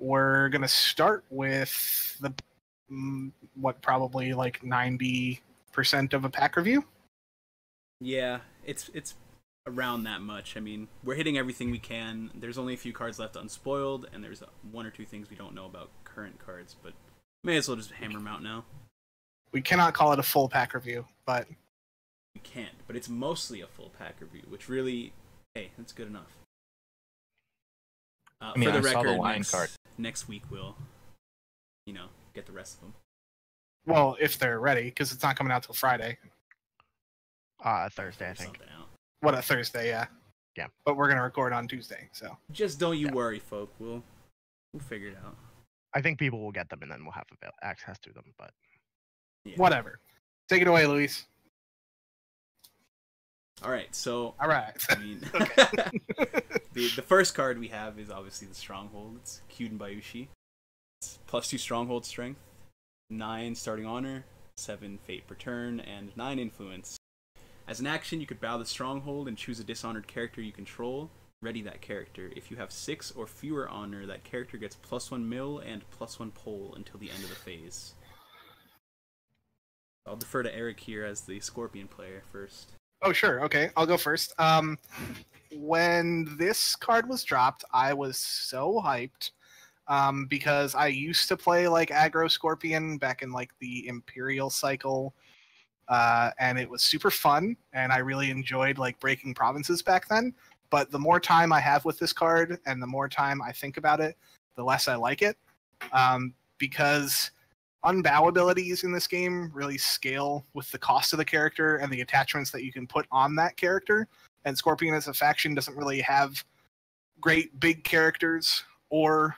we're gonna start with the what probably like 90% of a pack review. Yeah, it's around that much. I mean, we're hitting everything we can. There's only a few cards left unspoiled, and there's one or two things we don't know about current cards, but may as well just hammer them out now. We cannot call it a full pack review, but we can't. But it's mostly a full pack review, which really, hey, that's good enough. I mean, for the I record, saw the line card. Next week we'll, get the rest of them. Well, if they're ready, because it's not coming out till Friday. Thursday, I think. What, a Thursday, yeah. Yeah. But we're gonna record on Tuesday, so. Just don't you worry, folk. We'll figure it out. I think people will get them, and then we'll have access to them. But yeah. Whatever. Take it away, Luis. All right. So. All right. I mean, the first card we have is obviously the Stronghold. It's Kyuden Bayushi. It's +2 Stronghold Strength, 9 Starting Honor, 7 Fate per turn, and 9 Influence. As an action, you could bow the Stronghold and choose a dishonored character you control. Ready that character. If you have 6 or fewer honor, that character gets +1 mill and +1 pole until the end of the phase. I'll defer to Eric here as the Scorpion player first. Oh, sure. Okay, I'll go first. When this card was dropped, I was so hyped because I used to play like aggro Scorpion back in like the Imperial cycle. And it was super fun, and I really enjoyed like breaking provinces back then. But the more time I have with this card, and the more time I think about it, the less I like it. Because unbow abilities in this game really scale with the cost of the character and the attachments that you can put on that character. And Scorpion as a faction doesn't really have great big characters or,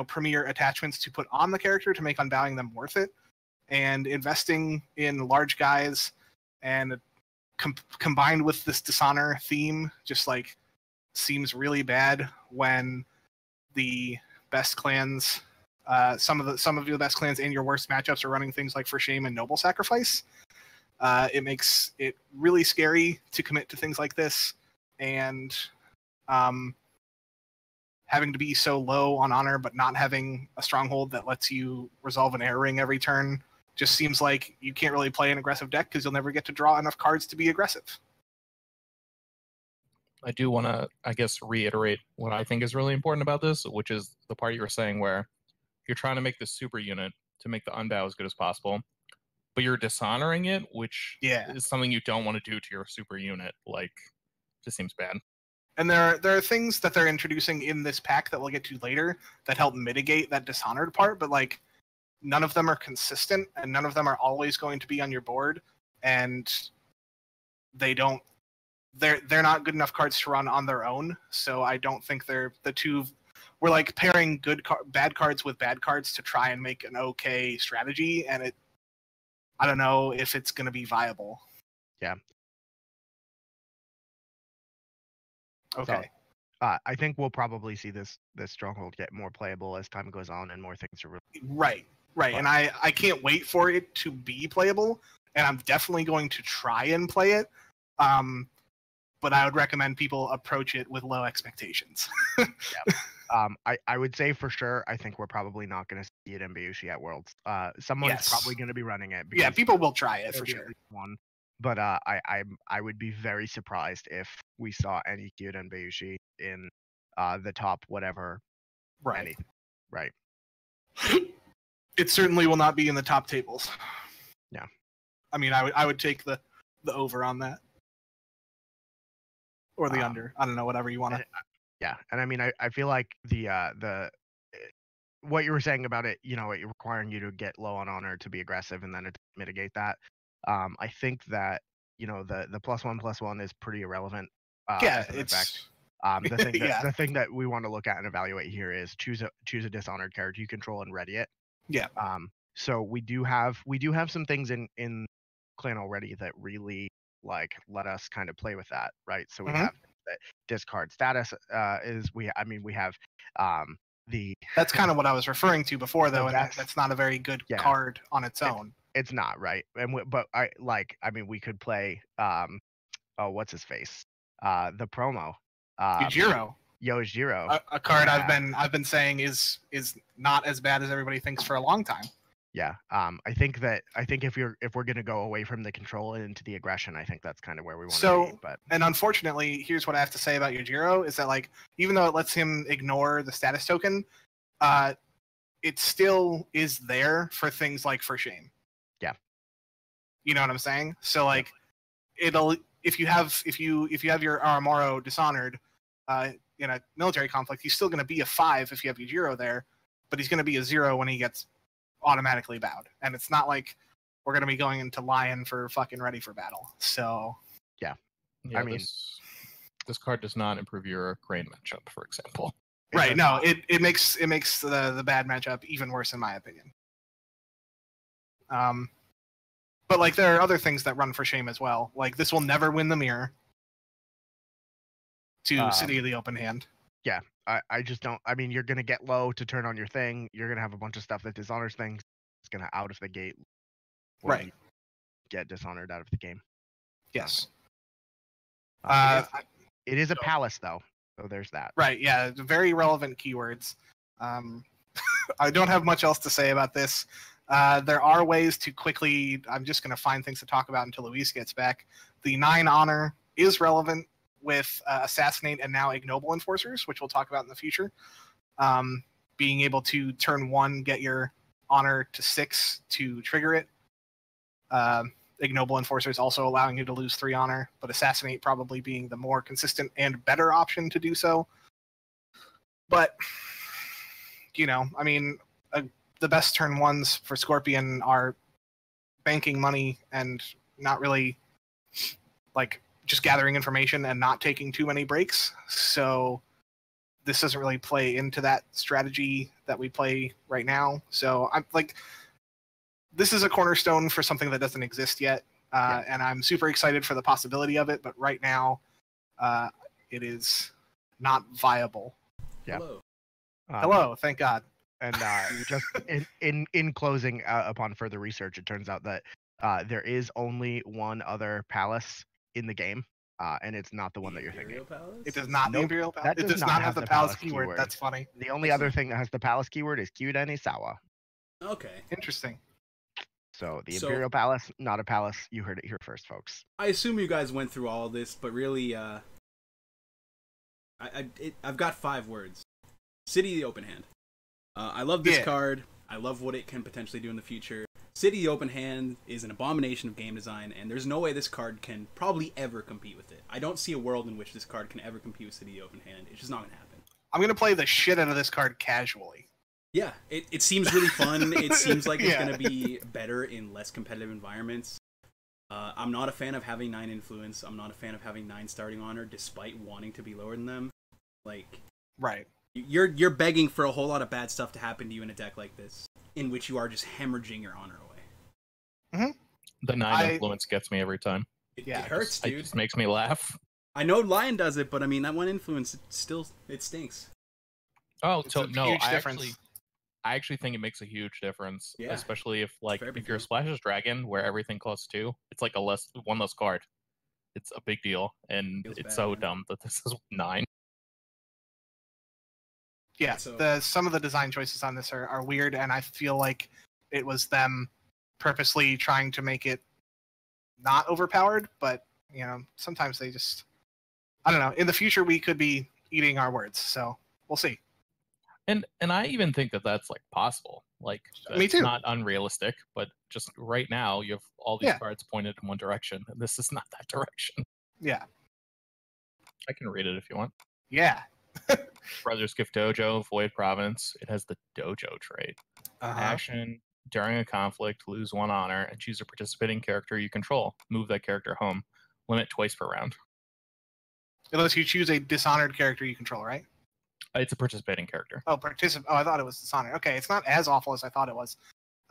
premier attachments to put on the character to make unbowing them worth it. And investing in large guys and combined with this dishonor theme just like seems really bad when the best clans, some of your best clans and your worst matchups are running things like For Shame and Noble Sacrifice. It makes it really scary to commit to things like this, and having to be so low on honor but not having a stronghold that lets you resolve an error ring every turn just seems like you can't really play an aggressive deck because you'll never get to draw enough cards to be aggressive. I do want to, I guess, reiterate what I think is really important about this, which is the part you were saying where you're trying to make this super unit to make the unbow as good as possible, but you're dishonoring it, which is something you don't want to do to your super unit. Like, just seems bad. And there are things that they're introducing in this pack that we'll get to later that help mitigate that dishonored part, but like, none of them are consistent, and none of them are always going to be on your board, and they're not good enough cards to run on their own. So I don't think they're the two. We're like pairing bad cards with bad cards to try and make an okay strategy, and I don't know if it's going to be viable. Yeah. Okay. So, I think we'll probably see this stronghold get more playable as time goes on and more things are Right. Right, and I can't wait for it to be playable, and I'm definitely going to try and play it, but I would recommend people approach it with low expectations. Yeah. I would say for sure, I think we're probably not going to see it in Bayushi at Worlds. Someone's probably going to be running it. Yeah, people will try it for sure. One. But I would be very surprised if we saw any Kyuden Bayushi in the top whatever. Right. Anything. Right. It certainly will not be in the top tables. Yeah. I mean, I would take the over on that. Or the under. I don't know, whatever you want to. Yeah, and I mean, I feel like the what you were saying about it, requiring you to get low on honor to be aggressive and then to mitigate that. I think that, the +1/+1 is pretty irrelevant. It's... The thing that we want to look at and evaluate here is choose a dishonored character you control and ready it. Yeah. So we do have some things in Clan already that really let us kind of play with that, right? So we have that discard status we have the. That's kind of what I was referring to before, though, and that's not a very good card on its own. It's not, right? And we could play what's his face, the promo. Yujiro. Yojiro. A card Yeah. I've been saying is not as bad as everybody thinks for a long time. Yeah. I think if we're gonna go away from the control and into the aggression, I think that's kind of where we want to be. But and unfortunately, here's what I have to say about Yojiro is that like even though it lets him ignore the status token, it still is there for things like for shame. Yeah. You know what I'm saying? So like it'll if you have your Aramoro dishonored in a military conflict, he's still going to be a 5 if you have Yujiro there, but he's going to be a 0 when he gets automatically bowed. And it's not like we're going to be going into Lion for fucking ready for battle. So yeah, I mean, this card does not improve your grain matchup, for example. Right? No, it makes the bad matchup even worse in my opinion. But like there are other things that run for shame as well. Like this will never win the mirror to City of the Open Hand. Yeah, I just don't. I mean, you're gonna get low to turn on your thing. You're gonna have a bunch of stuff that dishonors things. It's gonna out of the gate. Right. Get dishonored out of the game. Yes. It is a palace though, so there's that. Right. Yeah. Very relevant keywords. I don't have much else to say about this. There are ways to quickly. I'm just going to find things to talk about until Luis gets back. The 9 honor is relevant with assassinate and now ignoble enforcers, which we'll talk about in the future. Being able to turn 1, get your honor to 6 to trigger it. Ignoble enforcers also allowing you to lose 3 honor, but assassinate probably being the more consistent and better option to do so. But I mean, the best turn 1s for Scorpion are banking money and not really like just gathering information and not taking too many breaks. So this doesn't really play into that strategy that we play right now. So I'm like, this is a cornerstone for something that doesn't exist yet. And I'm super excited for the possibility of it. But right now, it is not viable. Yeah. Hello. Hello. Thank God. And just in closing, upon further research, it turns out that there is only one other palace in the game, and it's not the one that you're thinking. Palace? It does not. Nope, The Imperial Palace. that It does not have the palace keyword. That's funny. The only other thing that has the palace keyword is Kyuden Bayushi. Okay. Interesting. So the Imperial Palace, not a palace. You heard it here first, folks. I assume you guys went through all this, but really, I've got 5 words. City of the Open Hand. I love this card. I love what it can potentially do in the future. City of the Open Hand is an abomination of game design, and there's no way this card can probably ever compete with it. I don't see a world in which this card can ever compete with City of the Open Hand. It's just not going to happen. I'm going to play the shit out of this card casually. Yeah, it seems really fun. It seems like it's going to be better in less competitive environments. I'm not a fan of having 9 influence. I'm not a fan of having 9 starting honor, despite wanting to be lower than them. Like, right. You're begging for a whole lot of bad stuff to happen to you in a deck like this, in which you are just hemorrhaging your honor away. Mm-hmm. The 9 influence gets me every time. It hurts, dude. It just makes me laugh. I know Lion does it, but I mean that 1 influence it stinks. Oh, It's so a no, huge difference. I actually think it makes a huge difference, Yeah. especially if Fair if you're Splash's Dragon, where everything costs 2, it's like one less card. It's a big deal, and Feels it's bad, so man. dumb that this is 9. Yeah, So- some of the design choices on this are weird, and I feel like it was them purposely trying to make it not overpowered, but sometimes they just, I don't know. In the future, we could be eating our words, so we'll see. And I even think that that's like possible. Like Me it's too. not unrealistic, but just right now you have all these cards pointed in one direction, and this is not that direction. Yeah. I can read it if you want. Yeah. Brothers Gift Dojo, Void Province. It has the Dojo trait. Action. During a conflict, lose 1 honor and choose a participating character you control. Move that character home. Limit twice per round. Unless you choose a dishonored character you control, right? It's a participating character. Oh, I thought it was dishonored. Okay, it's not as awful as I thought it was.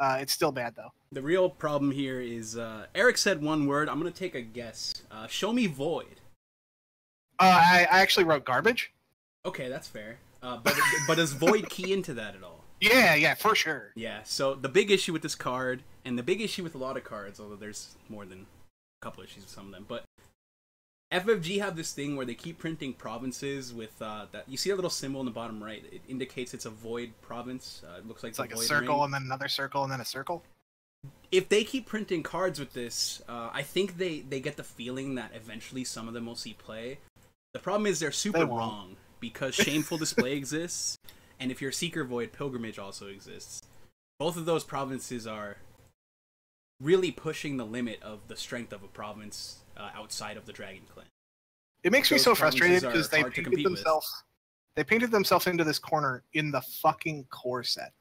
It's still bad, though. The real problem here is Eric said 1 word. I'm going to take a guess. Show me Void. I actually wrote garbage. Okay, that's fair. But does Void key into that at all? Yeah, for sure. Yeah, so the big issue with this card, and the big issue with a lot of cards, although there's more than a couple issues with some of them, but FFG have this thing where they keep printing provinces with that. You see a little symbol in the bottom right. It indicates it's a void province. It looks like It's like a void circle ring. and then another circle and then a circle. If they keep printing cards with this, I think they get the feeling that eventually some of them will see play. The problem is they're super wrong because Shameful Display exists, and if you're Seeker Void, Pilgrimage also exists. Both of those provinces are really pushing the limit of the strength of a province outside of the Dragon Clan. It makes me Those so frustrated provinces because are hard to compete with. they painted themselves into this corner in the fucking core set.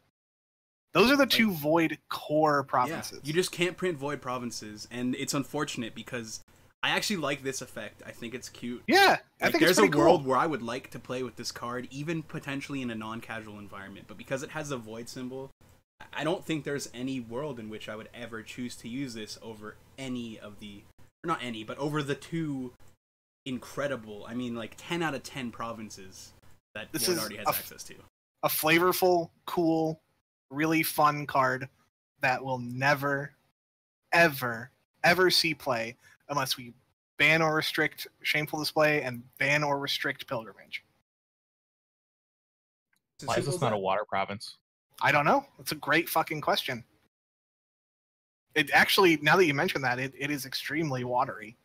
Those are the two void core provinces. Yeah, you just can't print void provinces, and it's unfortunate because I actually like this effect. I think it's cute. Yeah, I think there's it's a world cool. where I would like to play with this card, even potentially in a non-casual environment. But because it has a void symbol, I don't think there's any world in which I would ever choose to use this over any of the, or not any, but over the two incredible, 10 out of 10 provinces that Void already has access to. A flavorful, cool, really fun card that will never, ever, ever see play unless we ban or restrict Shameful Display and ban or restrict Pilgrimage. Why is this not a water province? I don't know. It's a great fucking question. It actually, now that you mention that, it is extremely watery.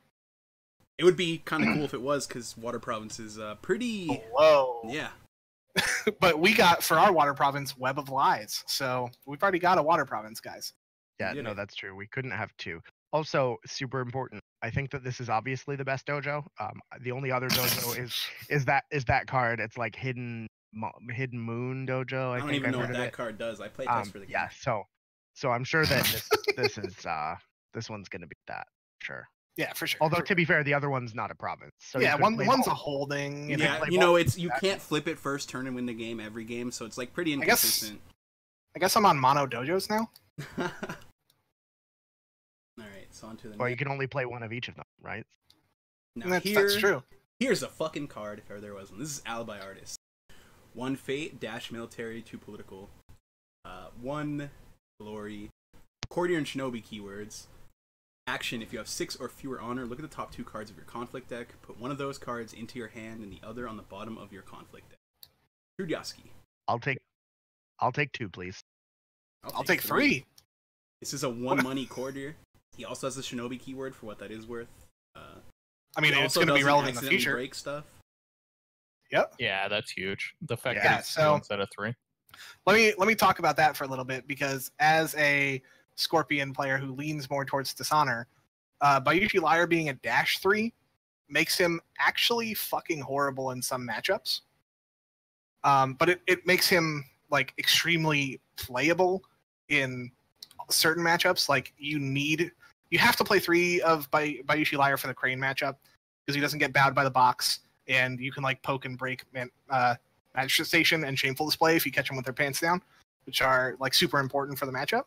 It would be kind of cool if it was, because water province is pretty... Whoa. Yeah. But we got, for our water province, Web of Lies. So we've already got a water province, guys. Yeah, no, that's true. We couldn't have two. Also, super important. I think that this is obviously the best dojo. The only other dojo is that card. It's like Hidden Moon Dojo. I don't even know what that card does. I played test for the game. Yeah, so I'm sure that this one's gonna be that, sure. Yeah, for sure. Although to be fair, the other one's not a province. So yeah, one's a holding. Yeah, you can't flip it first turn and win the game every game, so it's like pretty inconsistent. I guess I'm on mono dojos now. All right, so on to the. Well, you can only play one of each of them, right? Now that's true. Here's a fucking card if ever there was one. This is Alibi Artist. 1 fate, dash military, 2 political, 1 glory, courtier and shinobi keywords. Action: if you have 6 or fewer honor, look at the top 2 cards of your conflict deck. Put one of those cards into your hand and the other on the bottom of your conflict deck. Trudyowski. I'll take 2, please. I'll take 3. This is a 1 money courtier. He also has the shinobi keyword for what that is worth. It's going to be relevant in the future. Break stuff. Yep. Yeah, that's huge. The fact that it's 2 instead of 3. Let me talk about that for a little bit, because as a Scorpion player who leans more towards Dishonor, Bayushi Liar being a -3 makes him actually fucking horrible in some matchups. But it makes him like extremely playable in certain matchups. Like you have to play 3 of Bayushi Liar for the Crane matchup because he doesn't get bowed by the box, and you can like poke and break Magistrate Station and Shameful Display if you catch them with their pants down, which are like super important for the matchup.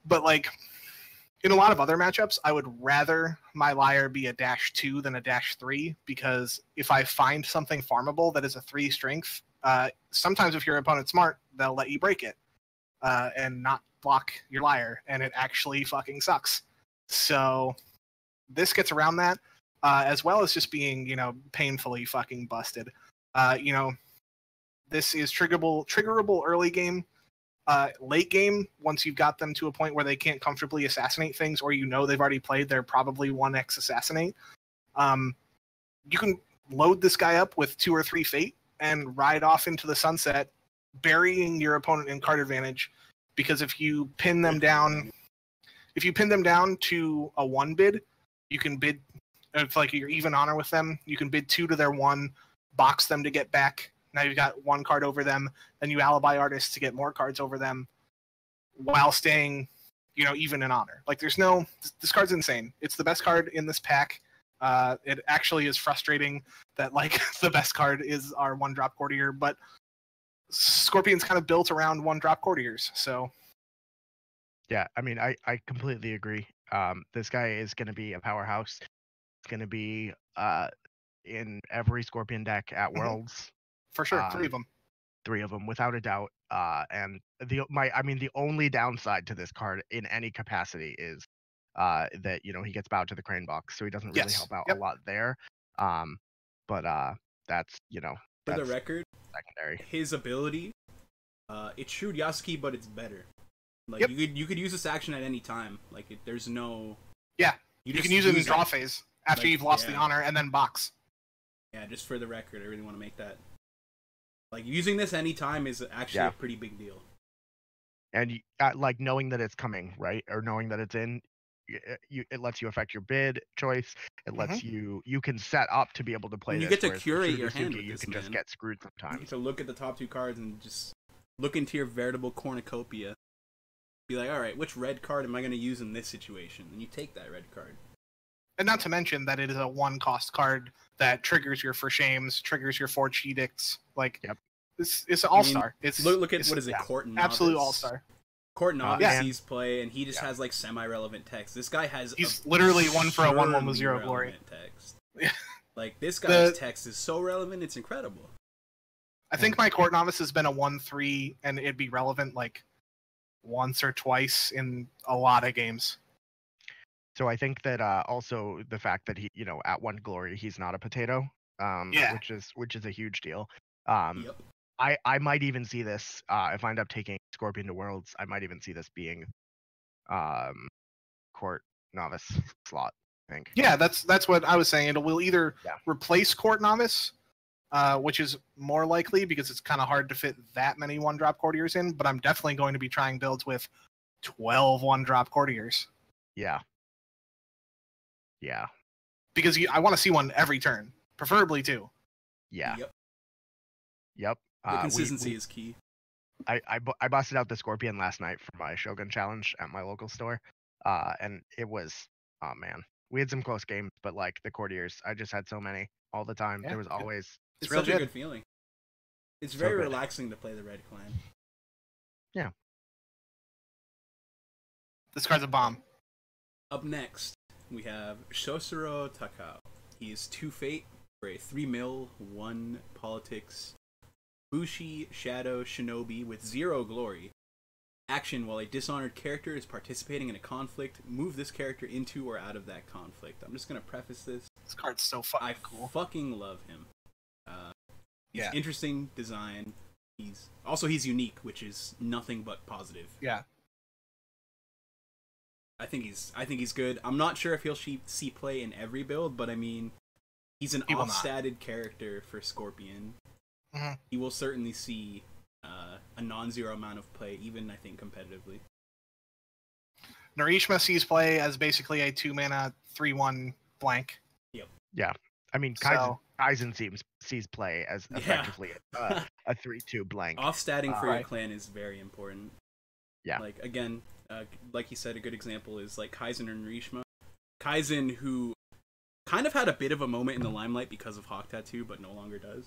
But like in a lot of other matchups, I would rather my Liar be a -2 than a -3, because if I find something farmable that is a 3 strength, sometimes if your opponent's smart, they'll let you break it and not block your Liar, and it actually fucking sucks. So this gets around that, as well as just being, painfully fucking busted. This is triggerable early game. Late game, once you've got them to a point where they can't comfortably assassinate things, or they've already played, they're probably 1x assassinate. You can load this guy up with 2 or 3 fate and ride off into the sunset, burying your opponent in card advantage, because if you pin them down to a 1 bid, you can bid, if like you're even honor with them, you can bid 2 to their 1, box them to get back. Now you've got 1 card over them, then you Alibi Artist to get more cards over them while staying, even in honor. Like this card's insane. It's the best card in this pack. It actually is frustrating that like the best card is our 1-drop courtier, but Scorpion's kind of built around 1-drop courtiers, so. Yeah, I completely agree. This guy is going to be a powerhouse. It's going to be in every Scorpion deck at Worlds. For sure, 3 of them. 3 of them, without a doubt. And the only downside to this card in any capacity is that he gets bowed to the crane box, so he doesn't really help out a lot there. But that's for the record, secondary. His ability, it's Shrewd Yasuki, but it's better. Like you could use this action at any time. Like there's no. Yeah, you can use it in draw phase after you've lost the honor and then box. Yeah, just for the record, I really want to make that. Like using this anytime is actually a pretty big deal. And like knowing that it's coming, right, or knowing that it's in, it lets you affect your bid choice. It lets you can set up to be able to play. And you this, get to curate your hand with you this, can just get screwed sometimes. You get to look at the top 2 cards and just look into your veritable cornucopia. Be like, all right, which red card am I going to use in this situation? And you take that red card. And not to mention that it is a 1-cost card that triggers your For Shames, triggers your Forged Edicts. Like, it's an all-star. Look at, what is it, Court Novice? Absolute all-star. Court Novice sees play, and he just has, like, semi-relevant text. This guy has He's literally 1 for a 1/1 with 0 glory. Text. Like, this guy's text is so relevant, it's incredible. I think my Court Novice has been a 1/3, and it'd be relevant, like, once or twice in a lot of games. So I think that also the fact that he, at 1 glory, he's not a potato, which is a huge deal. I might even see this if I end up taking Scorpion to Worlds. I might even see this being Court Novice slot. I think. Yeah, that's what I was saying. It will either replace Court Novice, which is more likely because it's kind of hard to fit that many 1-drop courtiers in. But I'm definitely going to be trying builds with 12 1-drop courtiers. Yeah. Yeah. Because I want to see one every turn, preferably 2. Yeah. Yep. The consistency is key. I busted out the Scorpion last night for my Shogun challenge at my local store, and it was, oh man, we had some close games, but like the courtiers, I just had so many all the time. There was always. It's such a good feeling. It's very relaxing to play the Red Clan. Yeah. This card's a bomb. Up next, we have Shosuro Takao. He is 2 fate for a 3 1 politics. Bushi Shadow Shinobi with 0 glory. Action: while a dishonored character is participating in a conflict, move this character into or out of that conflict. I'm just gonna preface this. This card's so fucking cool. I fucking love him. He's interesting design. He's unique, which is nothing but positive. Yeah. I think he's good. I'm not sure if he'll see play in every build, but I mean, he's an off-statted character for Scorpion. Mm-hmm. He will certainly see a non-zero amount of play, even I think competitively. Narishma sees play as basically a 2-mana 3/1 blank. Yep. Yeah. I mean, Kaizen sees play as effectively a 3/2 blank. Off-statting for your clan is very important. Yeah. Like, again, like he said, a good example is like Kaizen or Narishma. Kaizen, who kind of had a bit of a moment in the limelight because of Hawk Tattoo, but no longer does.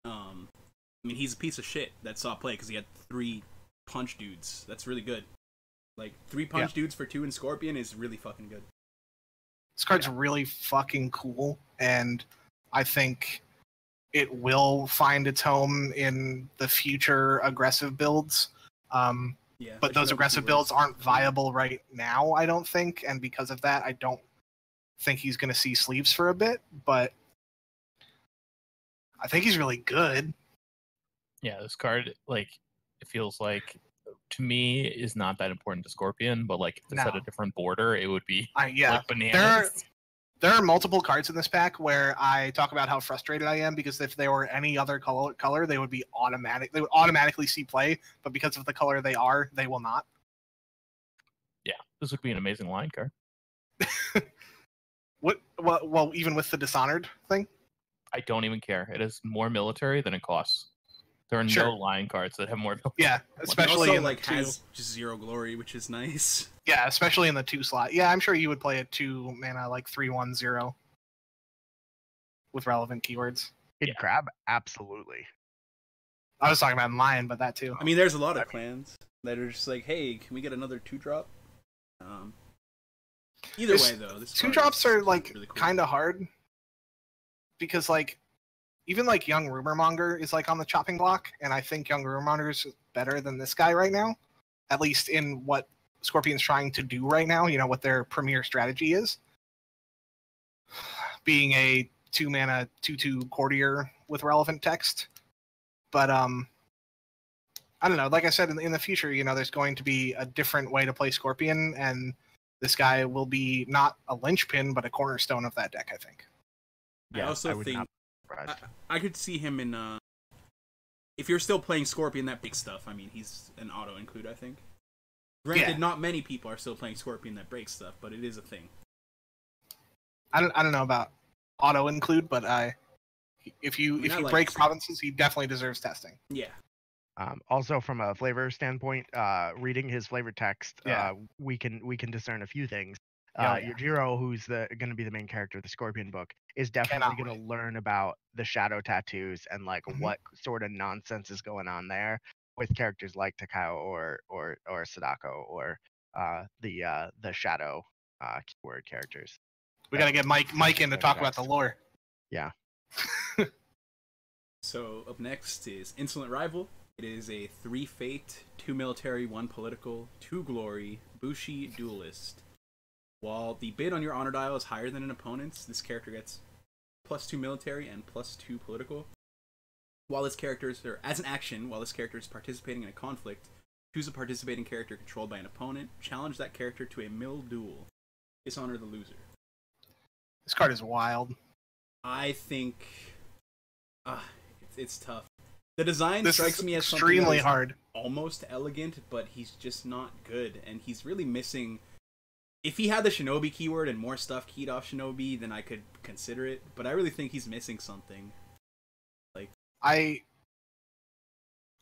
I mean, he's a piece of shit that saw play because he had 3 punch dudes. That's really good. Like, 3 punch dudes for 2 in Scorpion is really fucking good. This card's really fucking cool, and I think it will find its home in the future aggressive builds. But those aggressive builds aren't viable right now, I don't think, and because of that, I don't think he's going to see sleeves for a bit, but I think he's really good. Yeah, this card, like, it feels like, to me, is not that important to Scorpion, but, like, if this had a different border, it would be, like, bananas. There are multiple cards in this pack where I talk about how frustrated I am because if they were any other color, they would be automatic. They would automatically see play, but because of the color they are, they will not. Yeah, this would be an amazing line card. Well, even with the Dishonored thing? I don't even care. It is more military than it costs. There are no line cards that have more military. Yeah, especially also, in like has just 0 glory, which is nice. Yeah, especially in the 2 slot. Yeah, I'm sure you would play a 2-mana like 3/1/0 with relevant keywords. Kid Crab, absolutely. I was talking about in Lion, but that too. I mean, there's a lot of clans that are just like, hey, can we get another 2-drop? Either way, though, this 2-drops are like really cool. kind of hard because like even like Young Rumormonger is like on the chopping block, and I think Young Rumormonger is better than this guy right now, at least in what Scorpion's trying to do right now, what their premier strategy is, being a 2-mana 2/2 courtier with relevant text. But I don't know. Like I said, in the future, there's going to be a different way to play Scorpion, and this guy will be not a linchpin, but a cornerstone of that deck, I think. Yeah, I also think I could see him in. If you're still playing Scorpion, that big stuff. I mean, he's an auto include, I think. Granted, not many people are still playing Scorpion that breaks stuff, but it is a thing. I don't know about auto include, but if you break provinces, he definitely deserves testing. Yeah. Also, from a flavor standpoint, reading his flavor text, we can discern a few things. Yujiro, who's going to be the main character of the Scorpion book, is definitely going to learn about the shadow tattoos and like what sort of nonsense is going on there with characters like Takao or Sadako or the shadow keyword characters. We got to get Mike in to talk about the lore. Yeah. So up next is Insolent Rival. It is a 3 fate, 2 military, 1 political, 2 glory, Bushi duelist. While the bid on your honor dial is higher than an opponent's, this character gets +2 military and +2 political. As an action, while this character is participating in a conflict, choose a participating character controlled by an opponent, challenge that character to a mill duel, dishonor the loser. This card is wild. I think it's tough. The design strikes me as extremely hard, almost elegant, but he's just not good, and he's really missing. If he had the Shinobi keyword and more stuff keyed off Shinobi, then I could consider it. But I really think he's missing something. Like I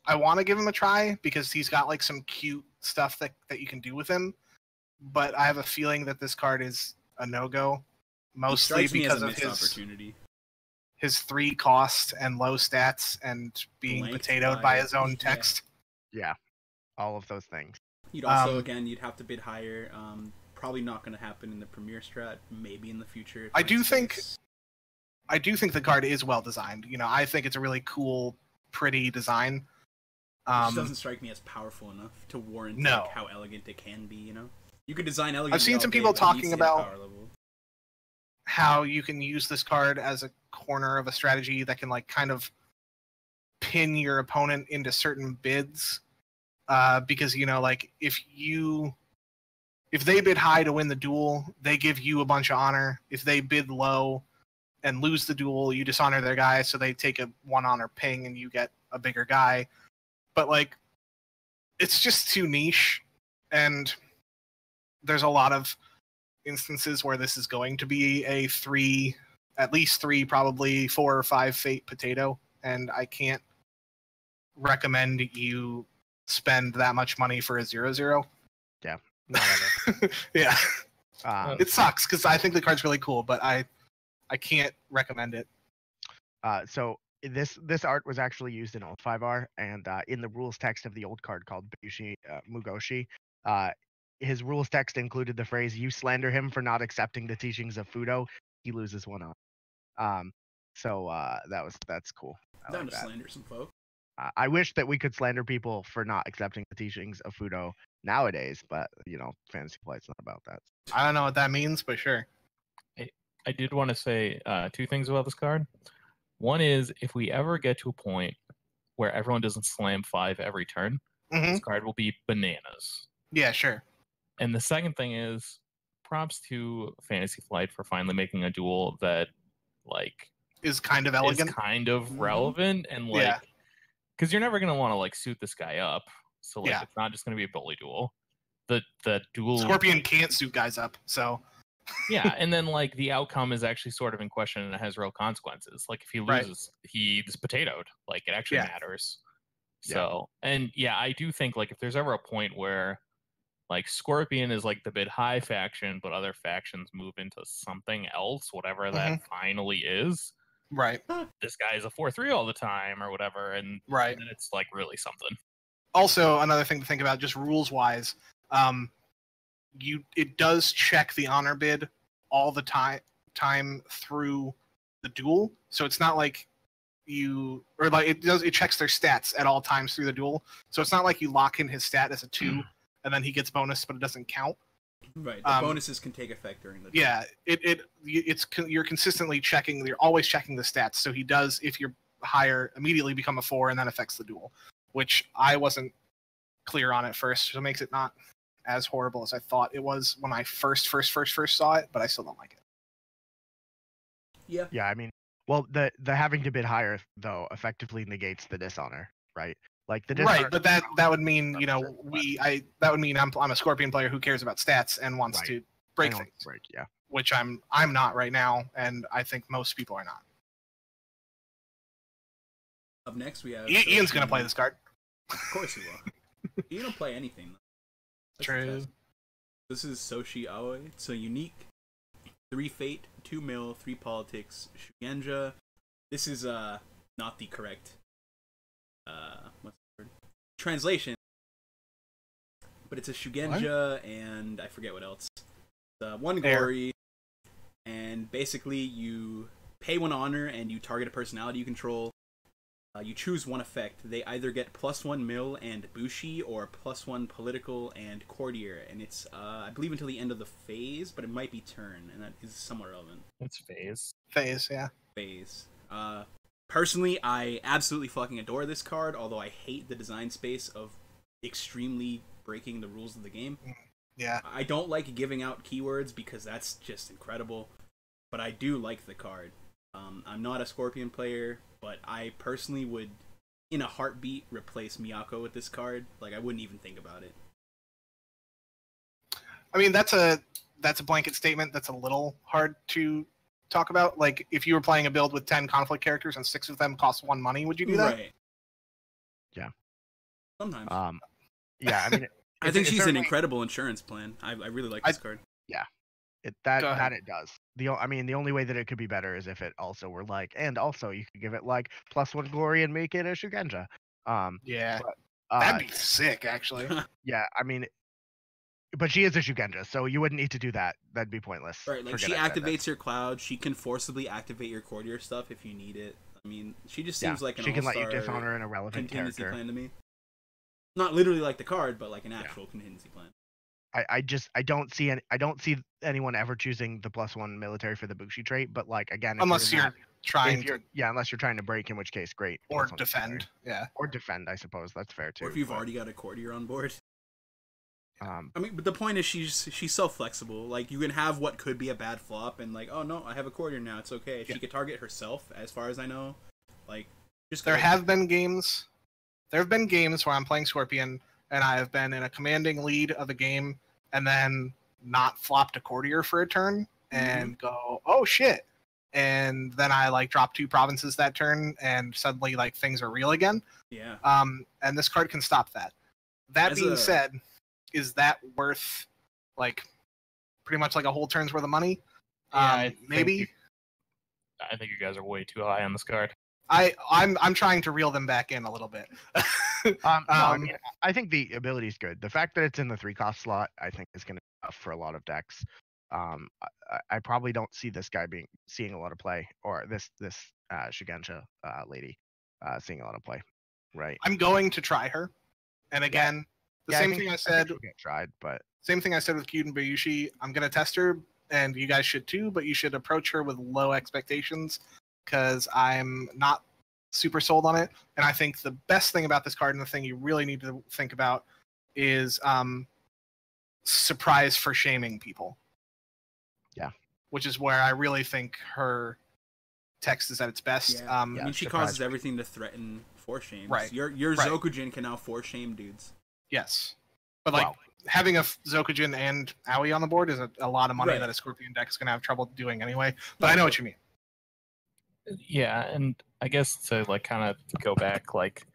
want to give him a try because he's got like some cute stuff that you can do with him. But I have a feeling that this card is a no-go, mostly because of his 3 cost and low stats and being potatoed by his own text. Yeah, all of those things. You'd also you'd have to bid higher. Probably not going to happen in the Premier strat. Maybe in the future. I do think the card is well designed. I think it's a really cool, pretty design. It just doesn't strike me as powerful enough to warrant how elegant it can be. You could design elegant. I've seen some people talking about how you can use this card as a corner of a strategy that can like kind of pin your opponent into certain bids, because like if they bid high to win the duel, they give you a bunch of honor. If they bid low and lose the duel, you dishonor their guy, so they take a 1 honor ping and you get a bigger guy. But like, it's just too niche, and there's a lot of instances where this is going to be a at least 3, probably 4 or 5 fate potato, and I can't recommend you spend that much money for a 0/0. Yeah. Not ever. Yeah. It sucks because I think the card's really cool, but I can't recommend it. So this art was actually used in NEL5R, and in the rules text of the old card called Bayushi Mugoshi, his rules text included the phrase, "You slander him for not accepting the teachings of Fudo, he loses 1 on." So that's cool. Down to slander some folk. I wish that we could slander people for not accepting the teachings of Fudo nowadays, but Fantasy Flight's not about that. I don't know what that means, but sure. I did want to say 2 things about this card. One is, if we ever get to a point where everyone doesn't slam 5 every turn, this card will be bananas. Yeah, sure. And the second thing is, props to Fantasy Flight for finally making a duel that is kind of elegant, is kind of relevant, and because you're never gonna want to suit this guy up. So it's not just going to be a bully duel. The duel Scorpion can't suit guys up, so yeah, and then the outcome is actually sort of in question and it has real consequences. Like if he loses, he's potatoed. It actually matters. So and I do think if there's ever a point where Scorpion is the bid high faction, but other factions move into something else, whatever that finally is. Right. This guy is a 4/3 all the time or whatever, and then it's really something. Also, another thing to think about, just rules-wise, it does check the honor bid all the time through the duel. So it's not like it checks their stats at all times through the duel. So it's not like you lock in his stat as a 2 and then he gets bonus, but it doesn't count. Right. The bonuses can take effect during the turn. Yeah, you're consistently checking. You're always checking the stats. So he does, if you're higher, immediately become a 4, and then affects the duel, which I wasn't clear on at first, so it makes it not as horrible as I thought it was when I first saw it. But I still don't like it. Yeah. Yeah, I mean, well, the having to bid higher though effectively negates the dishonor, right? Like the dishonor. Right, but that would mean that would mean I'm a Scorpion player who cares about stats and wants Right. to break things, Break, yeah. which I'm not right now, and I think most people are not. Up next, we have Ian's gonna play this card. Of course he will. You don't play anything. That's True. This is Soshi Aoi. It's a unique 3 fate, 2 mill, 3 politics, Shugenja. This is not the correct what's the word? Translation. But it's a Shugenja and I forget what else. 1 glory, and basically you pay 1 honor and you target a personality you control. You choose 1 effect. They either get +1 mill and Bushi or +1 political and courtier, and it's I believe until the end of the phase, but it might be turn, and that is somewhat relevant. It's phase. Phase, yeah. Phase. Personally, I absolutely fucking adore this card, although I hate the design space of extremely breaking the rules of the game. Yeah. I don't like giving out keywords because that's just incredible, but I do like the card. I'm not a Scorpion player, but I personally would, in a heartbeat, replace Miyako with this card. Like, I wouldn't even think about it. I mean, that's a blanket statement that's a little hard to talk about. Like, if you were playing a build with 10 conflict characters and 6 of them cost 1 money, would you do that? Right. Yeah. Sometimes. Yeah, I mean, I think she's an incredible insurance plan. I really like this card. Yeah. It does. The only way that it could be better is if it also were like, and also you could give it like +1 glory and make it a Shugenja. Yeah. But, that'd be sick, actually. Yeah, I mean, but she is a Shugenja, so you wouldn't need to do that. That'd be pointless. Right, like she activates your cloud. She can forcibly activate your courtier stuff if you need it. I mean, she just seems like an she can let you all-star dishonor an irrelevant contingency character. plan to me. Not literally like the card, but like an actual contingency plan. I don't see anyone ever choosing the +1 military for the Bushi trait, but like again, unless you're trying to break, in which case great. Or defend, yeah. Or defend, I suppose that's fair too. Or if you've already got a courtier on board. I mean, but the point is she's so flexible. Like, you can have what could be a bad flop, and like, oh no, I have a courtier now. It's okay. She could target herself, as far as I know. Like, just there have been games where I'm playing Scorpion, and I have been in a commanding lead of a game, and then not flopped a courtier for a turn, and go, oh shit, and then I like drop 2 provinces that turn, and suddenly like things are real again. Yeah. And this card can stop that. That being said, is that worth like pretty much like a whole turn's worth of money? Maybe. I think you guys are way too high on this card. I'm trying to reel them back in a little bit. I mean, I think the ability is good. The fact that it's in the 3-cost slot, I think, is going to be tough for a lot of decks. I probably don't see this guy seeing a lot of play, or this Shugenja lady seeing a lot of play. Right. I'm going to try her, and again, same thing I said. Get tried, but same thing I said with Kyuden Bayushi. I'm going to test her, and you guys should too. But you should approach her with low expectations, because I'm not super sold on it. And I think the best thing about this card, and the thing you really need to think about, is surprise for shaming people. Yeah. Which is where I really think her text is at its best. Yeah. I mean, she causes everything to threaten force shames. Right. Your Zokujin can now force shame dudes. Yes. But like having a Zokujin and Aoi on the board is a lot of money that a Scorpion deck is going to have trouble doing anyway. But I know what you mean. Yeah, and I guess to like kind of go back, like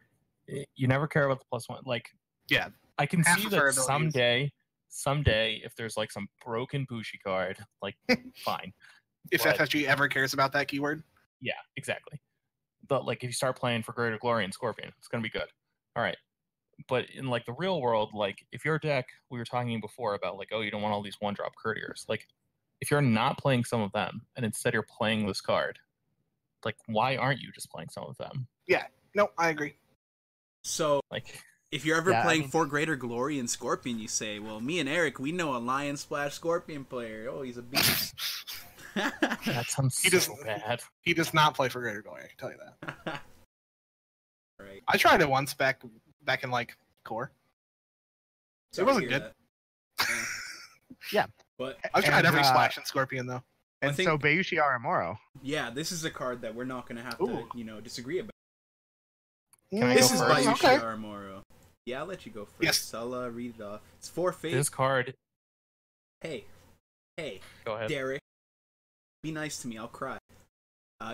you never care about the +1. Like, yeah, I can see that someday, if there's like some broken Bushi card, like fine. If FFG ever cares about that keyword. Yeah, exactly. But like if you start playing for Greater Glory and Scorpion, it's gonna be good. All right. But in like the real world, like if your deck, we were talking before about like, oh, you don't want all these 1-drop courtiers. Like if you're not playing some of them and instead you're playing this card, like why aren't you just playing some of them? Yeah, no, I agree. So like If you're ever Yeah, I playing mean- For Greater Glory and Scorpion, you say, well, me and Eric, we know a Lion Splash Scorpion player. Oh, he's a beast. That sounds He so doesn't- bad. He does not play for Greater Glory, I can tell you that. Right. I tried it once back in like core. Sorry wasn't to hear good. that. Yeah. But I've tried And, every Splash and Scorpion though. I And think- so Bayushi Aramoro. yeah, this is a card that we're not going to have to, Ooh. disagree about. Can I This go is first? Bayushi Okay. Aramoro. Yeah, I'll let you go first. Yes. I'll read it off. It's 4 fate. This card. Hey, Go ahead. Derek, be nice to me. I'll cry.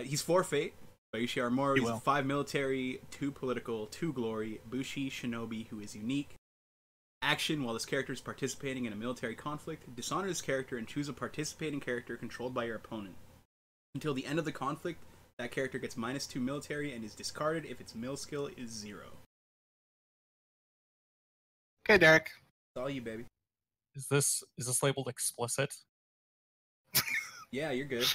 He's 4 fate. Bayushi Aramoro. He He's will. 5 military, 2 political, 2 glory. Bushi Shinobi, who is unique. Action: while this character is participating in a military conflict, dishonor this character and choose a participating character controlled by your opponent. Until the end of the conflict, that character gets -2 military and is discarded if its mil skill is 0. Okay, Derek. It's all you, baby. Is this labeled explicit? Yeah, you're good.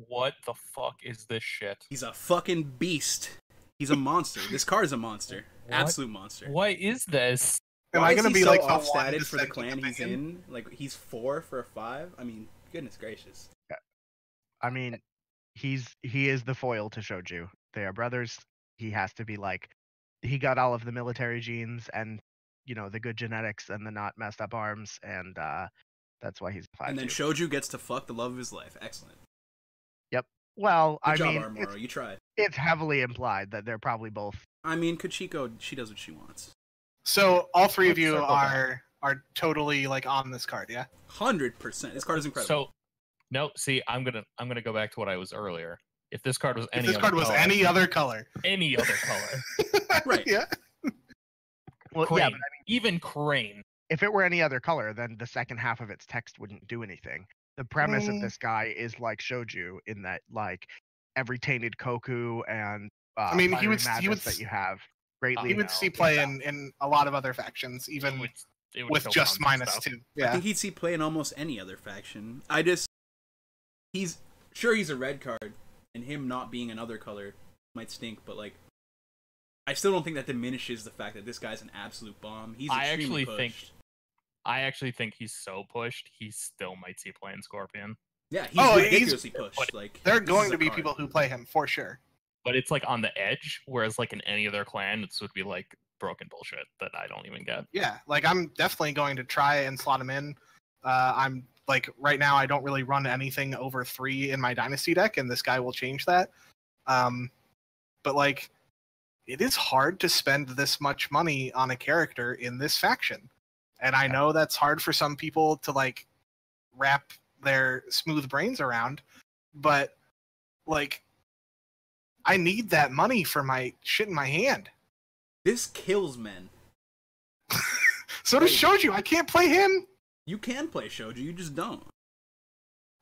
What the fuck is this shit? He's a fucking beast. He's a monster. This card is a monster. What? Absolute monster. What is this? Am Why I is gonna he be so like the one off-statted for the dissenting clan he's opinion? in? Like, he's 4 for a 5? I mean, goodness gracious. I mean, he is the foil to Shoju. They are brothers. He has to be like, he got all of the military genes and the good genetics and the not messed up arms, and that's why he's 5. And then Shoju gets to fuck the love of his life. Excellent. Well, Good I job, mean, Armoro. You tried. it's heavily implied that they're probably both. I mean, Kachiko, she does what she wants. So all three of Let's you circle back. are totally like on this card, yeah? 100%. This card is incredible. So, no. See, I'm gonna go back to what I was earlier. If this card was If any this other card was color, any other color. any other color, Right. Yeah. Well, Crane, yeah, but even Crane. if it were any other color, then the second half of its text wouldn't do anything. The premise of Mm. this guy is like Shoju in that, like, every tainted Koku and I mean, he fiery would- he magic would that you have greatly. He would see play in a lot of other factions, even It would with kill just tons of stuff. -2. I Yeah. think he'd see play in almost any other faction. He's a red card, and him not being another color might stink, but like, I still don't think that diminishes the fact that this guy's an absolute bomb. He's I extremely actually pushed. I actually think he's so pushed, he still might see play in Scorpion. Yeah, he's Oh, he's- ridiculously pushed. Like, There are this going is to a be card. people who play him for sure. But it's like on the edge, whereas like in any other clan, this would be like broken bullshit that I don't even get. Yeah, like I'm definitely going to try and slot him in. I'm like right now I don't really run anything over 3 in my dynasty deck, and this guy will change that. But like, it is hard to spend this much money on a character in this faction, and I know that's hard for some people to like wrap their smooth brains around. But like, I need that money for my shit in my hand. This kills men. So does Shoju. I can't play him. You can play Shoju, you just don't.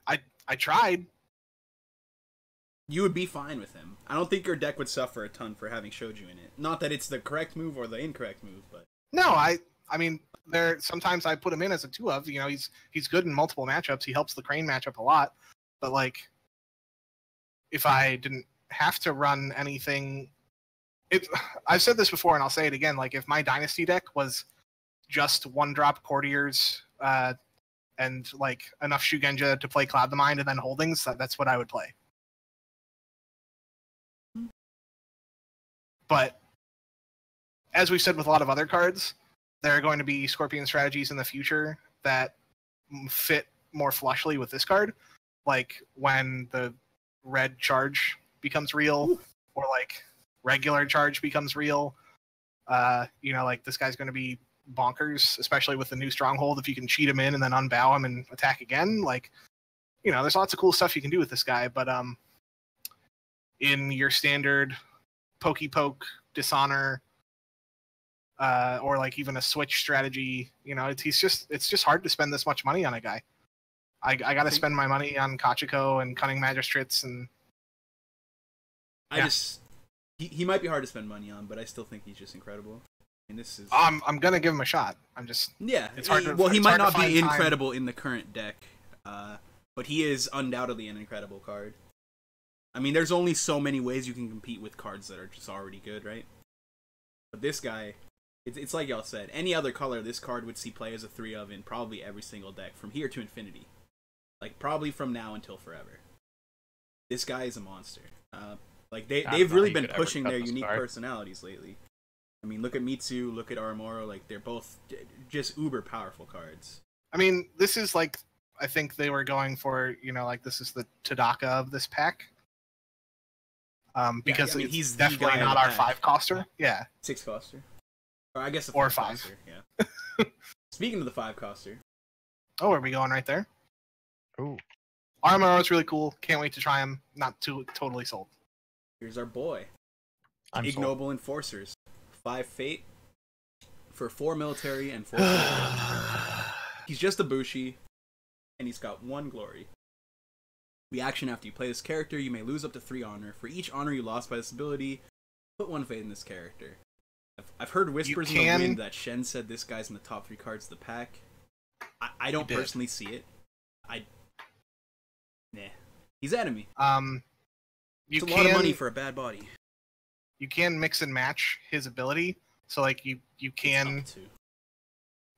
I tried. You would be fine with him. I don't think your deck would suffer a ton for having Shoju in it. Not that it's the correct move or the incorrect move, but No, I mean, sometimes I put him in as a 2 of. He's good in multiple matchups. He helps the Crane matchup a lot. But like, if I didn't have to run anything, I've said this before and I'll say it again. Like, if my dynasty deck was just 1-drop courtiers and like enough Shugenja to play Cloud the Mind and then holdings, that's what I would play. But as we've said with a lot of other cards, there are going to be Scorpion strategies in the future that fit more flushly with this card, like when the red charge becomes real, or like regular charge becomes real. Like this guy's going to be bonkers, especially with the new stronghold. If you can cheat him in and then unbow him and attack again, like, there's lots of cool stuff you can do with this guy. But in your standard pokey poke dishonor, or like even a switch strategy, it's just hard to spend this much money on a guy. I got to spend my money on Kachiko and Cunning Magistrates, and he might be hard to spend money on, but I still think he's just incredible. And this is I'm gonna give him a shot. It's hard to, he it's might hard to not find be time. incredible in the current deck, but he is undoubtedly an incredible card. I mean, there's only so many ways you can compete with cards that are just already good, right? But this guy, It's like y'all said. Any other color, this card would see play as a 3 of in probably every single deck from here to infinity. Like probably from now until forever. This guy is a monster. Like they've really been pushing their unique personalities lately. I mean, look at Mitsu, look at Aramoro. Like they're both just uber powerful cards. I mean, this is like, I think they were going for, like this is the Tadaka of this pack. Because yeah, I mean, he's definitely not our 5-coster. Yeah. 6-coster. Or I guess a 4 or 5. Yeah. Speaking of the 5-coster. Oh, are we going right there? Ooh. Aramoro is really cool. Can't wait to try him. Not totally sold. Here's our boy. I'm Ignoble sold. Enforcers. 5 fate for 4 military and 4 He's just a Bushi, and he's got 1 glory. Reaction: after you play this character, you may lose up to 3 honor. For each honor you lost by this ability, put 1 fate in this character. I've heard whispers in the wind that Shen said this guy's in the top 3 cards of the pack. I don't personally see it. Nah. He's enemy. It's a lot of money for a bad body. You can mix and match his ability, so like you can.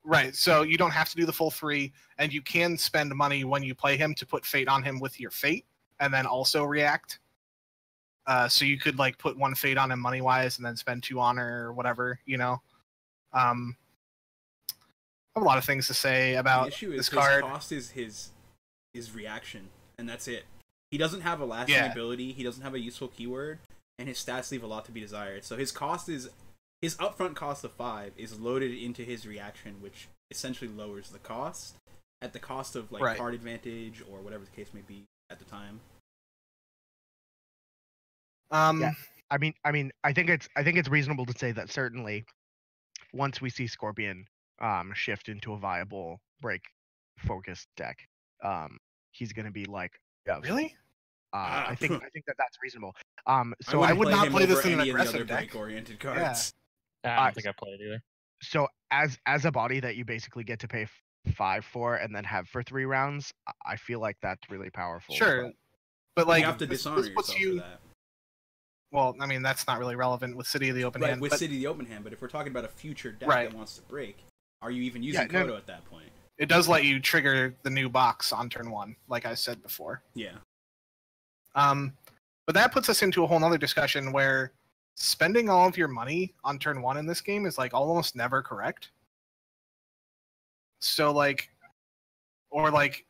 Right, so you don't have to do the full 3, and you can spend money when you play him to put fate on him with your fate, and then also react. So you could like put 1 fate on him money wise, and then spend 2 honor or whatever. I have a lot of things to say about this card. His cost is his reaction, and that's it. He doesn't have a lasting ability. He doesn't have a useful keyword. And his stats leave a lot to be desired. So his upfront cost of 5 is loaded into his reaction, which essentially lowers the cost at the cost of like card advantage or whatever the case may be at the time. Yeah. I mean, I think it's reasonable to say that certainly once we see Scorpion shift into a viable break focused deck, he's gonna be like, really? I think that's reasonable. So I would not play this in an aggressive deck. Break-oriented cards. Yeah. I don't think I play it either. So as a body that you basically get to pay 5 for and then have for 3 rounds, I feel like that's really powerful. Sure, but like you have to dishonor yourself for that. Well, I mean that's not really relevant with City of the Open Hand. With City of the Open Hand, but if we're talking about a future deck that wants to break, are you even using Kodo at that point? It does let you trigger the new box on turn 1, like I said before. Yeah. But that puts us into a whole nother discussion where spending all of your money on turn 1 in this game is like almost never correct. So like, or like,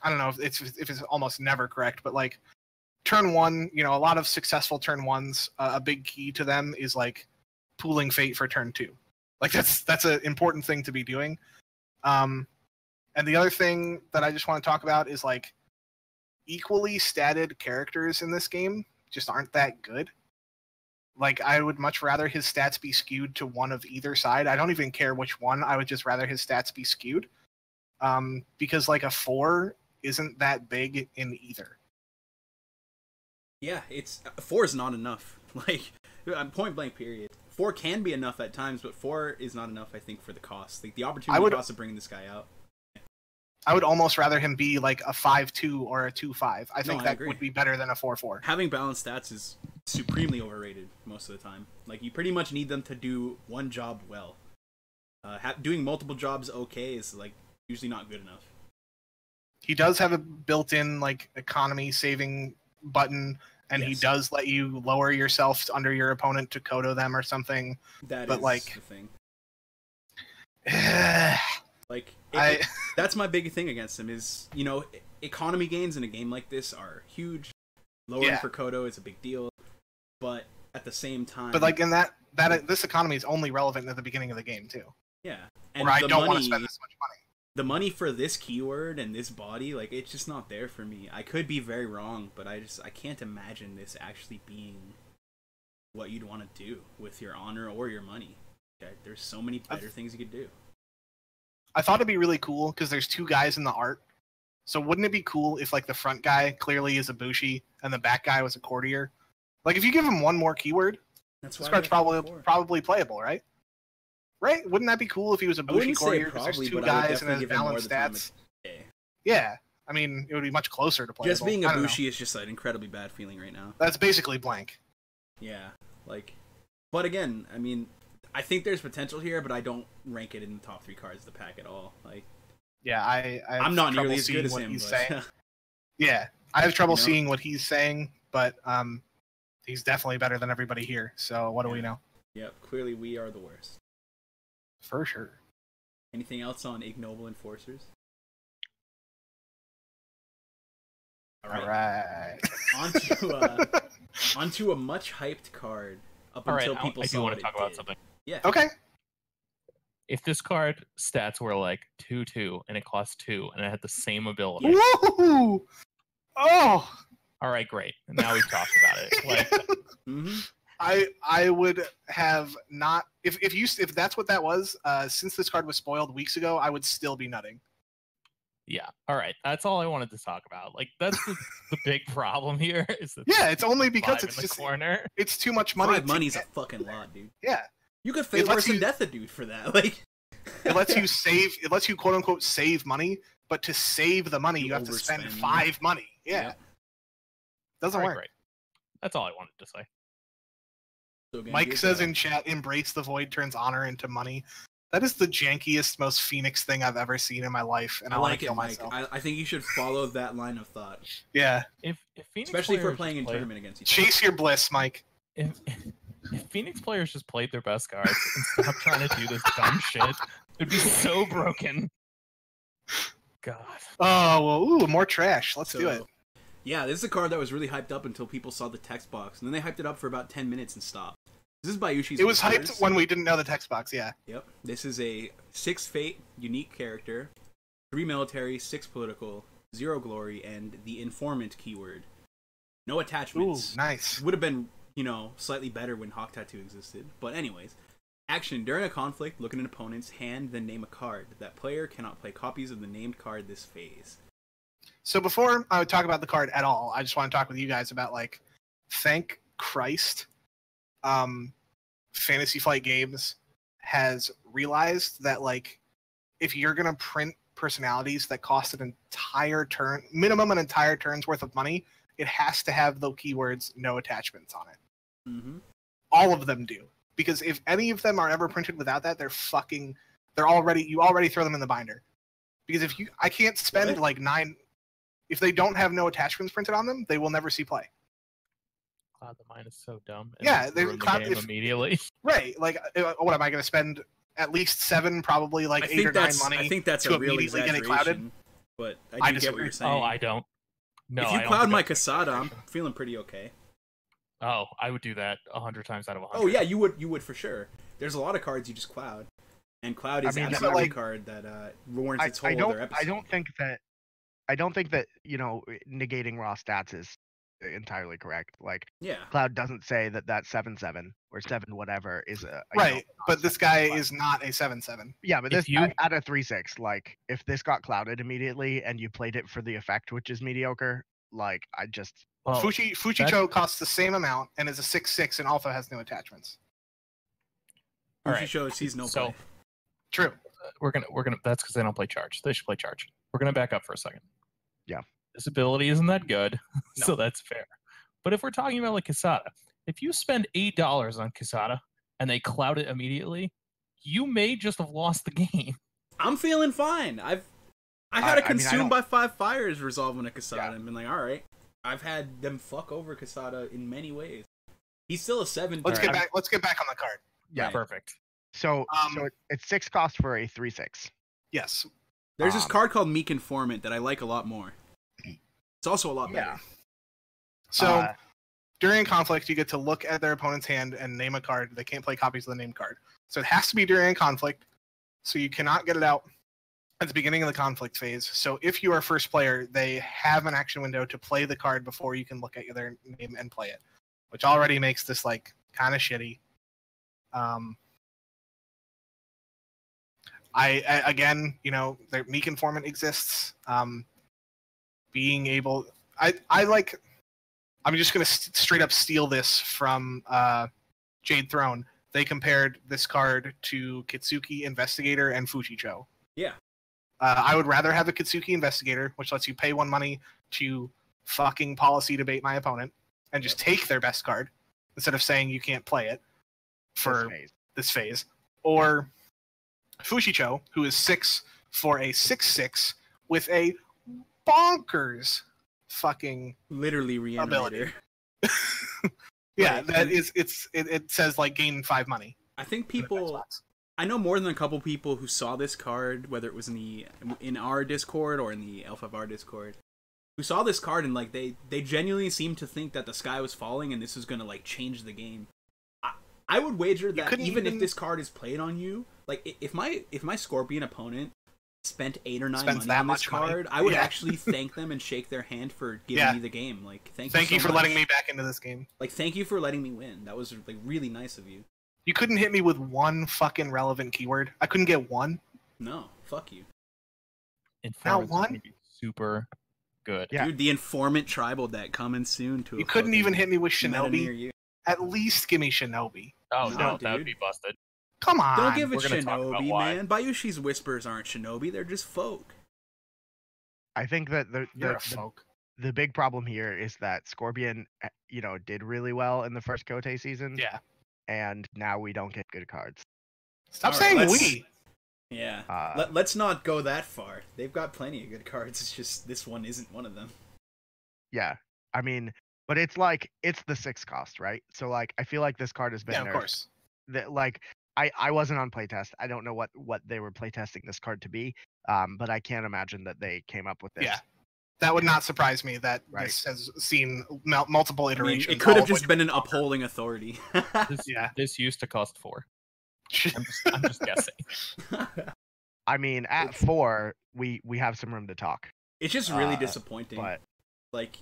I don't know if it's almost never correct, but like turn 1, a lot of successful turn 1s, a big key to them is like pooling fate for turn 2. Like that's an important thing to be doing. And the other thing that I just want to talk about is like equally statted characters in this game just aren't that good. Like I would much rather his stats be skewed to one of either side. I don't even care which one. I would just rather his stats be skewed. Because like a 4 isn't that big in either. Yeah, 4 is not enough. Like point blank period. 4 can be enough at times, but 4 is not enough, I think, for the cost. Like the opportunity cost of bringing this guy out. I would almost rather him be like a 5-2 or a 2-5. I think that would be better than a 4-4. Having balanced stats is supremely overrated most of the time. Like you pretty much need them to do one job well. Doing multiple jobs okay is like usually not good enough. He does have a built-in like economy saving button, and he does let you lower yourself under your opponent to Kodo them or something. That but is like the thing. Like that's my big thing against him is, economy gains in a game like this are huge. Lowering for Kodo is a big deal, but at the same time, but like in that this economy is only relevant at the beginning of the game too. Yeah, and I don't want to spend this much money. The money for this keyword and this body, like it's just not there for me. I could be very wrong, but I can't imagine this actually being what you'd want to do with your honor or your money. Okay? There's so many better things you could do. I thought it'd be really cool because there's 2 guys in the art. So wouldn't it be cool if like the front guy clearly is a Bushi and the back guy was a courtier? Like if you give him 1 more keyword, this card's probably playable, right? Right? Wouldn't that be cool if he was a Bushi courtier because there's 2 guys and has balanced stats? Yeah. I mean, it would be much closer to playable. Just being a Bushi is just an incredibly bad feeling right now. That's basically blank. Yeah. Like, but again, I mean, I think there's potential here, but I don't rank it in the top 3 cards of the pack at all. Like, yeah, I'm not nearly as good as him. But... yeah, I have trouble You know? seeing what he's saying, but he's definitely better than everybody here. So what do we know? Yep, clearly we are the worst. For sure. Anything else on Ignoble Enforcers? All right. Onto a much hyped card up All until right, people I saw do want what to talk it about did. something. Yeah. Okay. If this card stats were like 2/2 and it cost 2 and it had the same ability. Woo! Oh. All right, great. Now we've talked about it. Like, Mm-hmm. I would have not if that's what that was. Since this card was spoiled weeks ago, I would still be nutting. yeah. All right. That's all I wanted to talk about. Like, that's the big problem here. Is that Yeah, it's only because 5 it's in the just corner. it's too much money. 5 money's a fucking lot, dude. Yeah. You could fate lets worse than you- death a dude for that. Like, It lets you save. It lets you quote unquote save money, but to save the money, you have to spend overspend. 5 money. Yeah, Yep. doesn't All right, work. great. That's all I wanted to say. so again, Mike here's says a- in chat, "Embrace the void turns honor into money." That is the jankiest, most Phoenix thing I've ever seen in my life, and I, I want like to it, kill Mike. myself. I think you should follow that line of thought, Yeah, If Phoenix especially if we're players playing just in played- tournament against each other. chase your bliss, Mike. If Phoenix players just played their best cards and stopped trying to do this dumb shit, it'd be so broken. God. Oh well, ooh, more trash. Let's do it. Yeah, this is a card that was really hyped up until people saw the text box, and then they hyped it up for about 10 minutes and stopped. This is Bayushi's. It was Whispers. hyped when we didn't know the text box. Yeah. Yep. This is a 6 fate, unique character, 3 military, 6 political, 0 glory, and the informant keyword. No Ooh, attachments. nice. Would have been, slightly better when Hawk Tattoo existed. But anyways, action. During a conflict, look at an opponent's hand, then name a card. That player cannot play copies of the named card this phase. So before I would talk about the card at all, I just want to talk with you guys about thank Christ, Fantasy Flight Games has realized that if you're gonna print personalities that cost an entire turn's worth of money, it has to have the keywords "no attachments" on it. Mm-hmm. All of them do, because if any of them are ever printed without that, you already throw them in the binder. Because I can't spend What? 9. If they don't have no attachments printed on them, they will never see play. God, the mine is so dumb. Yeah, they there's the game immediately. Right. What am I going to spend at least 7, probably 8 or 9 money? I think that's to a real immediately get it clouded? exaggeration. But I I do get what disagree. you're saying. Oh, I don't. No, if I you don't cloud think my that's- Casada, I'm feeling pretty okay. Oh, I would do that 100 times out of 100. Oh yeah, you would for sure. There's a lot of cards you just cloud, and cloud is absolutely a card that warrants its whole other episode. I don't think that negating raw stats is entirely correct. Yeah, Cloud doesn't say that 7/7 or 7 whatever is a Right, but this guy but- is not a 7/7. Yeah, but If this you- at a 3/6, if this got clouded immediately and you played it for the effect, which is mediocre, I just Well, Fuchicho costs the same amount and is a 6/6 and also has no attachments. all Usually right. shows sees no So- play. True. we're gonna. That's because they don't play charge. They should play charge. We're gonna back up for a second. Yeah. This ability isn't that good, No. so that's fair. But if we're talking about Casada, if you spend $8 on Casada and they cloud it immediately, you may just have lost the game. I'm feeling fine. I had a consumed by 5 fires resolve on a Casada and been like, all right. I've had them fuck over Casada in many ways. He's still a 7. Let's Alright, get back on the card. yeah. Right. Perfect. So it's 6 cost for a 3/6. Yes. There's this card called Meek Informant that I like a lot more. It's also a lot better. Yeah. So during conflict, you get to look at their opponent's hand and name a card. They can't play copies of the named card. So it has to be during conflict. So you cannot get it out at the beginning of the conflict phase. So if you are first player, they have an action window to play the card before you can look at their name and play it, which already makes this kind of shitty. Again, the Meek Informant exists. Being able, I'm just gonna straight up steal this from Jade Throne. They compared this card to Kitsuki Investigator and Fuchicho. Yeah. I would rather have a Kitsuki Investigator, which lets you pay 1 money to fucking policy debate my opponent and just take their best card instead of saying you can't play it for this phase, or Fushicho, who is 6 for a 6/6 with a bonkers fucking Literally ability. Reanimator. Yeah, Right, that and- is it says like gain 5 money. I think on people. Xbox. I know more than a couple people who saw this card, whether it was in our Discord or in the L5R Discord, who saw this card and like they genuinely seemed to think that the sky was falling and this was gonna like change the game. I would wager that couldn't even if even- this card is played on you, like if my Scorpion opponent spent 8 or 9 Spends money that on this much money. card, I would Yeah. actually thank them and shake their hand for giving Yeah. me the game. Like thank Thank so you for much. letting me back into this game. Like thank you for letting me win. That was like really nice of you. You couldn't hit me with one fucking relevant keyword. I couldn't get one. No, fuck you. Informants one? is gonna be super good. Yeah. Dude, the Informant Tribal deck coming soon to a You couldn't fucking even hit me with meta near Shinobi. you. At least give me Shinobi. Oh No, no, that would dude. be busted. Come on. Don't give it we're gonna talk about Shinobi, why. man. Bayushi's Whispers aren't Shinobi, they're just folk. I think that You're a folk. the big problem here is that Scorpion, did really well in the first Kote season. Yeah. And now we don't get good cards. Stop All right, saying let's- we. Yeah. Let's not go that far. They've got plenty of good cards, it's just this one isn't one of them. Yeah. I mean, but it's like it's the 6 cost, right? So like I feel like this card has been Yeah, of nerfed. course. That like I wasn't on playtest. I don't know what they were playtesting this card to be. But I can't imagine that they came up with this. Yeah. That would not surprise me that Right. this has seen multiple I mean, iterations. it could all have of just which- been an upholding authority. Yeah. This used to cost 4. I'm just guessing. I mean, at 4, we have some room to talk. It's just really Uh, disappointing. But Like,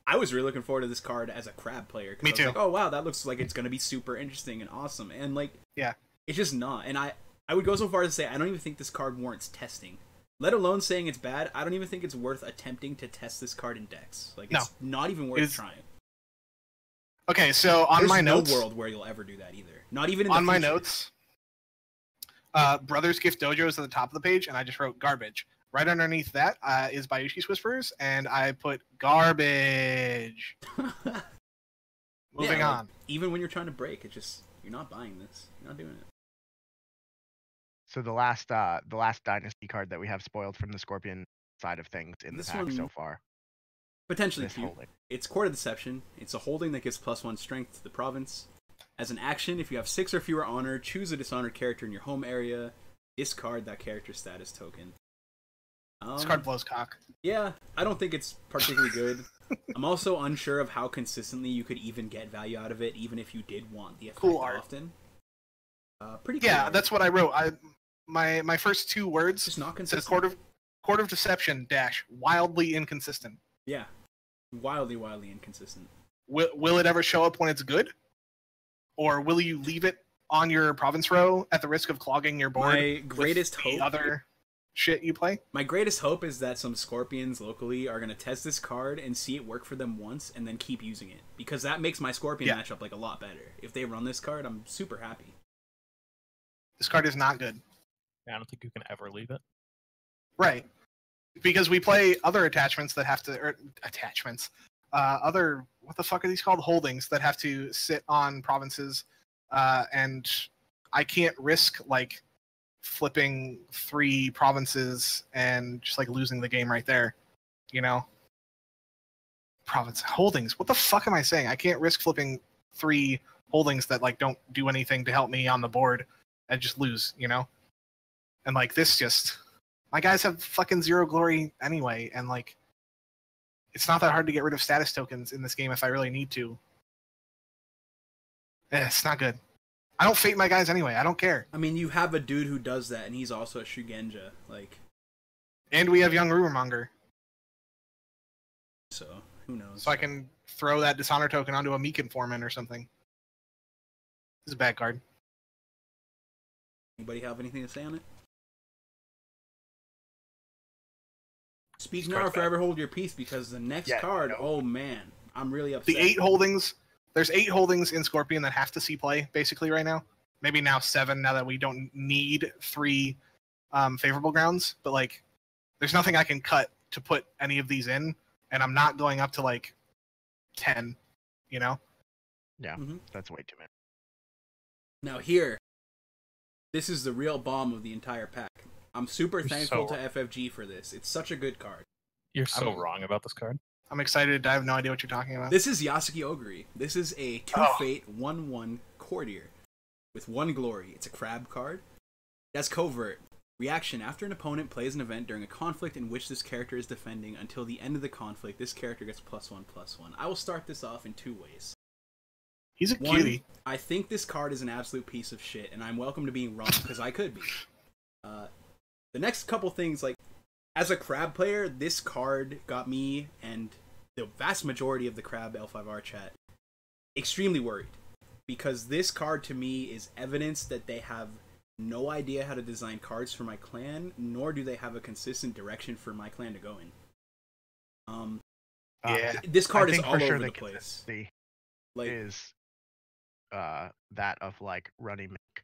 I was really looking forward to this card as a crab player. 'Cause Me I was too. like, oh wow, that looks like it's gonna be super interesting and awesome. And like, Yeah. it's just not. And I would go so far as to say I don't even think this card warrants testing. Let alone saying it's bad. I don't even think it's worth attempting to test this card in decks. Like, it's not even worth It's- trying. Okay, so on There's my no notes, world where you'll ever do that either. Not even in on the my future. notes, Brothers Gift Dojo is at the top of the page, and I just wrote garbage. Right underneath that is Bayushi's Whispers, and I put garbage. Moving Yeah, like, on. even when you're trying to break, it just you're not buying this. You're not doing it. so the last dynasty card that we have spoiled from the Scorpion side of things in This the pack so one- far. Potentially This cute. holding. It's Court of Deception. It's a holding that gives +1 strength to the province. As an action, if you have 6 or fewer honor, choose a dishonored character in your home area. Discard that character's status token. This card blows cock. Yeah, I don't think it's particularly good. I'm also unsure of how consistently you could even get value out of it, even if you did want the effect Cool art. often. Pretty cool. Yeah, art. that's what I wrote. My first 2 words just not says consistent. Court of Deception - wildly inconsistent. Yeah, wildly inconsistent. Will it ever show up when it's good, or will you leave it on your province row at the risk of clogging your board? My with greatest the hope. other shit you play. My greatest hope is that some Scorpions locally are going to test this card and see it work for them once and then keep using it. Because that makes my Scorpion Yeah. matchup like a lot better. If they run this card, I'm super happy. This card is not good. I don't think you can ever leave it. Right. Because we play other attachments that have to, or attachments, other, what the fuck are these called? Holdings that have to sit on provinces, and I can't risk, like, flipping 3 provinces and just, like, losing the game right there, you know? Province holdings. What the fuck am I saying? I can't risk flipping 3 holdings that, like, don't do anything to help me on the board and just lose, you know? And, like, this just... My guys have fucking 0 glory anyway, and like, it's not that hard to get rid of status tokens in this game if I really need to. It's not good. I don't fate my guys anyway. I don't care. I mean, you have a dude who does that, and he's also a Shugenja. Like, And we have Young Rumormonger, so who knows? so I can throw that dishonor token onto a Meek Informant or something. This is a bad card. Anybody have anything to say on it? Speak This now or card's bad. forever hold your peace, because the next Yeah, card, no. oh man, I'm really upset. The 8 holdings. There's 8 holdings in Scorpion that have to see play basically right now. Maybe now 7 now that we don't need 3 favorable grounds. But like, there's nothing I can cut to put any of these in, and I'm not going up to like 10. You know. Yeah, Mhm. that's way too many. Now here, This is the real bomb of the entire pack. I'm super thankful to FFG for this. It's such a good card. You're so wrong about this card. I'm excited. I have no idea what you're talking about. This is Yasuki Oguri. This is a 2-Fate 1/1 courtier with 1 glory. It's a crab card. That's covert. Reaction: after an opponent plays an event during a conflict in which this character is defending, until the end of the conflict, this character gets +1/+1. I will start this off in 2 ways. He's a cutie. I think this card is an absolute piece of shit, and I'm welcome to being wrong, because I could be. The next couple things, like, as a crab player, this card got me, and the vast majority of the crab L5R chat, extremely worried. Because this card, to me, is evidence that they have no idea how to design cards for my clan, nor do they have a consistent direction for my clan to go in. This card is all over the place. Like, is that of like running Mick.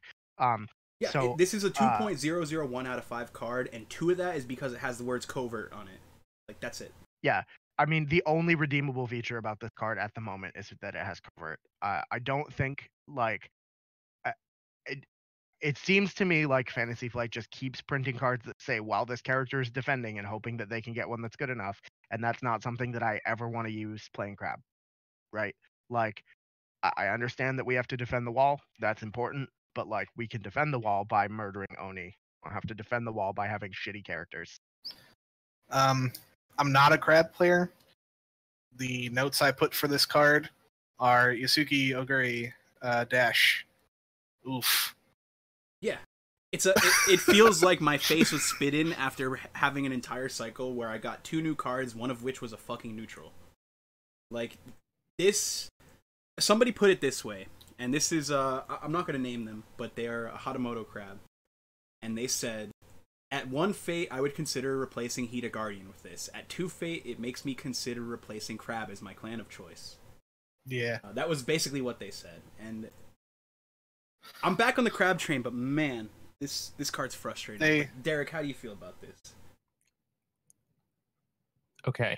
Yeah, so this is a 2.001 out of 5 card, and 2 of that is because it has the words covert on it. Like, that's it. Yeah, I mean, the only redeemable feature about this card at the moment is that it has covert. I don't think, like, it seems to me like Fantasy Flight just keeps printing cards that say, while this character is defending, and hoping that they can get one that's good enough, and that's not something that I ever want to use playing crab, right? Like, I understand that we have to defend the wall, that's important, but, like, we can defend the wall by murdering Oni. We don't have to defend the wall by having shitty characters. I'm not a crab player. The notes I put for this card are Yasuki Oguri dash. Oof. Yeah. It feels like my face was spit in after having an entire cycle where I got 2 new cards, one of which was a fucking neutral. Like, this... Somebody put it this way, and this is, I'm not going to name them, but they are a Hatamoto crab. And they said, at 1 Fate, I would consider replacing Hida Guardian with this. At 2 Fate, it makes me consider replacing Crab as my clan of choice. Yeah. That was basically what they said. And I'm back on the crab train, but man, this card's frustrating. Derek, how do you feel about this? Okay.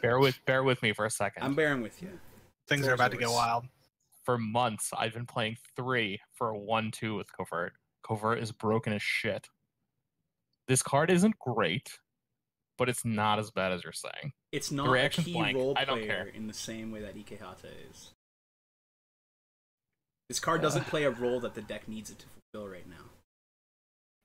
bear with me for a second. I'm bearing with you. Things are about to go wild. For months, I've been playing 3 for a 1/2 with Covert. Covert is broken as shit. This card isn't great, but it's not as bad as you're saying. It's not a key role player in the same way that Ikehata is. This card doesn't play a role that the deck needs it to fulfill right now.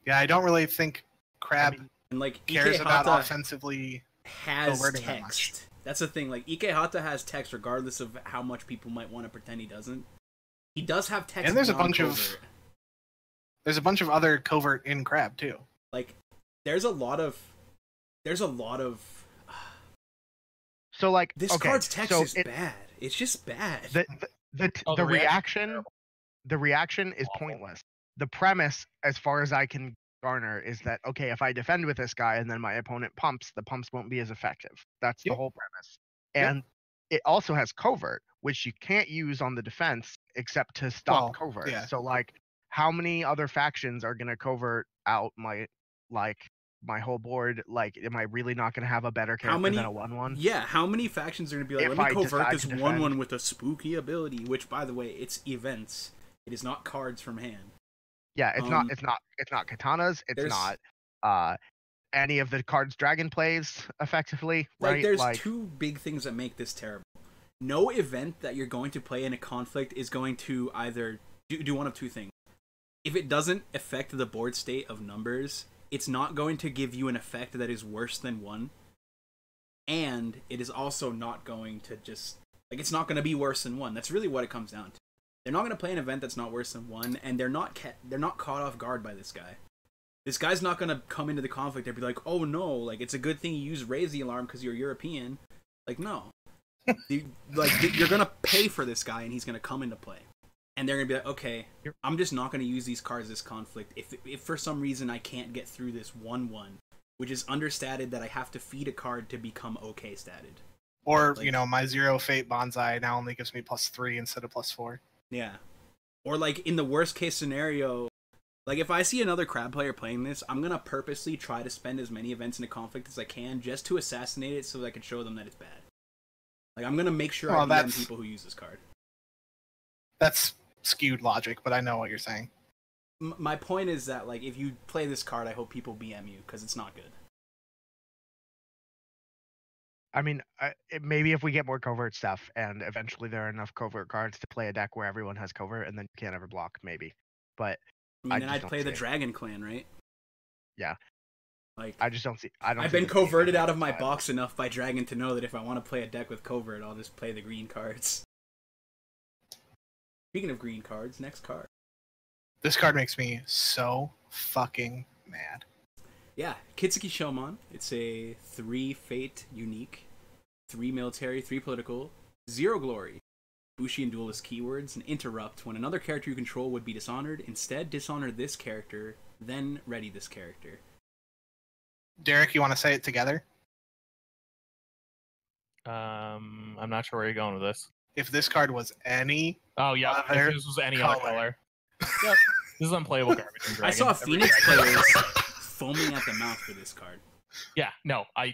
Yeah, I don't really think Crab and like cares Ikehata about offensively has text. That's the thing. Like, Ikehata has text regardless of how much people might want to pretend he doesn't. He does have text. And there's a bunch of other covert in Crab too. Like, there's a lot of so, like, this card's text is bad. It's just bad. The reaction is pointless. The premise, as far as I can garner, is that, okay, if I defend with this guy and then my opponent pumps, the pumps won't be as effective. That's the whole premise. And it also has covert, which you can't use on the defense except to stop covert. Yeah. So, like, how many other factions are going to covert out my whole board? Like, am I really not going to have a better character than a 1/1? Yeah, how many factions are going to be like, let me covert this 1/1 with a spooky ability, which, by the way, it's events. It is not cards from hand. Yeah, it's not katanas. It's not any of the cards Dragon plays effectively. Like, right? There's 2 big things that make this terrible. No event that you're going to play in a conflict is going to either do one of 2 things. If it doesn't affect the board state of numbers, it's not going to give you an effect that is worse than 1. And it is also not going to just... Like, it's not going to be worse than 1. That's really what it comes down to. They're not going to play an event that's not worse than 1, and they're not caught off guard by this guy. This guy's not going to come into the conflict and be like, oh no, like, it's a good thing you use Raise the Alarm because you're European. Like, no. You're going to pay for this guy, and he's going to come into play. And they're going to be like, okay, I'm just not going to use these cards this conflict. If for some reason I can't get through this 1/1, which is understated that I have to feed a card to become okay statted. Or, like, my 0 Fate Bonsai now only gives me +3 instead of +4. Yeah. Or, like, in the worst case scenario, like, if I see another crab player playing this, I'm going to purposely try to spend as many events in a conflict as I can just to assassinate it so that I can show them that it's bad. Like, I'm going to make sure I DM people who use this card. That's skewed logic, but I know what you're saying. my point is that like if you play this card, I hope people BM you because it's not good. I mean, maybe if we get more covert stuff, and eventually there are enough covert cards to play a deck where everyone has covert, and then you can't ever block, maybe. But I mean, then just I'd don't play see the it. Dragon Clan, right? Yeah. Like I just don't see. I've been coverted out of my box enough by Dragon to know that if I want to play a deck with covert, I'll just play the green cards. Speaking of green cards, next card. This card makes me so fucking mad. Yeah, Kitsuki Shomon. It's a 3 Fate unique, 3 military, 3 political, 0 glory. Bushi and Duelist keywords, and interrupt. When another character you control would be dishonored, instead dishonor this character, then ready this character. Derek, you want to say it together? I'm not sure where you're going with this. If this card was any Oh yeah, other if this was any other color. Yep. This is unplayable garbage. I saw Phoenix players foaming at the mouth for this card. Yeah, no, I'm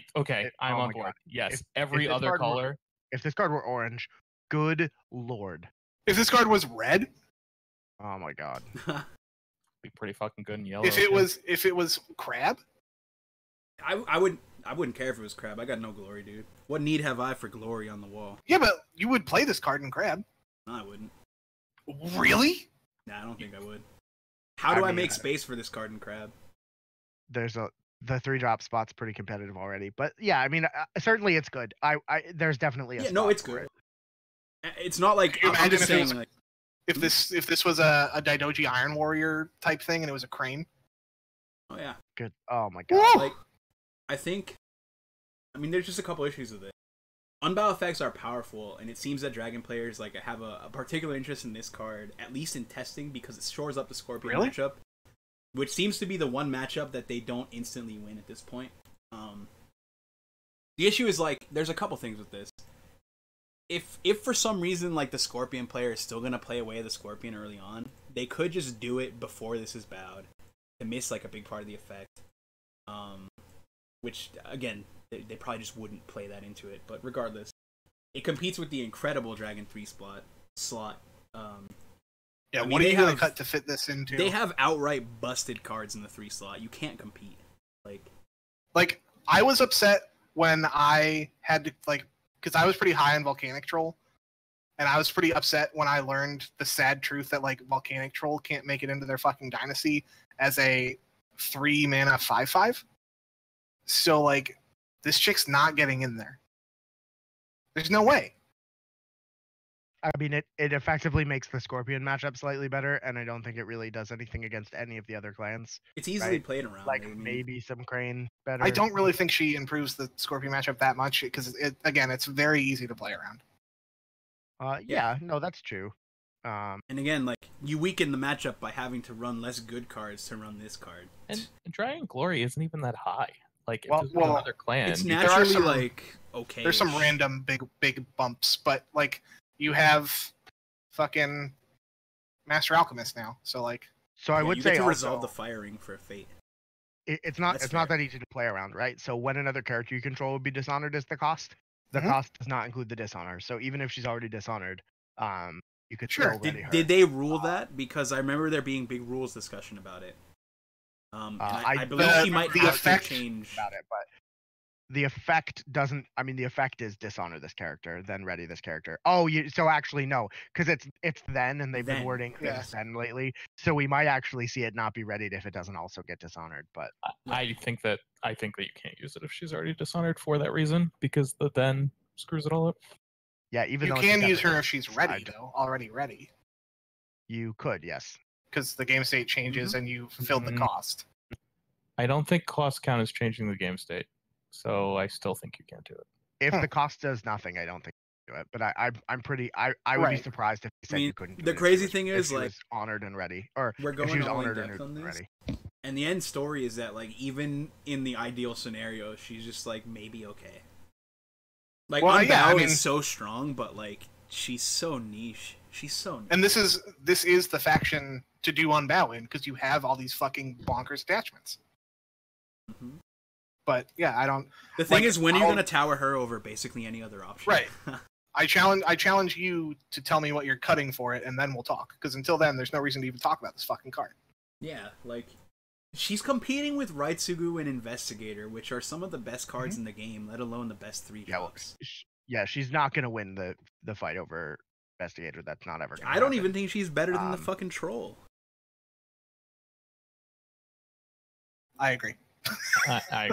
on board. God. Yes, If every this other card were- color. If this card were orange, good lord. If this card was red, Oh my god. Be pretty fucking good in yellow. if it was crab, I wouldn't care if it was crab. I got no glory, dude. What need have I for glory on the wall? yeah, but you would play this card in crab. No, I wouldn't. Really? Nah, I don't think I would. How do I make space for this card in crab? There's the 3-drop spot's pretty competitive already, but yeah, I mean, certainly it's good. There's definitely a Yeah, no, spot it's for good. it. It's not like Can you I'm imagine just if it was- saying like If this was a Daidoji Iron Warrior type thing and it was a crane. oh yeah. Good. Oh my god. Woo! Like I mean there's just a couple issues with it. Unbound effects are powerful, and it seems that Dragon players like have a particular interest in this card, at least in testing, because it shores up the Scorpion matchup, which seems to be the one matchup that they don't instantly win at this point. The issue is like there's a couple things with this. If for some reason like the Scorpion player is still gonna play away the Scorpion early on, they could just do it before this is bowed to miss like a big part of the effect. Which again, they probably just wouldn't play that into it. But regardless, it competes with the incredible Dragon 3 slot. Yeah, I mean, what are they you gonna have- cut to fit this into? They have outright busted cards in the 3 slot. You can't compete. Like I was upset when I had to because I was pretty high on Volcanic Troll, and I was pretty upset when I learned the sad truth that like Volcanic Troll can't make it into their fucking dynasty as a 3 mana 5/5. So like this chick's not getting in there. There's no way. I mean, it effectively makes the Scorpion matchup slightly better, and I don't think it really does anything against any of the other clans. It's easily Right. played around. Like I mean, maybe some Crane better. I don't really think she improves the Scorpion matchup that much because it's very easy to play around. Yeah, no, that's true. And again, like you weaken the matchup by having to run less good cards to run this card. And Dragon Glory isn't even that high. Like if Well- this was well, another clan, It's there are naturally some- like okay. There's some random big bumps, but like you have fucking Master Alchemist now, so like So I would you say get to also, resolve the firing for a fate. it's not That's not fair. that easy to play around, right? So when another character you control would be dishonored as the cost, the Mhm. cost does not include the dishonor. So even if she's already dishonored, you could Sure. still ready her. Did they rule that? Because I remember there being big rules discussion about it. And I believe the- she might the have effect- to change. about it, but the effect doesn't. I mean, the effect is dishonor this character, then ready this character. Oh, so actually no, because it's then, and they've Then, been wording yeah. things then lately. So we might actually see it not be readied if it doesn't also get dishonored. But I think that you can't use it if she's already dishonored for that reason, because the then screws it all up. yeah, even you though can it's use her definitely if she's ready side, though, already ready, You could, yes. because the game state changes and you fulfilled the Mhm. cost. I don't think cost count is changing the game state, so I still think you can't do it. If Huh. the cost does nothing, I don't think you can do it. But I'm pretty. I would be Right. surprised if you said I mean, you couldn't. Do the it if crazy she was- thing if is, she like, was honored and ready, or We're if going she was all in honored and depth on this. ready. And the end story is that like even in the ideal scenario, she's just like maybe okay. Like Well, Unbow yeah, I mean- is so strong, but like she's so niche. She's so niche. And this is the faction to do Unbow in, because you have all these fucking bonkers attachments. Mhm. But yeah, I don't. The thing like, is, when are you I'll- gonna tower her over basically any other option? Right. I challenge you to tell me what you're cutting for it, and then we'll talk. Because until then, there's no reason to even talk about this fucking card. Yeah, like she's competing with Raitsugu and Investigator, which are some of the best cards in the game, let alone the best 3 drops. Yeah, she's not gonna win the fight over Investigator. That's not ever gonna I don't happen. even think she's better than the fucking troll. I agree. I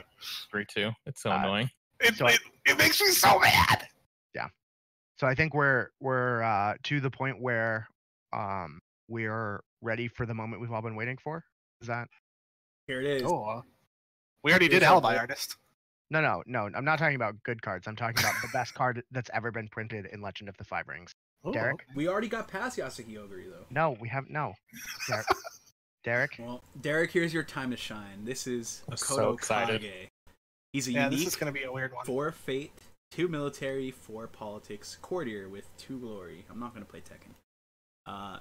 agree too. It's so annoying. It makes me so mad. Yeah. So I think we're to the point where we're ready for the moment we've all been waiting for. Is that? Here it is. Oh, we already did Alibi Artist. No. I'm not talking about good cards. I'm talking about the best card that's ever been printed in Legend of the Five Rings. Ooh. Derek? We already got past Yasuki Oguri, though. No, we have no. Derek? Well, Derek, here's your time to shine. This is I'm Akoto so excited. Kage. He's a Yeah, unique this is going to be a weird one. 4 Fate, 2 Military, 4 Politics, Courtier with 2 Glory. I'm not going to play Tekken.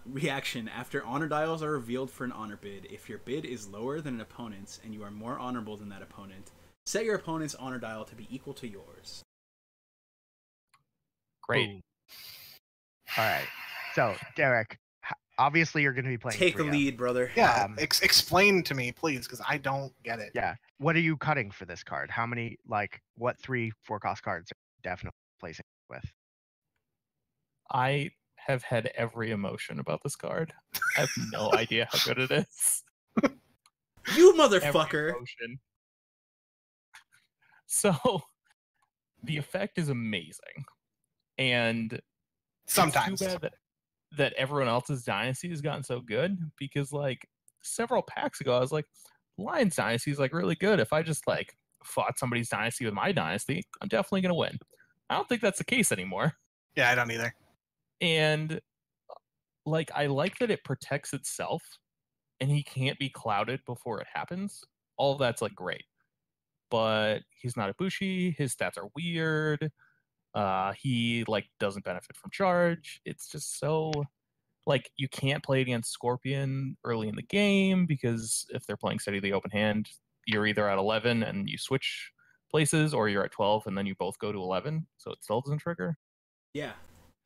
Reaction. After honor dials are revealed for an honor bid, if your bid is lower than an opponent's and you are more honorable than that opponent, set your opponent's honor dial to be equal to yours. Great. Boom. All right. So, Derek, obviously you're going to be playing. Take the 3M. lead, brother. Yeah, explain to me, please, because I don't get it. Yeah. What are you cutting for this card? How many, what 3 4-cost cards are you definitely placing with? I have had every emotion about this card. I have no idea how good it is. You Every motherfucker! emotion. So, the effect is amazing. And Sometimes. it's too bad that everyone else's dynasty has gotten so good, because several packs ago I was like, Lion's dynasty is really good. If I just fought somebody's dynasty with my dynasty, I'm definitely gonna win. I don't think that's the case anymore. Yeah, I don't either. And I like that it protects itself and he can't be clouded before it happens. All of that's great. But he's not a Bushi, his stats are weird. He doesn't benefit from charge. It's just so you can't play against Scorpion early in the game, because if they're playing Steady the Open Hand, you're either at 11 and you switch places, or you're at 12 and then you both go to 11, so it still doesn't trigger. Yeah.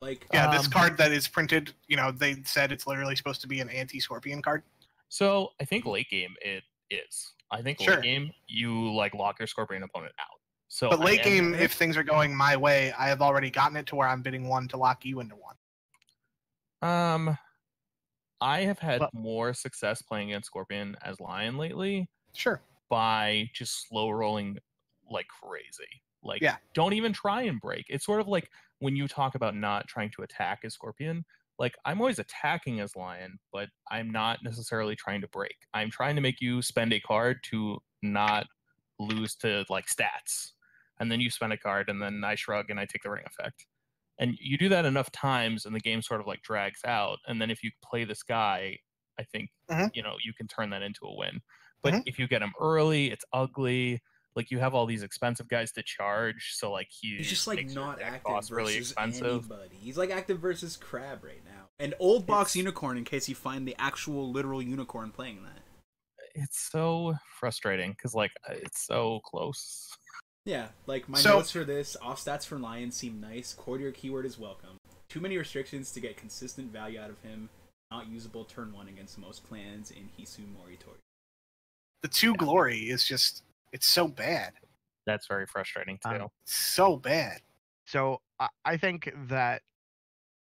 This card that is printed, they said it's literally supposed to be an anti-Scorpion card. So I think late game it is. I think late game you lock your Scorpion opponent out. So but late game, if things are going my way, I have already gotten it to where I'm bidding 1 to lock you into 1. I have had more success playing against Scorpion as Lion lately. Sure. By just slow rolling like crazy. Yeah. Don't even try and break. It's sort of like when you talk about not trying to attack as Scorpion. I'm always attacking as Lion, but I'm not necessarily trying to break. I'm trying to make you spend a card to not lose to stats. And then you spend a card, and then I shrug and I take the ring effect. And you do that enough times, and the game sort of drags out. And then if you play this guy, I think you can turn that into a win. But if you get him early, it's ugly. You have all these expensive guys to charge, so he's just not active versus really expensive. Anybody. He's active versus Crab right now. And old box unicorn, in case you find the actual literal unicorn playing that. It's so frustrating because it's so close. Yeah, my notes for this, off stats for Lion seem nice. Courtier keyword is welcome. Too many restrictions to get consistent value out of him. Not usable turn 1 against most clans in Hisu Moritori. The 2 glory is just, it's so bad. That's very frustrating too. So bad. So I think that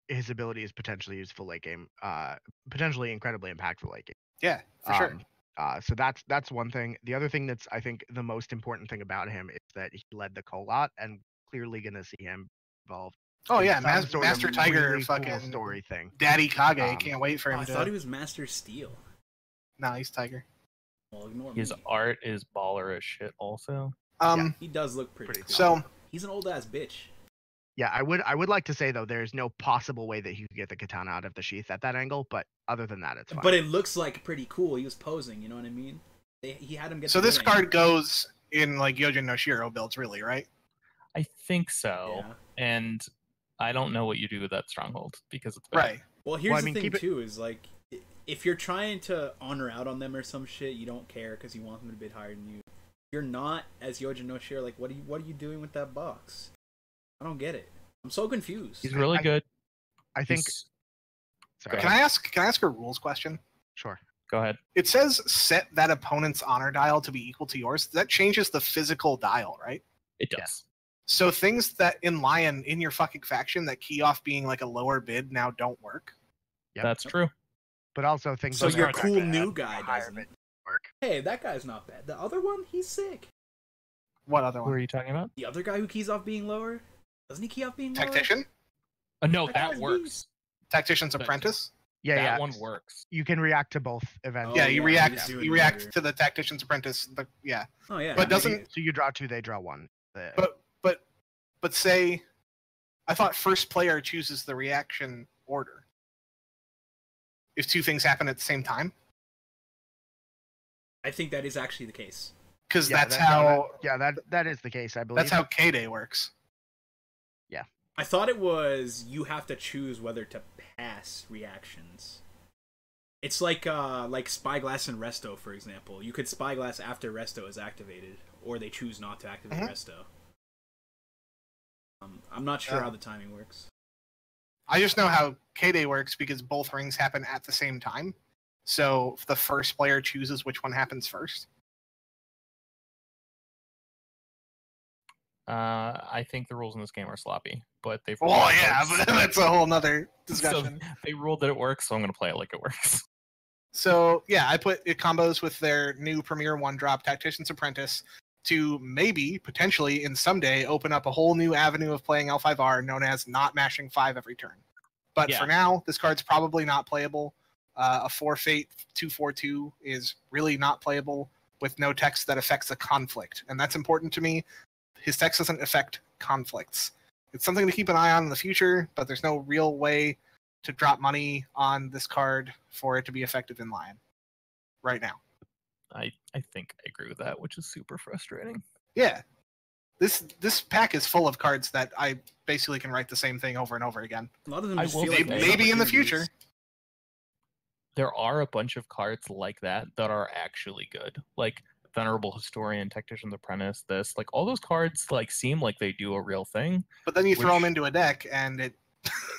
his ability is potentially useful late game, potentially incredibly impactful late game. Yeah, for sure. So that's one thing. The other thing that's, I think, the most important thing about him is that he led the Kolot, and clearly going to see him involved. Oh yeah, Master Tiger, really fucking cool story thing. Daddy Kage, can't wait for him. I thought he was Master Steel. No, he's Tiger. Well, ignore His me. art is baller as shit. Also, he does look pretty cool. So he's an old ass bitch. Yeah, I would like to say though, there's no possible way that he could get the katana out of the sheath at that angle, but other than that, it's fine. But it looks pretty cool. He was posing, you know what I mean? He had him get. So this card goes in Yojin no Shiro builds, really, right? I think so. Yeah. And I don't know what you do with that stronghold because it's bad. Right. Well, here's the thing too: is if you're trying to honor out on them or some shit, you don't care because you want them to bid higher than you. You're not as Yojin no Shiro. What are you doing with that box? I don't get it. I'm so confused. He's really good. I think. Can I ask a rules question? Sure. Go ahead. It says set that opponent's honor dial to be equal to yours. That changes the physical dial, right? It does. So things that in Lion in your fucking faction that key off being like a lower bid now don't work. Yep. That's true. But also things. So like your that cool could new add guy higher doesn't. bid work. Hey, that guy's not bad. The other one, he's sick. What other Who one? are you talking about? The other guy who keys off being lower, doesn't he key off being lower? Tactician? No, That that guy's works. beast. Tactician's Apprentice? Yeah, That yeah. one works. You can react to both events. Oh, Yeah, yeah, you he's react. doing You react better. to the Tactician's Apprentice. Yeah, Oh yeah. but doesn't. So you draw 2, they draw 1. But say, I thought first player chooses the reaction order. If 2 things happen at the same time, I think that is actually the case. because Yeah, that's how. that is the case, I believe. That's how K-Day works. I thought it was you have to choose whether to pass reactions. It's like Spyglass and Resto, for example. You could Spyglass after Resto is activated, or they choose not to activate Resto. I'm not sure how the timing works. I just know how K-Day works because both rings happen at the same time. So if the first player chooses which one happens first. I think the rules in this game are sloppy, but they've. Oh yeah, but that's a whole nother So discussion. they ruled that it works, so I'm going to play it like it works. So yeah, I put it combos with their new Premier 1-drop Tactician's Apprentice to maybe, potentially, in someday, open up a whole new avenue of playing L5R known as not mashing 5 every turn. But Yeah. for now, this card's probably not playable. A 4-Fate 2/4/2 is really not playable with no text that affects a conflict. And that's important to me. His text doesn't affect conflicts. It's something to keep an eye on in the future, but there's no real way to drop money on this card for it to be effective in Lion right now. I think I agree with that, which is super frustrating. Yeah. This pack is full of cards that I basically can write the same thing over and over again. A lot of them I just will feel say like that. Maybe in the opportunities. future. There are a bunch of cards like that are actually good. Like Venerable Historian, Tactician's Apprentice, like all those cards like seem like they do a real thing. But then you throw Which- them into a deck and it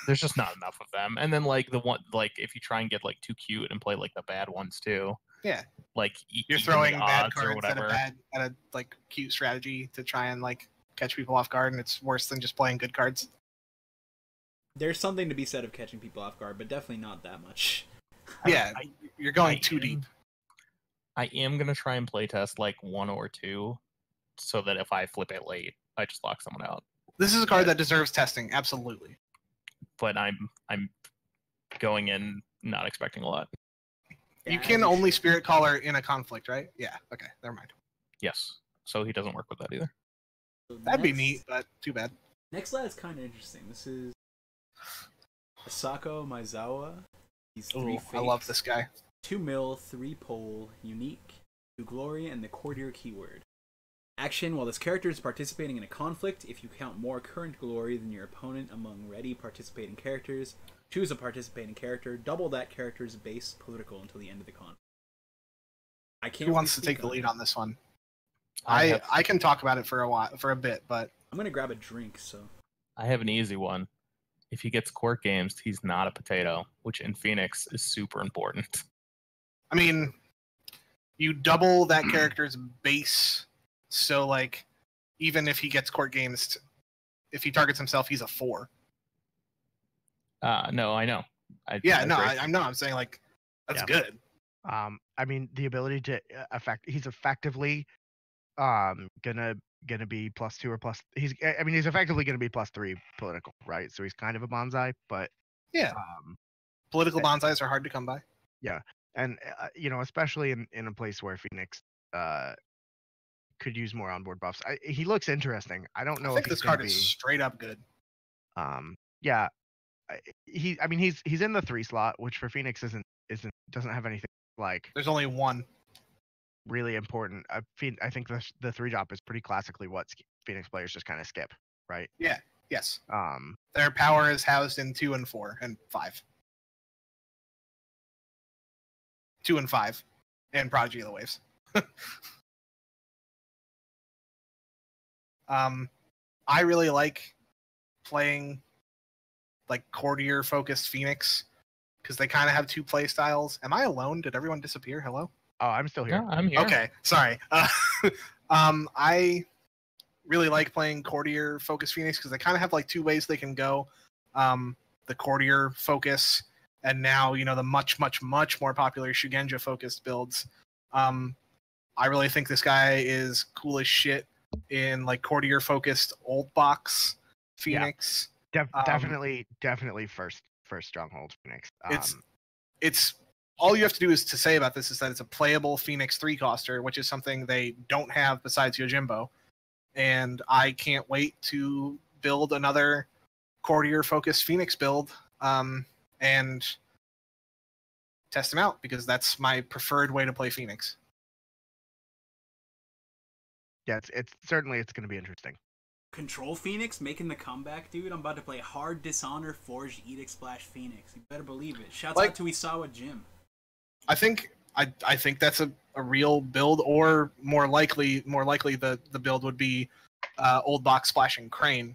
There's just not enough of them. And then like the one like if you try and get like too cute and play like the bad ones too. Yeah. Like you're even throwing the bad odds or cards at whatever. a like cute strategy to try and like catch people off guard, and it's worse than just playing good cards. There's something to be said of catching people off guard, but definitely not that much. Yeah, you're going too am- deep. I am gonna try and playtest like 1 or 2 so that if I flip it late, I just lock someone out. This is a card that deserves testing, absolutely. But I'm going in not expecting a lot. You Yeah, can you only should. Spirit Caller in a conflict, right? Yeah, okay, never mind. Yes. So he doesn't work with that either. So That'd be next- neat, but too bad. Next lad is kind of interesting. This is Asako Maizawa. He's 3 Ooh, I love this guy. 2 mil, 3 pole, unique, 2 glory, and the courtier keyword. Action: while this character is participating in a conflict, if you count more current glory than your opponent among ready participating characters, choose a participating character, double that character's base political until the end of the conflict. I can't. Who wants to really take speak the on lead it. on this one? I I can talk about it for a bit, but I'm gonna grab a drink, so. have an easy one. If he gets court games, he's not a potato, which in Phoenix is super important. I mean, you double that character's base, so like, even if he gets court games, if he targets himself, he's a 4. No, I know. Yeah, I no, agree. I'm not. I'm saying like, that's Yeah. good. I mean, the ability to he's effectively gonna be +2 or plus. He's effectively gonna be +3 political, right? So he's kind of a bonsai, but Yeah, um, political bonsais are hard to come by. and especially in a place where Phoenix could use more onboard buffs. He looks interesting. I don't know I think if this he's gonna card be. is straight up good. Yeah, he's in the 3 slot, which for Phoenix doesn't have anything like There's only one. really important. I think the 3-drop is pretty classically what Phoenix players just kind of skip, right? Yes, Um, their power is housed in 2 and 4 and 5. 2 and 5, and Prodigy of the Waves. I really like playing like courtier focused Phoenix because they kind of have two play styles. Am I alone? Did everyone disappear? Hello? Oh, I'm still here. Yeah, I'm here. Okay, sorry. I really like playing courtier focus Phoenix because they kind of have like two ways they can go. The courtier focus, and now the much more popular Shugenja focused builds. I really think this guy is cool as shit in like courtier focused old box Phoenix. Definitely first stronghold Phoenix. It's all you have to do is to say about this is that it's a playable Phoenix 3-coster, which is something they don't have besides Yojimbo. And I can't wait to build another courtier focused Phoenix build and test them out because that's my preferred way to play Phoenix. Yeah, it's certainly going to be interesting. Control Phoenix making the comeback, dude. I'm about to play Hard Dishonor Forged Edict Splash Phoenix. You better believe it. Shouts out to Isawa Jim. I think that's a real build, or more likely the build would be old box splashing Crane.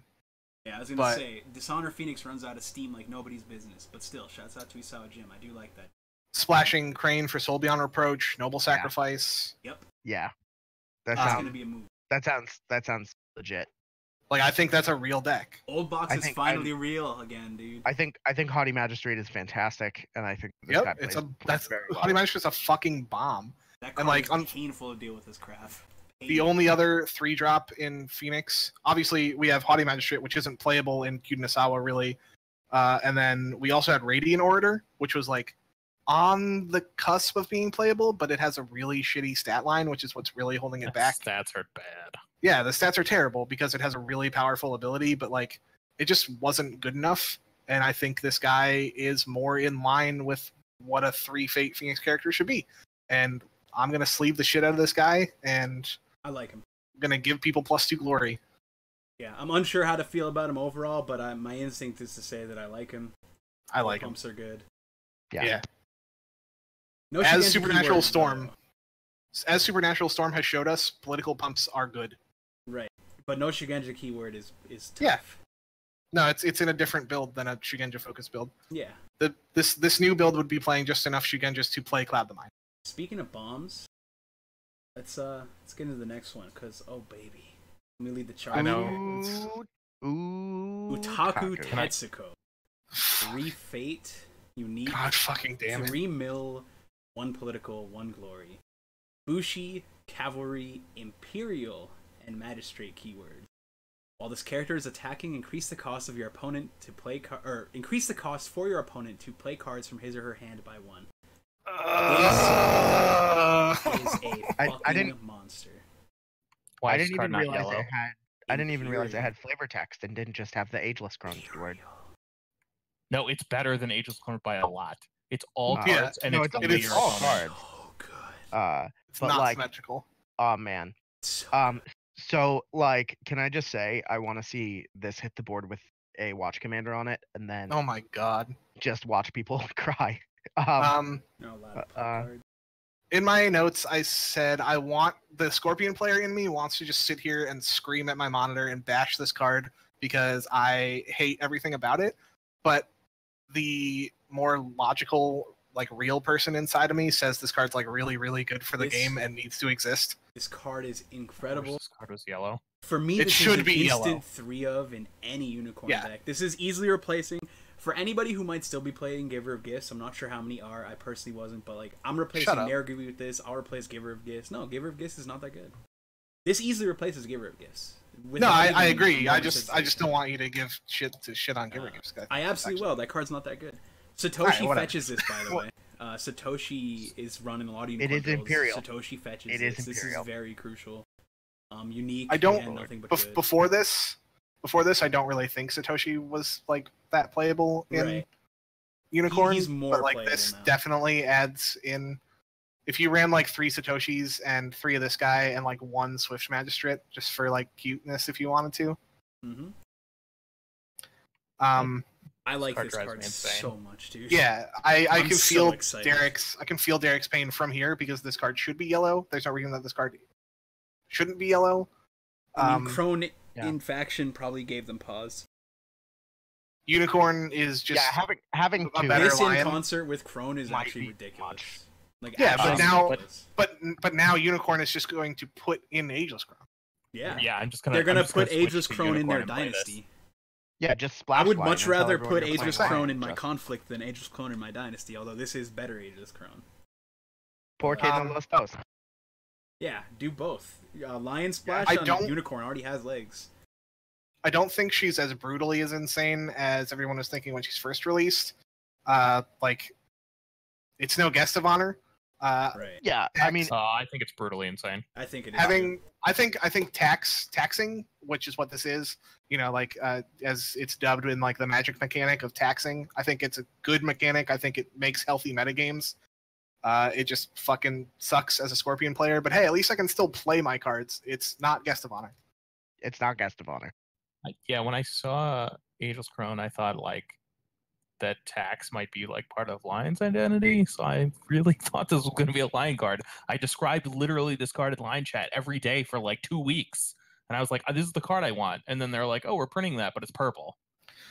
Yeah, I was gonna say Dishonor Phoenix runs out of steam like nobody's business, but still, shouts out to Isawa Jim. I do like that. Splashing Crane for Soul Beyond Reproach, Noble Sacrifice. Yep. Yeah. That's gonna be a move. That sounds legit. Like, I think that's a real deck. Old box is finally real again, dude. I think Haughty Magistrate is fantastic, and I think this guy plays very well. Haughty Magistrate's a fucking bomb. That card is painful to deal with this craft. The only other 3-drop in Phoenix, obviously we have Haughty Magistrate, which isn't playable in Kyuden really, and then we also had Radiant Orator, which was like on the cusp of being playable, but it has a really shitty stat line, which is what's really holding it back. Stats are bad. Yeah, the stats are terrible because it has a really powerful ability, but like it just wasn't good enough. And I think this guy is more in line with what a 3-Fate Phoenix character should be. And I'm gonna sleeve the shit out of this guy, and I like him. I'm gonna give people +2 glory. Yeah, I'm unsure how to feel about him overall, but my instinct is to say that I like him. I like him. Pumps are good. Yeah. No, as Supernatural Storm has showed us, political pumps are good. Right, but no Shugenja keyword is tough. Yeah. No, it's in a different build than a Shugenja focused build. Yeah. This new build would be playing just enough Shugenjas to play Cloud the Mind. Speaking of bombs, let's get into the next one, cause oh baby, let me lead the charge. I know. Utaku Tetsuko, 3 Fate, unique. God fucking damn it. 3 mill, 1 political, 1 glory. Bushi, Cavalry, Imperial, and Magistrate keywords. While this character is attacking, increase the cost of your opponent to play increase the cost for your opponent to play cards from his or her hand by 1. This is a fucking monster. Why I didn't even realize yellow? it had flavor text and didn't just have the ageless clone keyword. No, it's better than Ageless Clone by a lot. It's all Yeah. cards, and No, it's it's only your all opponent. cards. Oh good. It's but not like, symmetrical. oh man. So like, can I just say I want to see this hit the board with a watch commander on it, and then Oh my god. just watch people cry. Not allowed to play cards. In my notes, I said I want the Scorpion player in me wants to just sit here and scream at my monitor and bash this card because I hate everything about it. But the more logical, like real person inside of me says this card's like really, really good for the game and needs to exist. This card is I incredible. wish this card was yellow. For me, It this should is an be instant yellow. 3 of in any unicorn Yeah. deck. This is easily replacing. For anybody who might still be playing Giver of Gifts, I'm not sure how many are. I personally wasn't, but like I'm replacing Shut up. Nergui with this. I'll replace Giver of Gifts. No, Giver of Gifts is not that good. This easily replaces Giver of Gifts. No, I agree. I just don't want you to give shit on Giver Gifts. I absolutely will. That card's not that good. Satoshi Alright, whatever. fetches this, by the way. Satoshi is running a lot of unicorn It is builds. Imperial. Satoshi fetches It this. is This Imperial. is very crucial. Unique. I don't. And nothing but good. Before this, I don't really think Satoshi was like that playable in Right. Unicorn. He's more but like playable this now. definitely adds in. If you ran like 3 Satoshis and 3 of this guy and like 1 Swift Magistrate just for like cuteness if you wanted to. Mm-hmm. I like card this drives card me insane. so much, dude. Yeah, I I'm can so feel excited. Derek's pain from here because this card should be yellow. There's no reason that this card shouldn't be yellow. I mean, Crone yeah. in faction probably gave them pause. Unicorn is just having a two. better This in lion. concert with Crone is Might actually be ridiculous. much. Like, Yeah, but actually now- ridiculous. But now Unicorn is just going to put in Ageless Crown. Yeah. Yeah, I'm just gonna. They're gonna I'm just put switch Ageless to Crone in Unicorn their and play this. dynasty. Yeah, just splash. I would Lion much and tell rather everyone put you're Ageless playing Crone Lion. in my Just conflict than Ageless Crone in my dynasty, although this is better Ageless Crone. Por qué no los dos? Yeah, do both. Lion Splash I on don't- Unicorn already has legs. I don't think she's as brutally as insane as everyone was thinking when she's first released. Like, it's no guest of honor. Right. Yeah, I mean, I think it's brutally insane. I think it is. Having, I think taxing, which is what this is, you know, like as it's dubbed in like the magic mechanic of taxing. I think it's a good mechanic. I think it makes healthy metagames. It just fucking sucks as a Scorpion player, but hey, at least I can still play my cards. It's not guest of honor. it's not guest of honor. Yeah, when I saw Ageless Crone, I thought like that tax might be like part of Lion's identity. So I really thought this was going to be a Lion card. I described literally this card in Lion chat every day for like 2 weeks, and I was like, "This is the card I want." And then they're like, "Oh, we're printing that, but it's purple."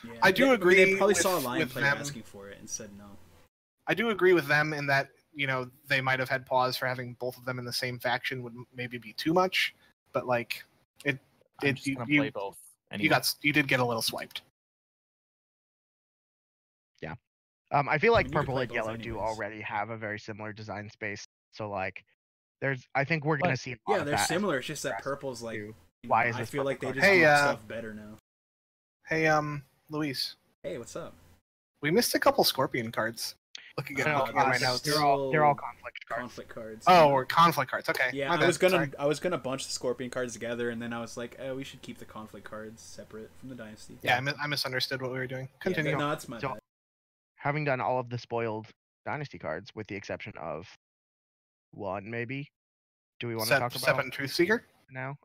Yeah. I do agree They probably with- saw a Lion with player them. asking for it and said no. I do agree with them in that, you know, they might have had pause for having both of them in the same faction would maybe be too much, but like I'm just you- gonna you- play both. Anyway. you did get a little swiped. I feel like mean, you could purple play and both yellow do anyways. already have a very similar design space. So like, I think we're gonna But- see. A lot Yeah, of they're that similar. It's just that aggressive purple's like. too. you know, Why is I this feel like they purple just card? do Hey, stuff better now. Hey, Luis, Hey, what's up? we missed a couple Scorpion cards. Looking at, No, looking at my that's notes. They're all conflict cards. conflict cards. Oh, or conflict cards. Okay. Yeah, My I was bad, gonna sorry. bunch the Scorpion cards together, and then I was like, oh, we should keep the conflict cards separate from the Dynasty. Yeah, I misunderstood what we were doing. Continue. Yeah, no, it's my So- bad. Having done all of the spoiled dynasty cards, with the exception of one, maybe. Do we want to talk about Seven Truth Seeker. now?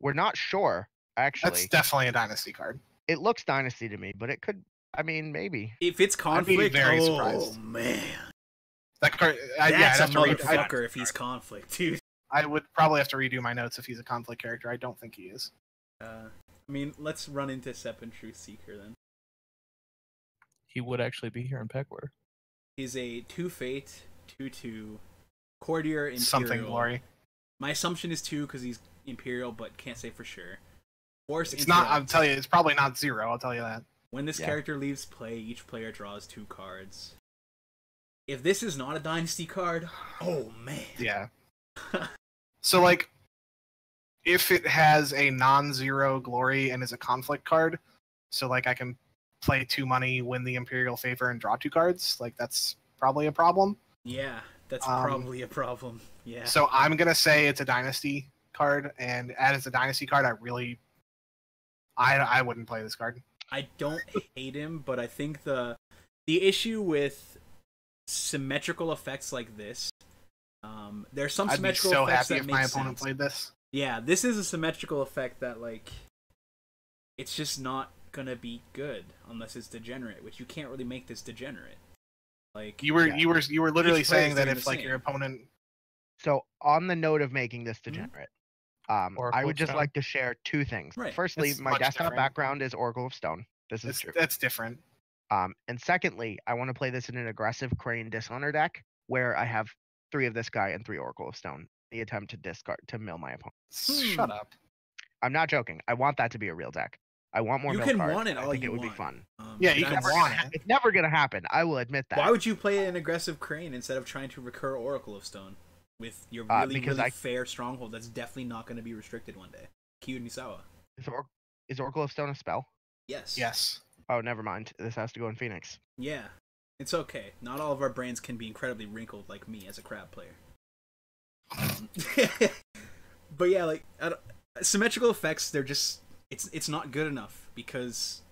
We're not sure. Actually, That's definitely a dynasty card. it looks dynasty to me, but it could. I mean, maybe. If it's conflict, very oh surprised. man, That card. Yeah, I'd that's a have to read. motherfucker if he's conflict, dude. I would probably have to redo my notes if he's a conflict character. I don't think he is. I mean, let's run into Sep and Truth Seeker then. He would actually be here in Peckwater. He's a 2 Fate, 2/2, Courtier Imperial. Something glory. My assumption is 2 because he's Imperial, but can't say for sure. Force It's not. I'll Intellect. tell you, it's probably not 0. I'll tell you that. When this Yeah. character leaves play, each player draws 2 cards. If this is not a Dynasty card, oh man. Yeah. So like, if it has a non-zero glory and is a conflict card, so like I can play 2 money, win the Imperial favor, and draw 2 cards. Like that's probably a problem. Yeah, that's Um, probably a problem. Yeah. So I'm gonna say it's a dynasty card, and as a dynasty card, I wouldn't play this card. I don't hate him, but I think the issue with symmetrical effects like this, there's some I'd be symmetrical so effects happy that if make my sense. opponent played this. Yeah, this is a symmetrical effect that like it's just not gonna be good unless it's degenerate, which you can't really make this degenerate. Like You were literally Each player's saying that doing if the like same. your opponent, So, on the note of making this degenerate, I Oracle would of just Stone. like to share 2 things. Right. Firstly, It's my much desktop different. background is Oracle of Stone. This is true. that's different. And secondly, I want to play this in an aggressive Crane Dishonor deck where I have 3 of this guy and 3 Oracle of Stone. The attempt to discard to mill my opponent. Shut up. I'm not joking. I want that to be a real deck. I want more You mill can cards. want it I all think you it would want. be fun. Yeah, you but can that's- want it. It's never gonna happen. I will admit that. Why would you play an aggressive Crane instead of trying to recur Oracle of Stone with your really, because really I- fair stronghold that's definitely not going to be restricted one day? Kyuden Bayushi. Is Oracle of Stone a spell? Yes. Yes. Oh, never mind. This has to go in Phoenix. Yeah. It's okay. Not all of our brains can be incredibly wrinkled like me as a crab player. But yeah, like symmetrical effects, they're just it's not good enough because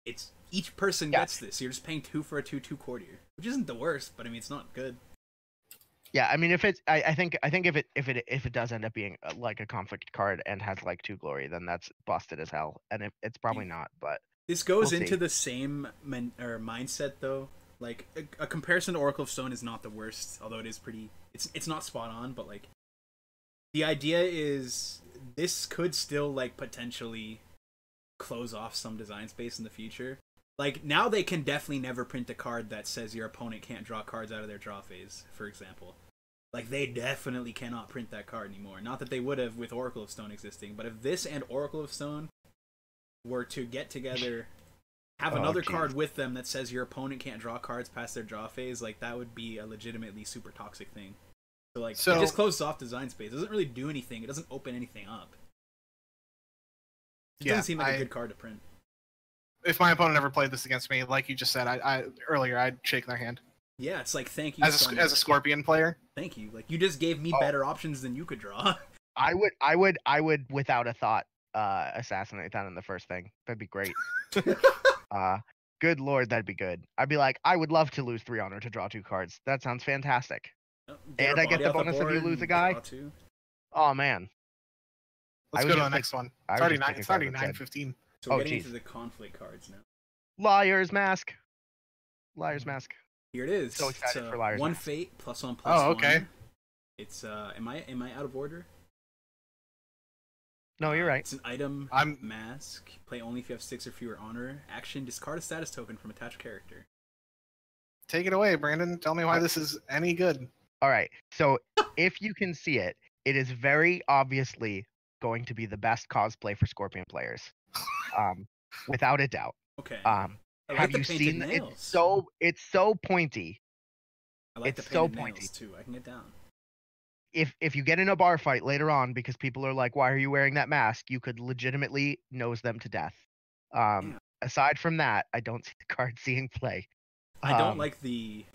it's each person Yeah. gets this. You're just paying 2 for a 2/2 courtier, which isn't the worst, but I mean it's not good. Yeah, I mean, if it's, I think if it does end up being like a conflict card and has like 2 glory, then that's busted as hell. And it's probably not, but This goes We'll into see. the same mindset though. Like a comparison to Oracle of Stone is not the worst, although it is pretty. It's not spot on, but like the idea is this could still like potentially close off some design space in the future. Like, now they can definitely never print a card that says your opponent can't draw cards out of their draw phase, for example. Like, they definitely cannot print that card anymore. Not that they would have with Oracle of Stone existing, but if this and Oracle of Stone were to get together, have another card with them that says your opponent can't draw cards past their draw phase, like, that would be a legitimately super toxic thing. So, like, it just closes off design space. It doesn't really do anything. It doesn't open anything up. It doesn't seem like a good card to print. If my opponent ever played this against me, like you just said, I earlier, I'd shake their hand. Yeah, it's like, thank you as a Scorpion player. Thank you. Like, you just gave me better options than you could draw. I would without a thought assassinate that in the first thing. That'd be great. Good lord, that'd be good. I'd be like, I would love to lose 3 honor to draw 2 cards. That sounds fantastic. And I get the bonus if you lose a guy. Oh man. Let's go to the next one. It's already 9:15. So we're getting into the conflict cards now. Liar's Mask. Liar's Mask. Here it is. So excited it's, for Liar's one Mask. fate +1/+1. Oh, okay. It's am I out of order? No, you're right. It's an item mask. Play only if you have 6 or fewer honor. Action: discard a status token from attached character. Take it away, Brandon. Tell me why this is any good. All right. So if you can see it, it is very obviously going to be the best cosplay for Scorpion players, without a doubt. Okay. Have you seen it? It's so pointy. I like the painted nails too. I can get down. If you get in a bar fight later on because people are like, "Why are you wearing that mask?" You could legitimately nose them to death. Aside from that, I don't see the card seeing play. I don't like the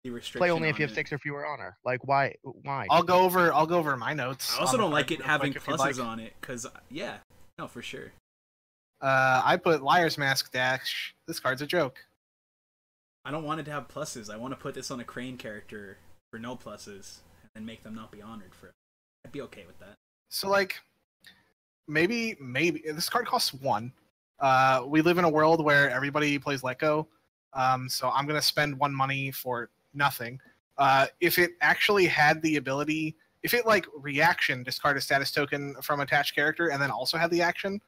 restriction. Play only if you have 6 or fewer honor. Like, why? I'll go over my notes. I also don't like it having pluses on it because no, for sure. I put Liar's Mask dash. This card's a joke. I don't want it to have pluses. I want to put this on a Crane character for no pluses and make them not be honored for it. I'd be okay with that. So, like, maybe this card costs 1. We live in a world where everybody plays Let Go, so I'm gonna spend 1 money for nothing. If it actually had the ability, if it like reaction discard a status token from attached character and then also had the action,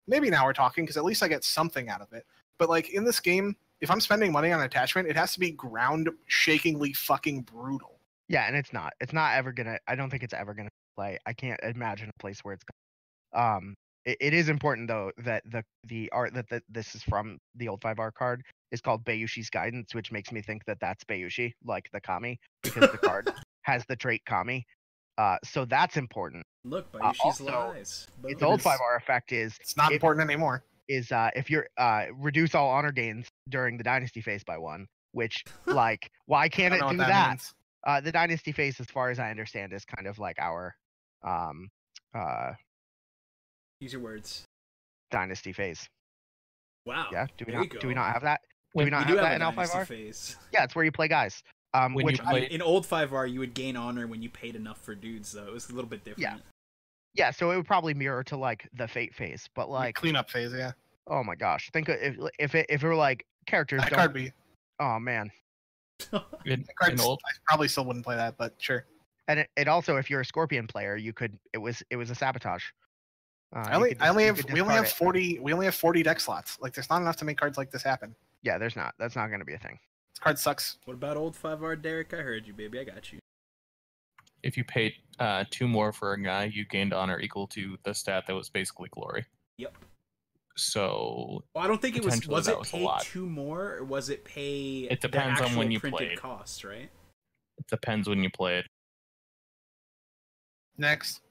maybe now we're talking because at least I get something out of it. But like in this game, if I'm spending money on attachment, it has to be ground shakingly fucking brutal. Yeah, and it's not. It's not ever gonna. I don't think it's ever gonna play. I can't imagine a place where it's gonna. It is important though that the art that this is from the old 5R card is called Bayushi's Guidance, which makes me think that that's Bayushi, like the Kami, because the card has the trait Kami. So that's important. Look, Bayushi's lies. Its old 5R effect is it's not important anymore. Is if you're reduce all honor gains during the dynasty phase by 1, which like why can't it do that? The dynasty phase, as far as I understand, is kind of like our use your words. Dynasty phase. Wow. Yeah. Do we not have that? Do we not have that in L5R? Phase. Yeah, it's where you play guys. In old 5R, you would gain honor when you paid enough for dudes, though. It was a little bit different. Yeah, so it would probably mirror to like the fate phase, but like cleanup phase, yeah. Oh my gosh, think if it were like characters. That card be. Oh man. I probably still wouldn't play that, but sure. And it also, if you're a Scorpion player, you could. It was a sabotage. We only have 40 deck slots. Like, there's not enough to make cards like this happen. Yeah, there's not. That's not going to be a thing. This card sucks. What about old 5R, Derek? I heard you, baby. I got you. If you paid 2 more for a guy, you gained honor equal to the stat that was basically glory. Yep. So I don't think it was it pay 2 more, or was it pay it depends the on when you printed played. Costs, right? It depends when you play it. Next.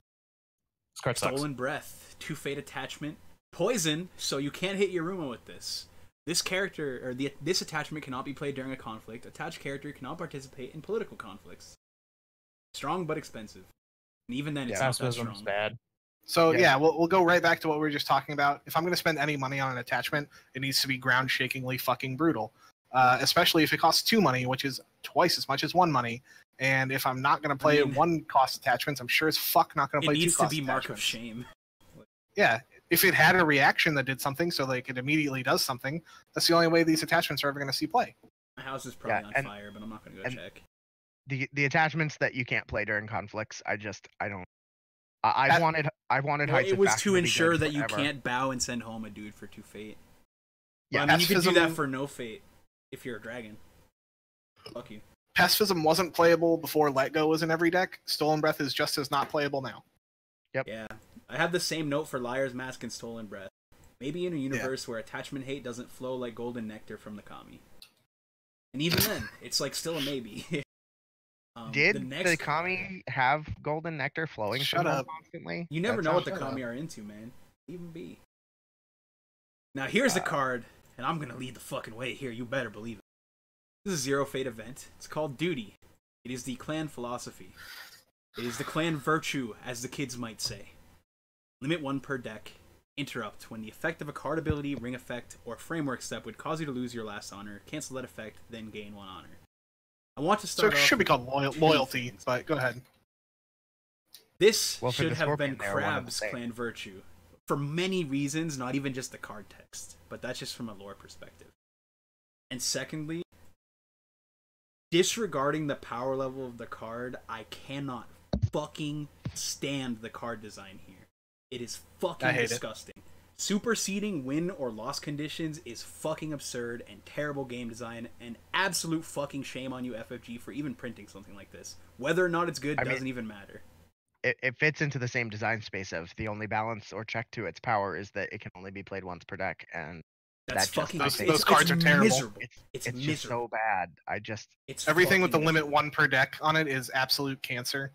This card sucks. Stolen Breath, 2 fate attachment, poison, so you can't hit Yaruma with this. This character, or this attachment cannot be played during a conflict. Attached character cannot participate in political conflicts. Strong but expensive. And even then, it's not that strong. Bad. So yeah, we'll go right back to what we were just talking about. If I'm going to spend any money on an attachment, it needs to be ground shakingly fucking brutal. Especially if it costs 2 money, which is twice as much as 1 money. And if I'm not going to play 1 cost attachments, I'm sure as fuck not going to play 2 cost attachments. It needs to be mark of shame. Yeah, if it had a reaction that did something, so like it immediately does something, that's the only way these attachments are ever going to see play. My house is probably on fire, but I'm not going to go check. The attachments that you can't play during conflicts, I don't. I wanted Heights. It was to ensure that you can't bow and send home a dude for 2 fate. Well, I Yeah, mean, you could do that Pacifism- for no fate if you're a dragon. Fuck you. Pacifism wasn't playable before Let Go was in every deck. Stolen Breath is just as not playable now. Yep. Yeah. I have the same note for Liar's Mask and Stolen Breath. Maybe in a universe where attachment hate doesn't flow like golden nectar from the kami. And even then, it's like still a maybe. Did the kami have golden nectar flowing Shut from them up. constantly? You never That know what sounds- the kami are into, man. Even be. Now here's the card, and I'm gonna lead the fucking way here. You better believe it. This is a zero fate event. It's called Duty. It is the clan philosophy. It is the clan virtue, as the kids might say. Limit 1 per deck. Interrupt when the effect of a card ability, ring effect, or framework step would cause you to lose your last honor. Cancel that effect, then gain 1 honor. I want to So start it off should be with called two loyalty, things. but go ahead. This Well, for should the have been Scorpion, they are one and the Crab's same. clan virtue. For many reasons, not even just the card text. But that's just from a lore perspective. And secondly, disregarding the power level of the card, I cannot fucking stand the card design here. It is fucking I hate it. disgusting. Superseding win or loss conditions is fucking absurd and terrible game design, and absolute fucking shame on you, FFG, for even printing something like this. Whether or not it's good doesn't even matter. It fits into the same design space of the only balance or check to its power is that it can only be played once per deck, and That's that just- fucking I those- think those cards are terrible. Miserable. it's It's just so miserable. bad. It's Everything with the fucking limit miserable. 1 per deck on it is absolute cancer.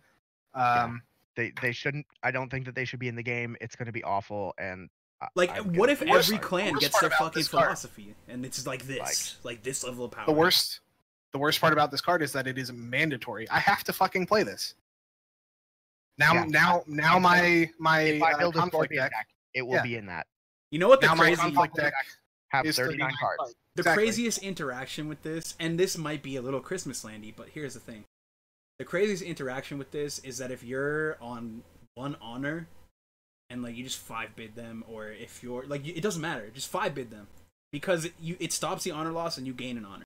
They shouldn't. I don't think that they should be in the game. It's going to be awful. And Like, I'm what gonna if be worst- every sorry. clan worst gets part their about fucking this card- philosophy, and it's like this, like this level of power? The worst part about this card is that it is mandatory. I have to fucking play this. Now, Yeah. now my If I build a conflict Scorpion deck. deck, it will Yeah. be in that. You know what the Now my crazy, conflict deck Have is 39 cards. the Exactly. craziest interaction with this, and this might be a little Christmas landy, but here's the thing: the craziest interaction with this is that if you're on 1 honor, and like you just 5-bid them, or if you're like it doesn't matter, just 5-bid them, because it stops the honor loss and you gain an honor.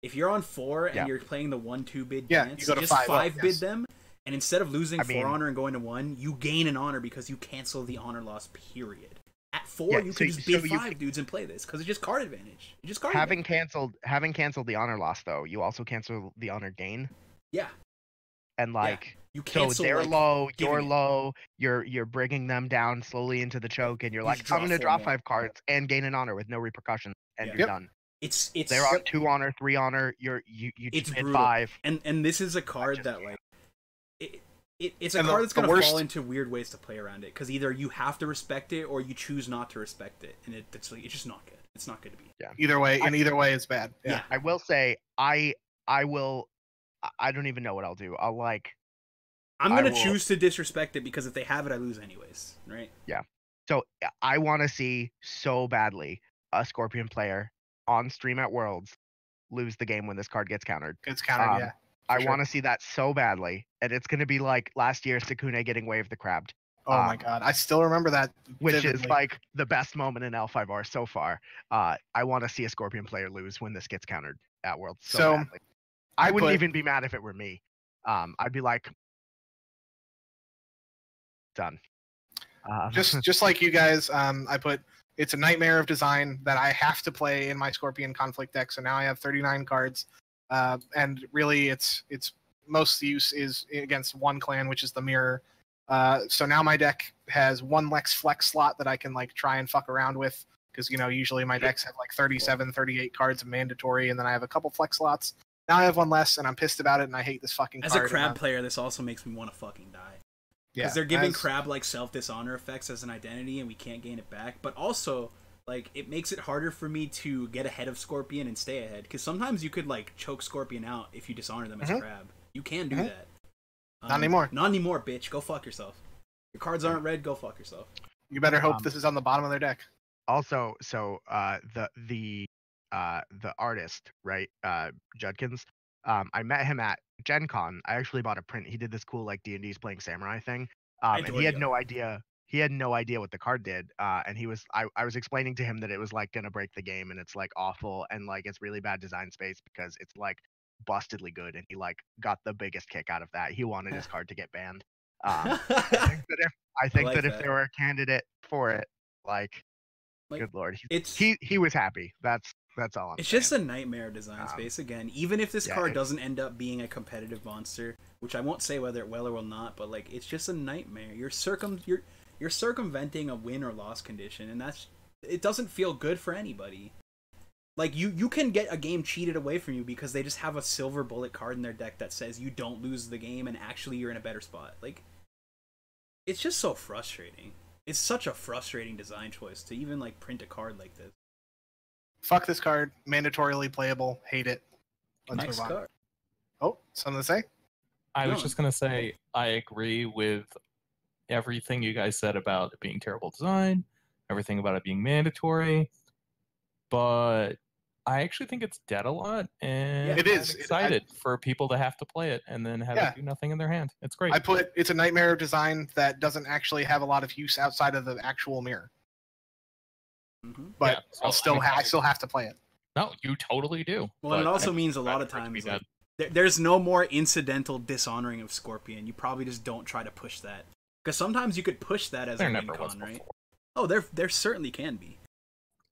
If you're on 4 and Yeah. you're playing the 1-2 bid Yeah, dance, you go to just 5 up, 5-bid yes. them, and instead of losing I 4 mean- honor and going to 1, you gain an honor because you cancel the honor loss. Period. At 4, Yeah, you so- can just so bid you 5 dudes and play this because it's just card advantage. It's just card Having advantage. canceled the honor loss though, you also cancel the honor gain, Yeah, and like you so cancel. they're like, low, giving you're it. low, you're bringing them down slowly into the choke, and you're You like, just I'm draw gonna 4 draw more. 5 cards and gain an honor with no repercussions, and Yeah. you're Yep. done. It's They're on 2 honor, 3 honor. You It's just hit brutal. 5. and this is a card just that like it's a And card the- that's gonna the worst- fall into weird ways to play around it because either you have to respect it or you choose not to respect it, and it's like it's just not good. It's not good to be. Either way, it's bad. Yeah. I will say I will. I don't even know what I'll do. I'll like. I'm I gonna will- choose to disrespect it because if they have it, I lose anyways, right? So I want to see so badly a Scorpion player on stream at Worlds lose the game when this card gets countered. It's countered. Um, Yeah. I sure. want to see that so badly, and it's going to be like last year Sukune getting Wave the Crabbed, Oh my god, I still remember that. which is vividly. like the best moment in L5R so far. I want to see a Scorpion player lose when this gets countered at Worlds so So, badly. I wouldn't put- even be mad if it were me. I'd be like, done. just like you guys, I put it's a nightmare of design that I have to play in my Scorpion conflict deck. So now I have 39 cards, and really its most use is against one clan, which is the Mirror. So now my deck has 1 Lex Flex slot that I can like try and fuck around with because usually my decks have like 37, 38 cards of mandatory, and then I have a couple flex slots. Now I have 1 less, and I'm pissed about it, and I hate this fucking As card. a and crab I'm- player, this also makes me want to fucking die. yeah, Because they're giving as- crab like self dishonor effects as an identity, and we can't gain it back. But also, like it makes it harder for me to get ahead of Scorpion and stay ahead. Because sometimes you could like choke Scorpion out if you dishonor them as Mhm. crab. You can do Mhm. that. Not anymore. Not anymore, bitch. Go fuck yourself. Your cards aren't red. Go fuck yourself. You better hope Um, this is on the bottom of their deck. Also, so the artist, right, Judkins, I met him at Gen Con. I actually bought a print. He did this cool like D&D's playing samurai thing, and he had Dorio. no idea. He had no idea what the card did, and I was explaining to him that it was like gonna break the game, and it's like awful, and like it's really bad design space because it's like bustedly good, and he like got the biggest kick out of that. He wanted his card to get banned. I think that if like if that. there were a candidate for it, like Like, Good lord, it's he was happy. That's all I'm it's saying. just a nightmare design space again. Even if this yeah, card doesn't end up being a competitive monster, which I won't say whether it will or will not, but like it's just a nightmare. You're circumventing a win or loss condition, and it doesn't feel good for anybody. Like you can get a game cheated away from you because they just have a silver bullet card in their deck that says you don't lose the game and actually you're in a better spot. Like, it's just so frustrating. It's such a frustrating design choice to even like print a card like this. Fuck this card. Mandatorily playable. Hate it. Let's Next move on. card. Oh, something to say? I was No. just gonna say I agree with everything you guys said about it being terrible design, everything about it being mandatory, but I actually think it's dead a lot, and it is. I'm excited for people to have to play it and then have it do nothing in their hand. It's great. It's a nightmare of design that doesn't actually have a lot of use outside of the actual mirror. Mm-hmm. But I still have to play it. No, you totally do. Well, it also means a lot of times like, there's no more incidental dishonoring of Scorpion. You probably just don't try to push that. Because sometimes you could push that as a win con, right? Oh, there certainly can be.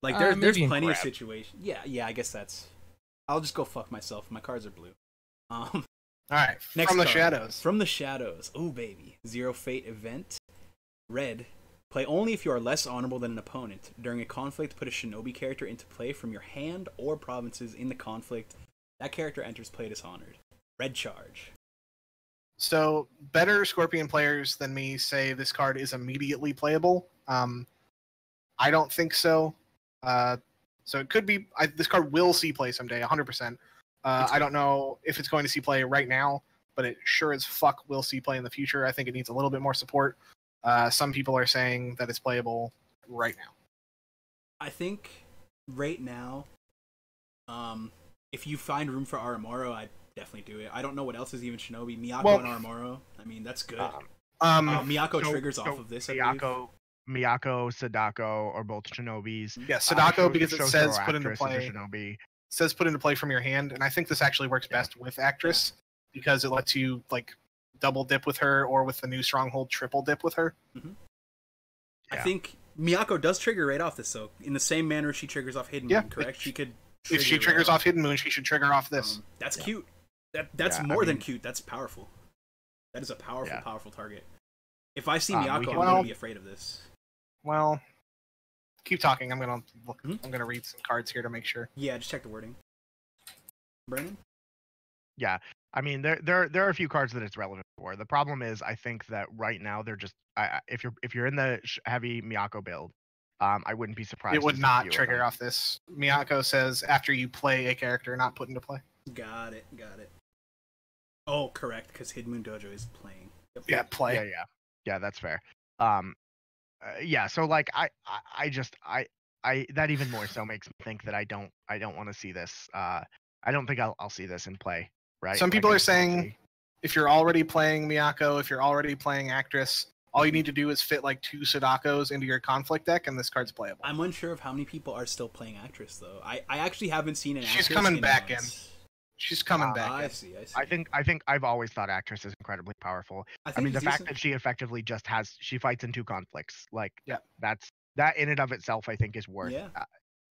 Like there's plenty of situations. Yeah, I guess that's. I'll just go fuck myself. My cards are blue. All right. Next From the card. Shadows. From the Shadows. Oh baby. Zero Fate event. Red. Play only if you are less honorable than an opponent. During a conflict, put a Shinobi character into play from your hand or provinces in the conflict. That character enters play dishonored. Red charge. So better Scorpion players than me say this card is immediately playable. I don't think so. So it could be. This card will see play someday, 100%. I don't know if it's going to see play right now, but it sure as fuck will see play in the future. I think it needs a little bit more support. Some people are saying that it's playable right now. I think right now, if you find room for Aramoro, I'd definitely do it. I don't know what else is even Shinobi. Miyako and Aramoro. I mean, that's good. Miyako triggers off of this. Miyako, Sadako are both Shinobis. Yeah, Sadako because it says put into play. Says put into play from your hand, and I think this actually works best with Actress because it lets you like double dip with her or with the new Stronghold triple dip with her. Mm-hmm. I think Miyako does trigger right off this though, in the same manner she triggers off Hidden Moon. Correct? She could. If she triggers off Hidden Moon, she should trigger off this. That's cute. That's more than cute. That's powerful. That is a powerful target. If I see Miyako, I'm gonna be afraid of this. Well, keep talking. I'm gonna look. I'm gonna read some cards here to make sure. Yeah, just check the wording. Brandon? Yeah, I mean there are a few cards that it's relevant for. The problem is I think that right now they're just if you're in the heavy Miyako build, I wouldn't be surprised. It would not trigger off this. Miyako says after you play a character, not put into play. Got it. Oh, correct, because Hidden Moon Dojo is playing. Yep. Yeah, play. Yeah, that's fair. Yeah, so like I that even more so makes me think that I don't want to see this. I don't think I'll see this in play. Right. Some people are saying if you're already playing Miyako, if you're already playing Actress, all you need to do is fit like 2 Sadakos into your conflict deck, and this card's playable. I'm unsure of how many people are still playing Actress though. I actually haven't seen an Actress. She's coming back in. She's coming back. I see. I think I've always thought Actress is incredibly powerful. I mean, the fact that she effectively just she fights in 2 conflicts, like that in and of itself, I think is worth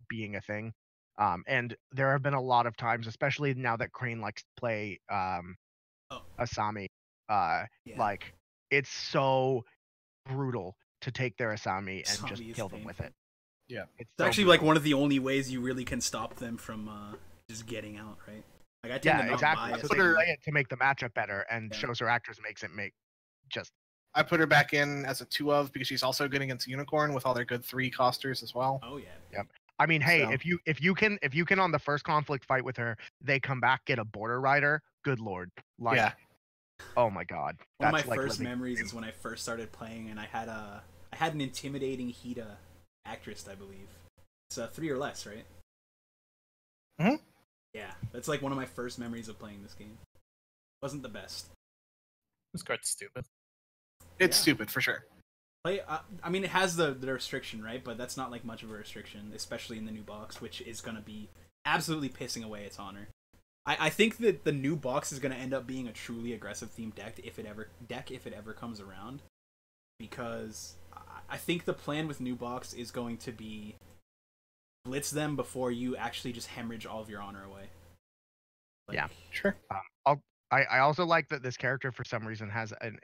being a thing. And there have been a lot of times, especially now that Crane likes to play Asami, like it's so brutal to take their Asami and just kill them with it. Yeah, it's actually like one of the only ways you really can stop them from just getting out, right? Like I tend to not exactly. buy So they play it to make the matchup better, and shows her Actress makes it just. I put her back in as a 2 of because she's also good against Unicorn with all their good 3 costers as well. Oh yeah. Yep. I mean, hey, if you can on the first conflict fight with her, they come back, get a Border Rider. Good lord. Like, oh my god. One of my first memories is when I first started playing, and I had an intimidating Hida Actress, I believe. It's 3 or less, right? Hmm. Yeah, that's like one of my first memories of playing this game. Wasn't the best. This card's stupid. It's stupid for sure. I mean, it has the restriction, right? But that's not like much of a restriction, especially in the new box, which is going to be absolutely pissing away its honor. I think that the new box is going to end up being a truly aggressive themed deck if it ever comes around, because I think the plan with new box is going to be blitz them before you actually just hemorrhage all of your honor away. Like, Yeah. Sure. I also like that this character for some reason has an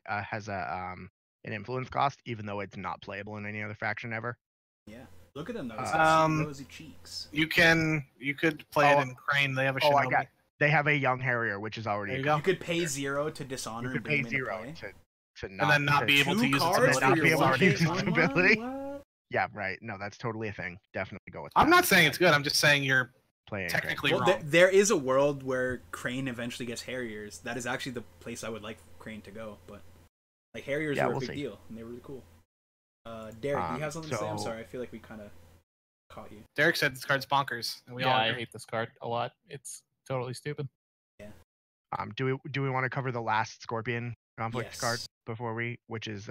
influence cost, even though it's not playable in any other faction ever. Yeah. Look at him though. He's got sweet Um, rosy cheeks. You could play it in Crane. They have a Shinobi. They have a young Harrier, which is already There you a go. You could pay 0 to dishonor You could and bring pay him into 0 play. to not, And then not be able to 2 use its cards ability. for not your be able to 1K use its on ability. one? What? Yeah, right. No, that's totally a thing. Definitely go with I'm that. not saying it's good. I'm just saying you're playing technically Well, wrong. there is a world where Crane eventually gets Harriers. That is actually the place I would like Crane to go. But like Harriers were a big deal, and they were really cool. Derek, do you have something to say? I'm sorry, I feel like we kind of caught you. Derek said this card's bonkers, and we all I agree. hate this card a lot. It's totally stupid. Do we want to cover the last Scorpion conflict Yes. card before which is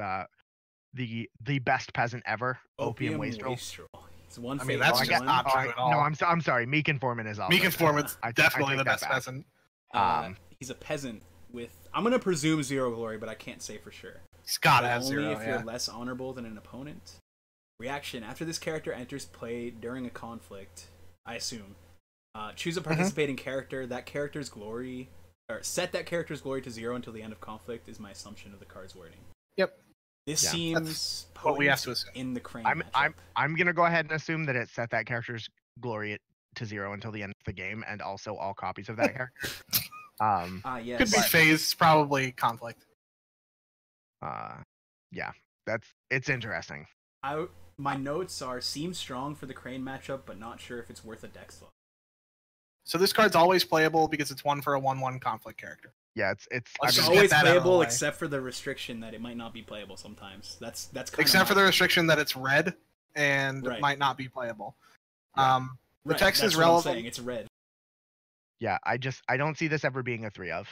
the best peasant ever, Opium Wastrel. It's one. I mean, fate, that's one just one. not true at all. No, I'm sorry. Meek Informant is also. Meek Informant's I definitely take the that best back. peasant. He's a peasant with. I'm gonna presume 0 glory, but I can't say for sure. He's gotta But have only 0. if Yeah. you're less honorable than an opponent. Reaction: after this character enters play during a conflict, I assume. Choose a participating character. That character's glory, or set that character's glory to 0 until the end of conflict. Is my assumption of the card's wording. Yep. This Yeah, seems what we have potent to assume. in the Crane I'm matchup. I'm gonna go ahead and assume that it set that character's glory to 0 until the end of the game, and also all copies of that character. Yes. Could be phase, probably conflict. Yeah, it's interesting. My notes are seem strong for the Crane matchup, but not sure if it's worth a deck slot. So this card's always playable because it's 1 for a 1/1 conflict character. Yeah, it's. Let's It's just always get that out of the playable way. except for the restriction that it might not be playable sometimes. That's kind Except of for the restriction that it's red and Right. might not be playable. Yeah. The text that's is what I'm relevant. saying. It's red. Yeah, I don't see this ever being a 3 of.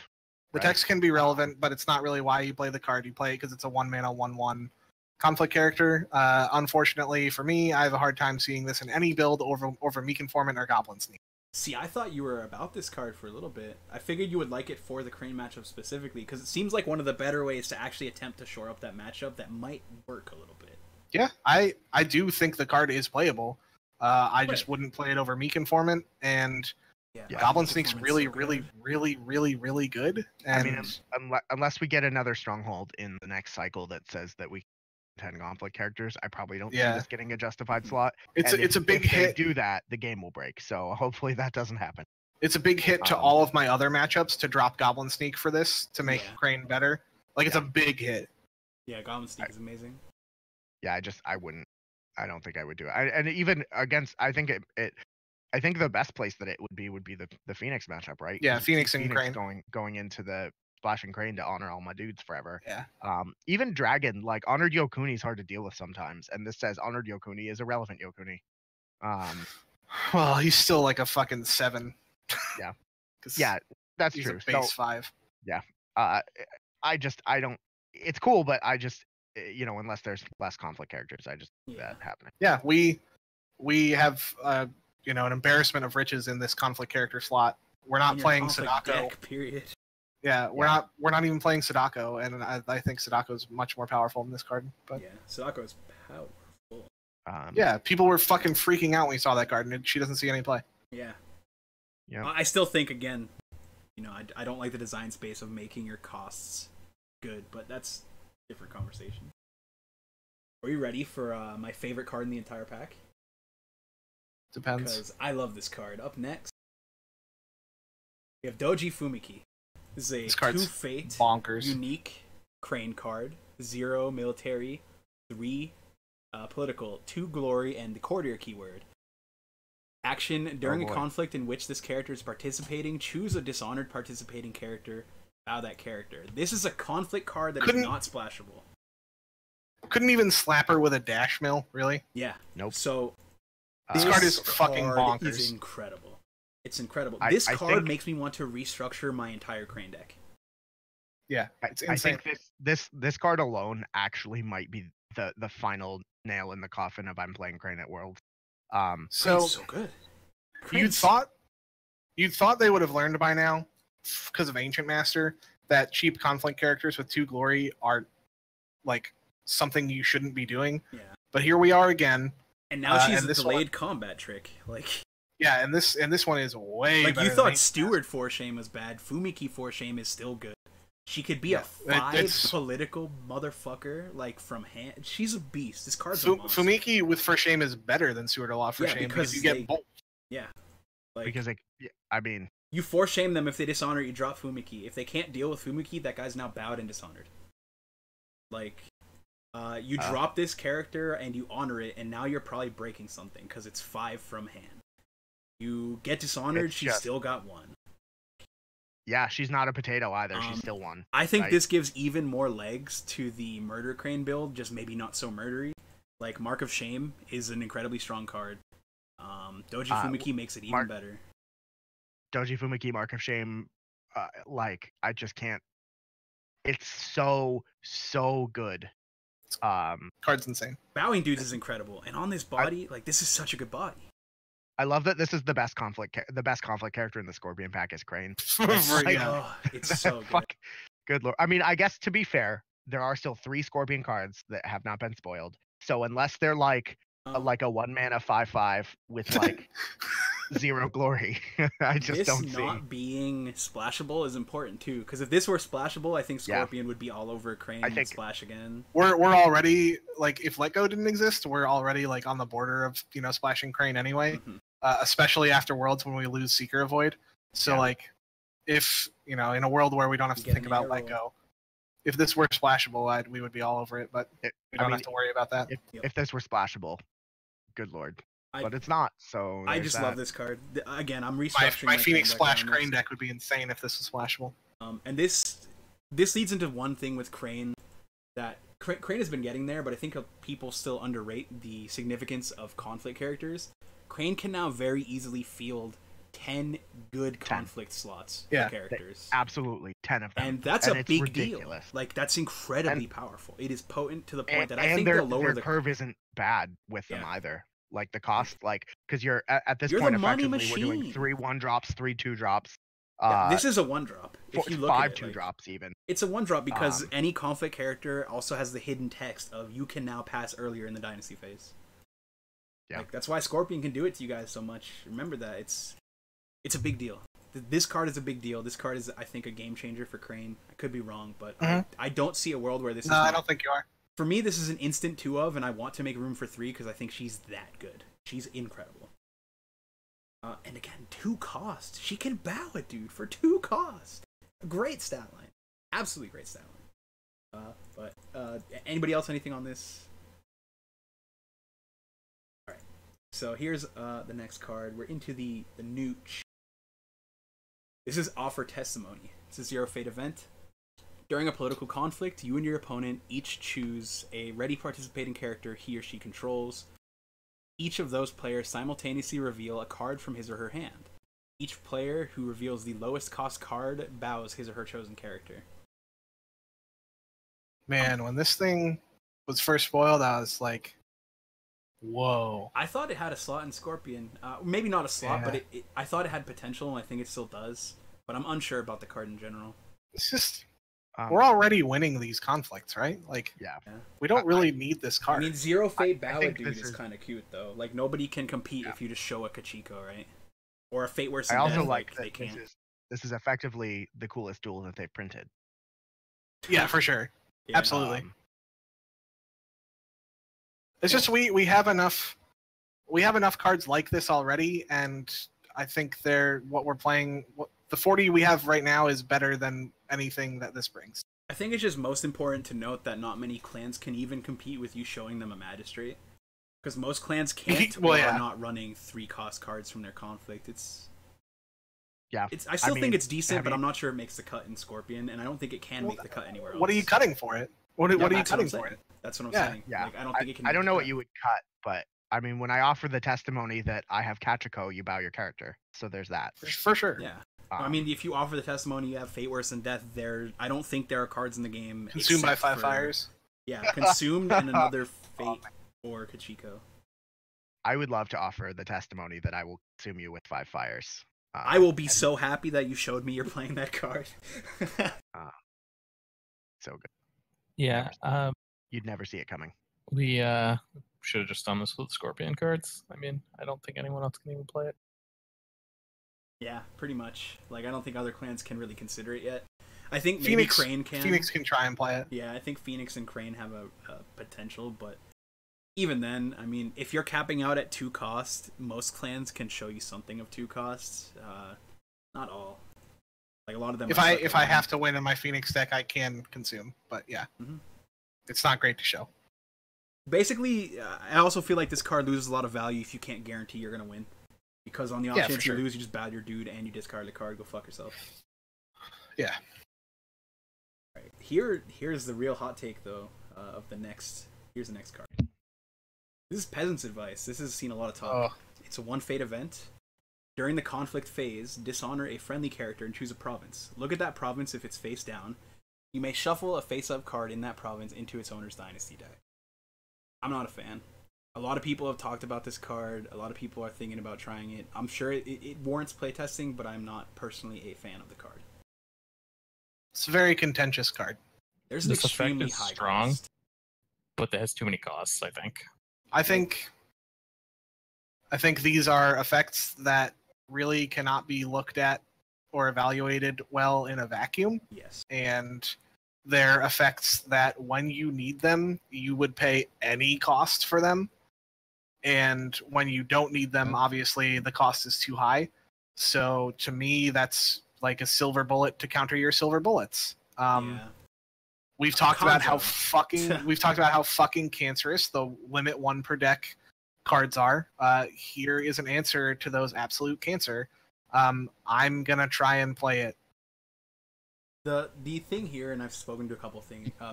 The right? text can be relevant, but it's not really why you play the card. You play it because it's a 1-mana 1/1 conflict character. Unfortunately for me, I have a hard time seeing this in any build over Meek Informant or Goblin Sneak. See, I thought you were about this card for a little bit. I figured you would like it for the Crane matchup specifically, because it seems like one of the better ways to actually attempt to shore up that matchup that might work a little bit. Yeah, I do think the card is playable. I just Right. wouldn't play it over Meek Informant, and Yeah, Goblin Meek Sneak's Informant's really, so good. really good. And I mean, unless we get another stronghold in the next cycle that says that we can 10 conflict characters, I probably don't see Yeah. this getting a justified slot. it's And it's a big if they hit. do that, the game will break. So hopefully that doesn't happen. It's a big hit to all of my other matchups to drop Goblin Sneak for this to make Yeah. Crane better. Like, it's a big hit. Yeah, Goblin Sneak is amazing. Yeah, I don't think I would do it. And even against, I think I think the best place that it would be the Phoenix matchup, right? Yeah, 'Cause Phoenix and Crane. going into the Splash and Crane to honor all my dudes forever. Yeah. Even Dragon, like Honored Yokuni is hard to deal with sometimes, and this says Honored Yokuni is a relevant Yokuni. Well, he's still like a fucking 7. Yeah. 'Cause Yeah, that's he's true. a base 5. I don't. It's cool, but I just unless there's less conflict characters, I just Yeah. that happening. Yeah, we have an embarrassment of riches in this conflict character slot. We're not In your playing conflict Sadako. deck, period. Yeah, we're not even playing Sadako, and I think Sadako's much more powerful than this card. But Yeah, Sadako is powerful. yeah, people were fucking freaking out when we saw that card, and she doesn't see any play. Yeah. Yeah. I still think, again, I don't like the design space of making your costs good, but that's a different conversation. Are you ready for my favorite card in the entire pack? Depends. Because I love this card. Up next, we have Doji Fumiki. This is This a card's 2 fate, bonkers. unique Crane card. 0 military, 3 political, 2 glory, and the courtier keyword. Action: during a boy. conflict in which this character is participating, choose a dishonored participating character. Bow that character. This is a conflict card that is Couldn't- not splashable. Couldn't even slap her with a dash mill, really. Yeah. Nope. So This card is fucking card bonkers. is incredible. It's incredible. I This card think- makes me want to restructure my entire Crane deck. Yeah, I it's insane. think this card alone actually might be the final nail in the coffin of I'm playing Crane at Worlds. So Crane's so good. you'd thought they would have learned by now, because of Ancient Master, that cheap conflict characters with 2 glory are like something you shouldn't be doing. Yeah. But here we are again. And now she's and a this delayed combat trick. Like, yeah, and this one is way like better you than thought Ancient Steward for shame was bad. Fumiki for shame is still good. She could be a it's- political motherfucker, like from hand. She's a beast. This card's a monster. Fumiki with for shame is better than Sword of Law for shame because you get both. Yeah, like Because I mean, you force shame them if they dishonor. You drop Fumiki. If they can't deal with Fumiki, that guy's now bowed and dishonored. Like, you drop this character and you honor it, and now you're probably breaking something because it's 5 from hand. You get dishonored. She's still got 1. yeah, she's not a potato either. She's still 1. I think this gives even more legs to the Murder Crane build, just maybe not so murdery. Like, Mark of Shame is an incredibly strong card. Doji Fumiki makes it even better. Doji Fumiki, Mark of Shame, like, I just can't. It's so good. Card's insane. Bowing Dudes is incredible, and on this body, like, this is such a good body. I love that this is the best conflict character in the Scorpion pack is Crane. It's so good. Good lord. I mean, I guess to be fair, there are still 3 Scorpion cards that have not been spoiled. So unless they're like a 1-mana 5/5 with like 0 glory, I just don't see. This not being splashable is important too, because if this were splashable, I think Scorpion would be all over Crane and splash again. We're already, like, if Let Go didn't exist, we're already like on the border of, you know, splashing Crane anyway. Especially after Worlds when we lose Seeker of Void. So like, if, you know, in a world where we don't have to think about Let Go, if this were splashable, we would be all over it, but we don't have to worry about that. If this were splashable, good lord. But it's not, so I just love this card. Again, I'm restructuring my Phoenix Splash Crane deck would be insane if this was splashable. And this leads into one thing with Crane that Crane has been getting there, but I think people still underrate the significance of conflict characters. Crane can now very easily field 10 good conflict slots for characters. Absolutely, 10 of them. And that's a big deal. Like, that's incredibly powerful. It is potent to the point that I think they'll lower the curve isn't bad with them either. Like the cost, like, because you're at this point effectively we're doing 3 1-drops, 3 2-drops. This is a 1-drop. If you look 5 at it, 2-drops even. It's a 1-drop because any conflict character also has the hidden text of you can now pass earlier in the dynasty phase. Yeah, like, that's why Scorpion can do it to you guys so much. Remember that it's a big deal. This card is a big deal. This card is, I think, a game changer for Crane. I could be wrong, but I don't see a world where this is. No, I don't think you are. For me, this is an instant 2 of, and I want to make room for 3 because I think she's that good. She's incredible. And again, 2 cost. She can bow it, dude, for 2 cost. A great stat line. Absolutely great stat line. But anybody else, anything on this? Alright. So here's the next card. We're into the Nooch. This is Offer Testimony. It's a 0 fate event. During a political conflict, you and your opponent each choose a ready participating character he or she controls. Each of those players simultaneously reveal a card from his or her hand. Each player who reveals the lowest cost card bows his or her chosen character. Man, when this thing was first spoiled, I was like, whoa. I thought it had a slot in Scorpion. Maybe not a slot, but I thought it had potential, and I think it still does. But I'm unsure about the card in general. It's just... we're already winning these conflicts, right? Like, we don't really need this card. I mean, 0 fate Ballad Dude is kind of cute, though. Like, nobody can compete if you just show a Kachiko, right? Or a Fate Worse Than Death. I also like that this is effectively the coolest duel that they've printed. Yeah, for sure. Yeah, absolutely. It's just we have enough cards like this already, and I think what we're playing, the 40 we have right now is better than anything that this brings. I think it's just most important to note that not many clans can even compete with you showing them a magistrate, because most clans can't or are not running 3 cost cards from their conflict. I still think it's decent, but I'm not sure it makes the cut in Scorpion, and I don't think it can make the cut anywhere else. What are you cutting for it? What are you cutting for it? That's what I'm saying. Yeah. Like, I don't think it can. I don't know what you would cut, but I mean, when I offer the testimony that I have Kachiko, you bow your character. So there's that. For sure. Yeah. I mean, if you offer the testimony, you have Fate Worse Than Death. I don't think there are cards in the game consumed by 5 fires. Yeah, consumed and another Fate or Kachiko. I would love to offer the testimony that I will consume you with 5 fires. I will be so happy that you showed me you're playing that card. So good. Yeah. You'd never see it coming. We should have just done this with Scorpion cards. I mean, I don't think anyone else can even play it. Yeah, pretty much. Like, I don't think other clans can really consider it yet. I think maybe Phoenix, Crane can. Phoenix can try and play it. Yeah, I think Phoenix and Crane have a potential, but even then, I mean, if you're capping out at 2 cost, most clans can show you something of 2 costs. Not all. Like, a lot of them. If I have to win in my Phoenix deck, I can consume. But yeah, It's not great to show. Basically, I also feel like this card loses a lot of value if you can't guarantee you're gonna win. Because on the off chance you lose, you just bad your dude and you discard the card. Go fuck yourself. Yeah. Right. Here's the real hot take though of the next. Here's the next card. This is Peasant's Advice. This has seen a lot of talk. It's a 1 fate event. During the conflict phase, dishonor a friendly character and choose a province. Look at that province if it's face down. You may shuffle a face-up card in that province into its owner's dynasty deck. I'm not a fan. A lot of people have talked about this card. A lot of people are thinking about trying it. I'm sure it warrants playtesting, but I'm not personally a fan of the card. It's a very contentious card. There's an extremely high cost. But it has too many costs, I think. I think these are effects that really cannot be looked at or evaluated well in a vacuum. Yes. And they're effects that when you need them, you would pay any cost for them. And when you don't need them, obviously the cost is too high. So to me, that's like a silver bullet to counter your silver bullets. We've talked about how fucking cancerous the limit 1 per deck cards are. Here is an answer to those absolute cancer. I'm gonna try and play it. The thing here, and I've spoken to a couple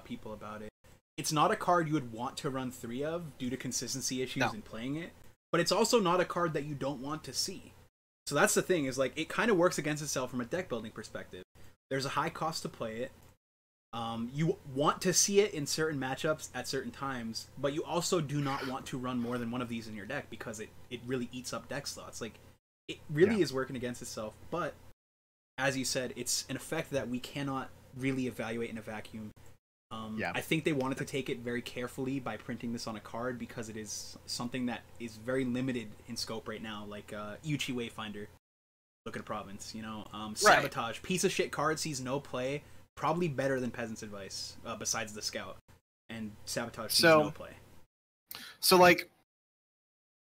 people about it. It's not a card you would want to run 3 of due to consistency issues in playing it, but it's also not a card that you don't want to see. So that's the thing, is like it kind of works against itself from a deck building perspective. There's a high cost to play it. You want to see it in certain matchups at certain times, but you also do not want to run more than 1 of these in your deck because it really eats up deck slots. Like, it really is working against itself, but as you said, it's an effect that we cannot really evaluate in a vacuum. I think they wanted to take it very carefully by printing this on a card because it is something that is very limited in scope right now, like Uchi Wayfinder. Look at a province, you know. Sabotage, piece of shit card, sees no play, probably better than Peasant's Advice, besides the Scout. And Sabotage sees no play. So, like,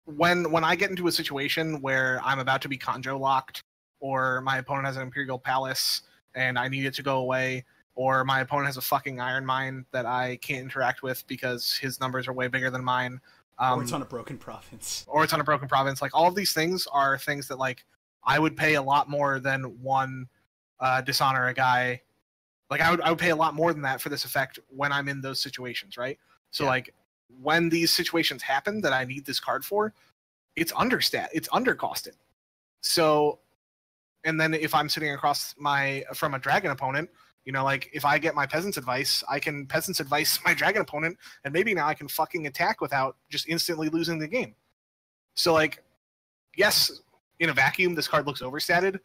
when I get into a situation where I'm about to be Conjo locked, or my opponent has an Imperial Palace and I need it to go away, or my opponent has a fucking Iron Mine that I can't interact with because his numbers are way bigger than mine. Or it's on a broken province. Like, all of these things are things that, like, I would pay a lot more than 1 dishonor a guy. Like, I would pay a lot more than that for this effect when I'm in those situations, right? So, like, when these situations happen that I need this card for, it's undercosted. So, and then if I'm sitting across from a dragon opponent, you know, like, if I get my Peasant's Advice, I can Peasant's Advice my dragon opponent, and maybe now I can fucking attack without just instantly losing the game. So, like, yes, in a vacuum, this card looks overstated,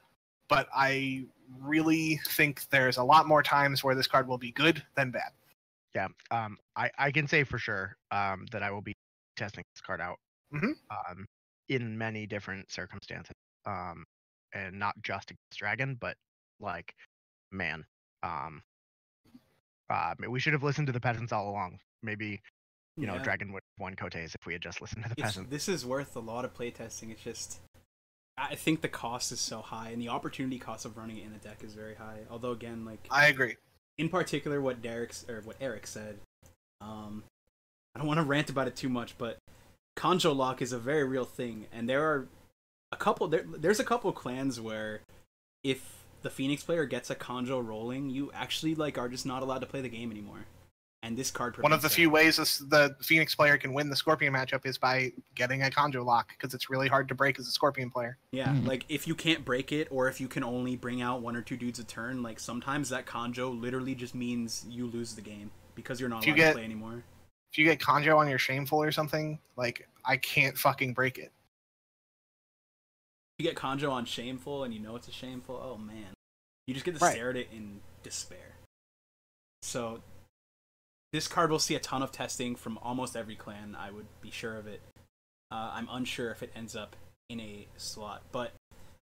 but I really think there's a lot more times where this card will be good than bad. Yeah, I can say for sure that I will be testing this card out in many different circumstances, and not just against Dragon, but like, man, we should have listened to the peasants all along. Maybe, you know, Dragon would have won Kote's if we had just listened to the peasants. This is worth a lot of playtesting. It's just, I think the cost is so high, and the opportunity cost of running it in a deck is very high. Although, again, like, I agree. In particular, what Eric said, I don't want to rant about it too much, but Conjo lock is a very real thing, and there are there's a couple clans where if the Phoenix player gets a Conjo rolling, you actually, like, are just not allowed to play the game anymore. And this card one of the few ways the Phoenix player can win the Scorpion matchup is by getting a Conjo lock, because it's really hard to break as a Scorpion player. Yeah, like, if you can't break it, or if you can only bring out 1 or 2 dudes a turn, like, sometimes that Conjo literally just means you lose the game because you're not allowed to play anymore. If you get Conjo on your Shameful or something, like, I can't fucking break it. If you get Conjo on Shameful and you know it's a Shameful, oh man. You just get to stare at it in despair. So this card will see a ton of testing from almost every clan. I would be sure of it. I'm unsure if it ends up in a slot, but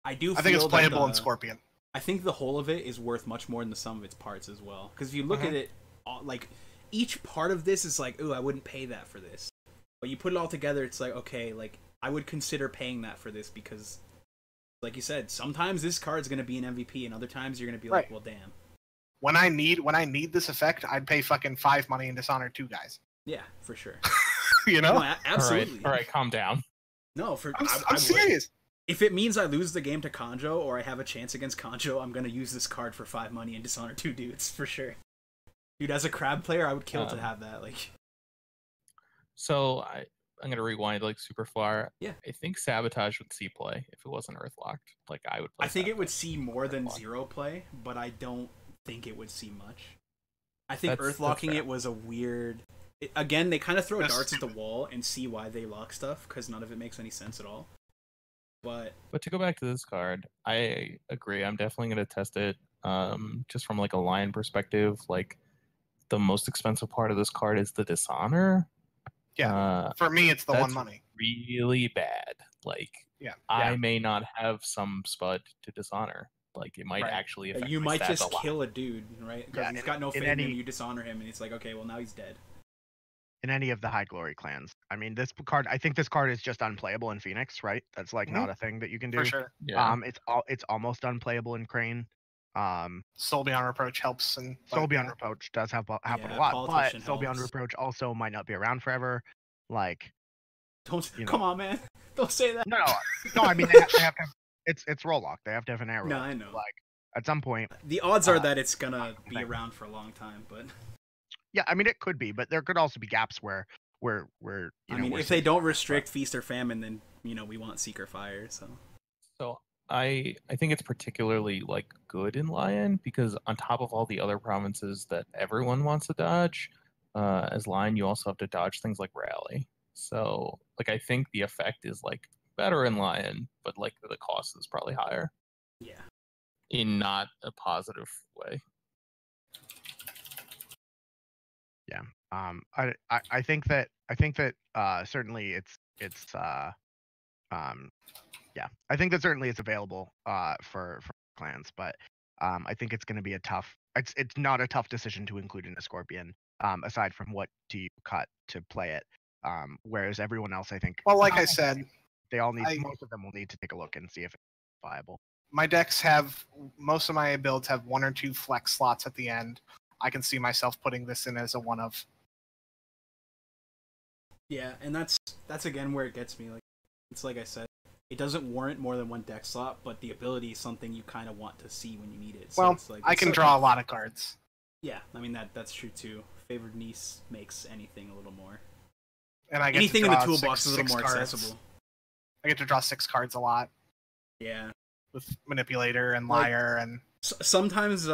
I do. I think it's playable in Scorpion. I think the whole of it is worth much more than the sum of its parts as well. Because if you look at it, like each part of this is like, ooh, I wouldn't pay that for this. But you put it all together, it's like, okay, like I would consider paying that for this because, like you said, sometimes this card's gonna be an MVP, and other times you're gonna be like, well, damn. When I need this effect, I'd pay fucking 5 money and dishonor 2 guys. Yeah, for sure. You know? No, absolutely. All right, calm down. No, I'm serious. If it means I lose the game to Kanjo or I have a chance against Kanjo, I'm gonna use this card for 5 money and dishonor 2 dudes for sure. Dude, as a crab player, I would kill to have that. Like, so I'm gonna rewind like super far. Yeah, I think Sabotage would see play if it wasn't Earthlocked. Like I would. Play I think Sabotage it would see more than zero play, but I don't think it would see much. I think Earthlocking it was a weird. Again, they kind of throw darts at the wall and see why they lock stuff because none of it makes any sense at all. But to go back to this card, I agree. I'm definitely gonna test it. Just from like a line perspective, like the most expensive part of this card is the dishonor. Yeah, for me, it's the 1 money. Really bad. Like, I may not have some spud to dishonor. Like, it might actually affect you my might stats just a lot. kill a dude, right? Because he's got no faith in him. You dishonor him, and it's like, okay, well now he's dead. In any of the high glory clans, I mean, this card. I think this card is just unplayable in Phoenix, right? That's like not a thing that you can do. For sure. Yeah. It's almost unplayable in Crane. Soul Beyond Reproach helps, and Soul Beyond Reproach does happen a lot, but Soul Beyond Reproach also might not be around forever. Like, come on, man, don't say that. No. I mean, they have to. It's roll lock. They have to have an arrow. No, I know. Like, at some point, the odds are that it's gonna be around for a long time, but yeah, I mean, it could be, but there could also be gaps where if they don't restrict Feast or Famine, then we want Seeker Fire. So I think it's particularly like good in Lion because on top of all the other provinces that everyone wants to dodge, as Lion you also have to dodge things like Rally. So like I think the effect is like better in Lion, but like the cost is probably higher. Yeah. In not a positive way. Yeah. I think that certainly it's yeah, I think that certainly it's available for clans, but I think it's going to be it's not a tough decision to include in a Scorpion, aside from what do you cut to play it, whereas everyone else, I think, well, like I said, they all need most of them will need to take a look and see if it's viable. My decks most of my builds have 1 or 2 flex slots at the end. I can see myself putting this in as a one of. Yeah, and that's again where it gets me. Like, it's like I said, it doesn't warrant more than 1 deck slot, but the ability is something you kind of want to see when you need it. So well, it's like, I can draw a lot of cards. Yeah, I mean that's true too. Favored Niece makes anything a little more. And I get anything to in draw the toolbox is a little more cards. accessible. I get to draw 6 cards a lot. Yeah. With Manipulator and Liar and sometimes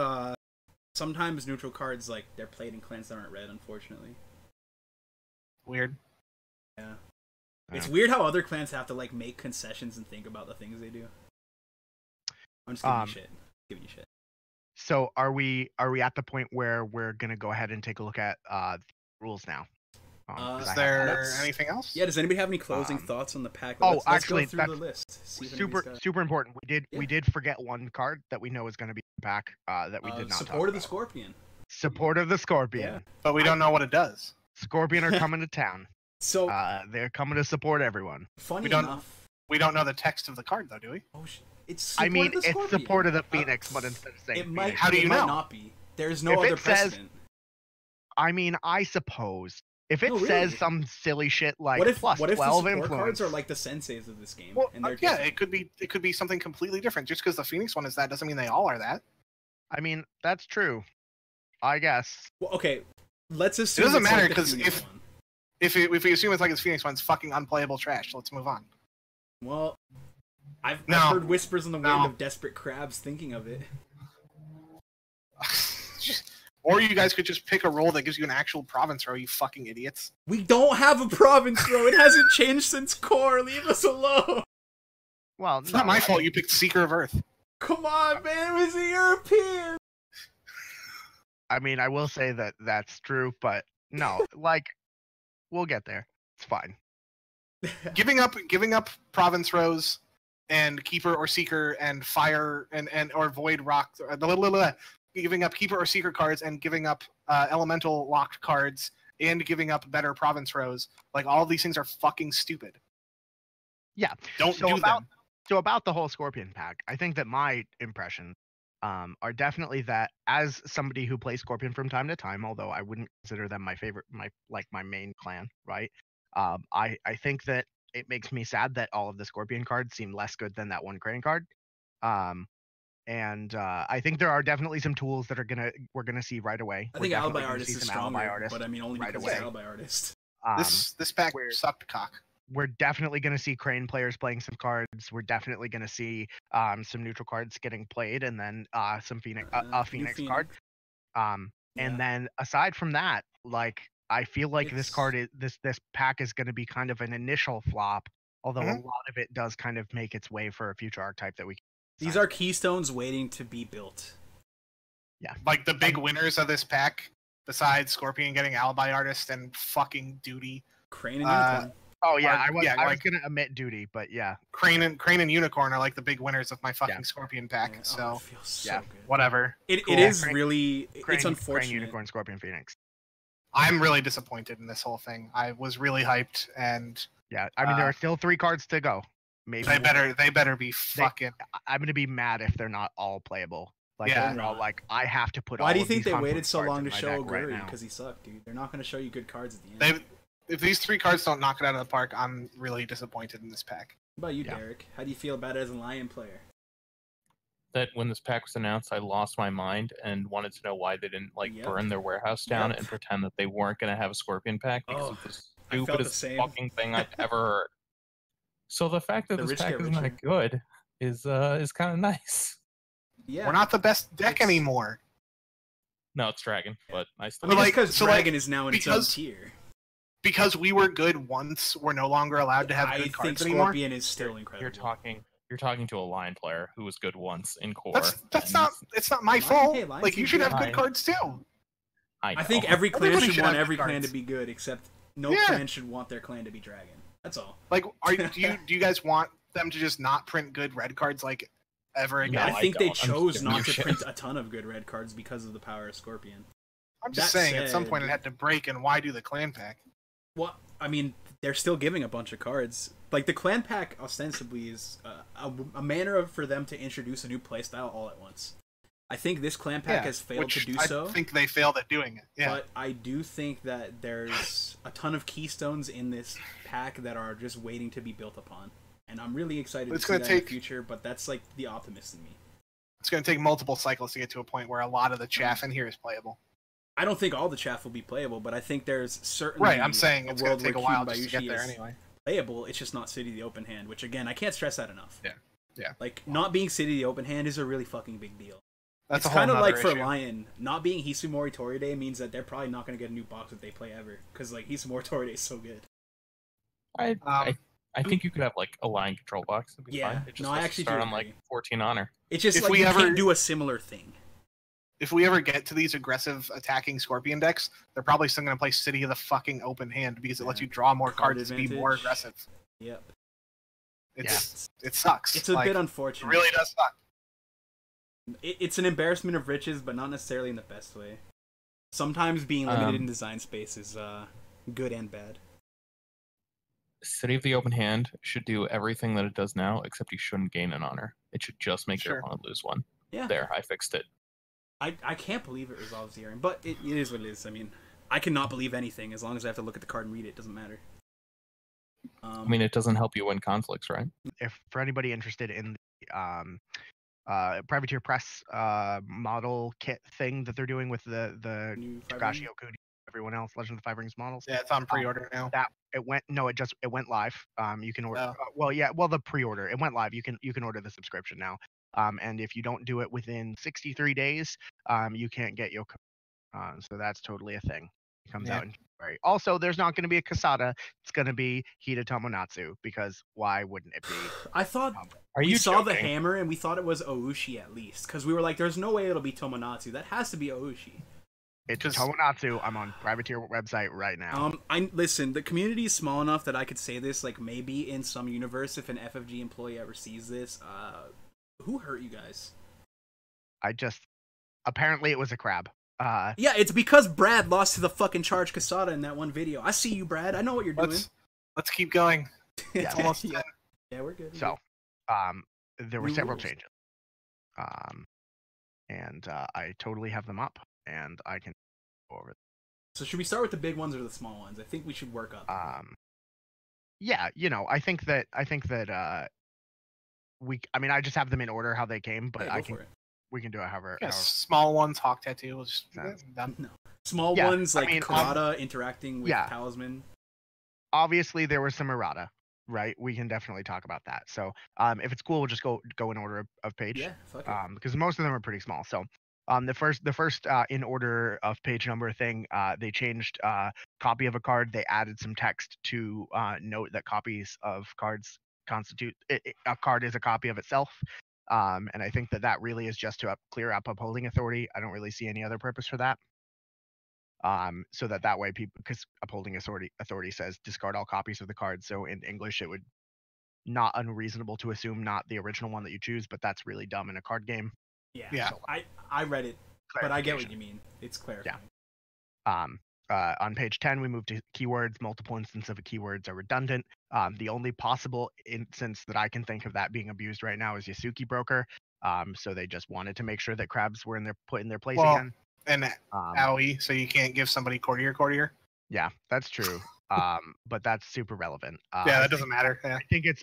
neutral cards like they're played in clans that aren't red, unfortunately. Weird. Yeah. It's weird how other clans have to like make concessions and think about the things they do. I'm just giving you shit. So are we at the point where we're gonna go ahead and take a look at the rules now? Is there anything else? Yeah. Does anybody have any closing thoughts on the pack? Let's actually, go through the list. Super important. We did forget one card that we know is going to be in the pack that we did not. Support of the Scorpion. Support of the Scorpion. Yeah. But we don't know what it does. Scorpion are coming to town. So they're coming to support everyone. Funny enough, we don't know the text of the card though, do we? Oh, it's support of the Phoenix, but instead of saying it how do you know? Might not be. There's no other precedent. I suppose. If it says some silly shit like what if plus the 12 influence cards are like the senseis of this game? Well, and they're it could be something completely different. Just because the Phoenix one is that doesn't mean they all are that. I mean, that's true. I guess. Well, okay, let's assume it doesn't matter because if we assume it's like the Phoenix one, it's fucking unplayable trash. So let's move on. Well, I've heard whispers in the wind of desperate crabs thinking of it. Or you guys could just pick a role that gives you an actual province row, you fucking idiots. We don't have a province row. It hasn't changed since core. Leave us alone. Well, it's not my fault you picked Seeker of Earth. Come on, man. It was a European. I mean, I will say that that's true, but No, like we'll get there. It's fine. giving up province rows and keeper or seeker and fire and or void rock, giving up keeper or seeker cards and giving up elemental locked cards and giving up better province rows. Like, all of these things are fucking stupid. Yeah. Don't do them. So about the whole Scorpion pack, I think that my impressions are definitely that, as somebody who plays Scorpion from time to time, although I wouldn't consider them my favorite, my main clan, right? I think that it makes me sad that all of the Scorpion cards seem less good than that one Crane card. And I think there are definitely some tools that we're gonna see right away. I think Alibi Artist is stronger, but I mean only right because away. it's Alibi Artist. This pack sucked cock. We're definitely going to see Crane players playing some cards. We're definitely going to see some neutral cards getting played, and then some Phoenix card. And then aside from that, like, I feel like this pack is going to be kind of an initial flop, although a lot of it does kind of make its way for a future archetype that we can. These are keystones waiting to be built. Yeah. Like, the big winners of this pack, besides Scorpion getting Alibi Artist and fucking Duty. Crane and Unicorn. Oh yeah, I was gonna omit Duty, but yeah. Crane and Unicorn are like the big winners of my fucking Scorpion pack. Yeah. So it feels so yeah, good. whatever. It Cool. is Crane, really it's unfortunate. Crane, Unicorn, Scorpion, Phoenix. I'm really disappointed in this whole thing. I was really hyped, and yeah, I mean there are still 3 cards to go. Maybe they better be fucking. I'm gonna be mad if they're not all playable. Like, Yeah. they're all like, I have to put. Why all do you of think these they waited conflict so cards long in to my show deck right Oguri? now. Because he sucked, dude. They're not going to show you good cards at the end. If these 3 cards don't knock it out of the park, I'm really disappointed in this pack. What about you, Derek? How do you feel about it as a Lion player? That when this pack was announced, I lost my mind and wanted to know why they didn't burn their warehouse down and pretend that they weren't going to have a Scorpion pack because of the stupidest fucking thing I've ever heard. So the fact that this pack is not good is kind of nice. Yeah, we're not the best deck anymore. No, it's Dragon, but I still. Because Dragon is now in its own tier. Because we were good once, we're no longer allowed to have good cards anymore. I think Scorpion is still incredible. You're talking to a Lion player who was good once in core. It's not my fault. Like, you should have good cards too. I think every clan should want every clan to be good, except no clan should want their clan to be Dragon. That's all. Like, do you guys want them to just not print good red cards like ever again? I think they chose not to print a ton of good red cards because of the power of Scorpion. I'm just saying, at some point it had to break, and why do the clan pack? Well, I mean, they're still giving a bunch of cards. Like, the clan pack ostensibly is a manner for them to introduce a new playstyle all at once. I think this clan pack has failed to do so. I think they failed at doing it. Yeah. But I do think that there's a ton of keystones in this pack that are just waiting to be built upon. And I'm really excited to see that in the future, but that's like the optimist in me. It's going to take multiple cycles to get to a point where a lot of the chaff in here is playable. I don't think all the chaff will be playable, but I think there's certainly I'm saying it's going to take a while just to get there anyway. Playable, it's just not City of the Open Hand, which again, I can't stress that enough. Yeah. Like, not being City of the Open Hand is a really fucking big deal. That's it's kind of like for Lion, not being Hisumori Toride means that they're probably not going to get a new box if they play ever, because like Hisumori Toride is so good. I think you could have like a Lion control box. It'd be fine. It just I actually start on like 14 honor. It's just like you can't do a similar thing. If we ever get to these aggressive attacking Scorpion decks, they're probably still going to play City of the fucking Open Hand because it lets you draw more cards to be more aggressive. Yep. It sucks. It's a bit unfortunate. It really does suck. It's an embarrassment of riches, but not necessarily in the best way. Sometimes being limited in design space is good and bad. City of the Open Hand should do everything that it does now, except you shouldn't gain an honor. It should just make your opponent lose one. Yeah. There, I fixed it. I can't believe it resolves the hearing, but it is what it is. I mean, I cannot believe anything as long as I have to look at the card and read it. It doesn't matter. I mean, it doesn't help you win conflicts, right? If for anybody interested in the Privateer Press model kit thing that they're doing with the Togashi Okuni, everyone else, Legend of the Five Rings models. Yeah, it's on pre-order now. It went live. You can order. The pre-order. It went live. You can order the subscription now. And if you don't do it within 63 days, you can't get Yoko. So that's totally a thing. It comes out in January. Also, there's not going to be a Kasada. It's going to be Hida Tomonatsu, because why wouldn't it be? I thought we saw the hammer and we thought it was Oushi at least, because we were like, there's no way it'll be Tomonatsu. That has to be Oushi. It's 'Cause- Tomonatsu. I'm on Privateer website right now. I listen. The community is small enough that I could say this. Like maybe in some universe, if an FFG employee ever sees this, who hurt you guys? Apparently it was a crab. Yeah, it's because Brad lost to the fucking Charge Casada in that one video. I see you, Brad. I know what you're doing. Let's keep going. Yeah. It's almost yeah. 10. Yeah, we're good. So, there were New several rules. changes. And I totally have them up, and I can go over. So should we start with the big ones or the small ones? I think we should work up. Yeah, I think that I just have them in order how they came, but Hey, go for it. we can do it however. Yeah, small ones, Hawk Tattoo. We'll just Sense. done. No. Small Yeah, ones like I mean, Karada interacting with yeah. Talisman. Obviously, there was some errata, right? We can definitely talk about that. So, if it's cool, we'll just go in order of page. Yeah, fuck it. Because most of them are pretty small. So, the first in order of page number thing, they changed copy of a card. They added some text to note that copies of cards constitute a card is a copy of itself. And I think that really is just to clear up upholding authority. I don't really see any other purpose for that. So that way people, because upholding authority says discard all copies of the card. So in English, it would not unreasonable to assume not the original one that you choose, but that's really dumb in a card game. Yeah. So, I read it, but I get what you mean. It's clarifying. On page 10, we move to keywords. Multiple instances of keywords are redundant. The only possible instance that I can think of that being abused right now is Yasuki Broker. So they just wanted to make sure that crabs were put in their place again. And AOE, so you can't give somebody courtier. Yeah, that's true. But that's super relevant. Yeah, that doesn't matter. Yeah.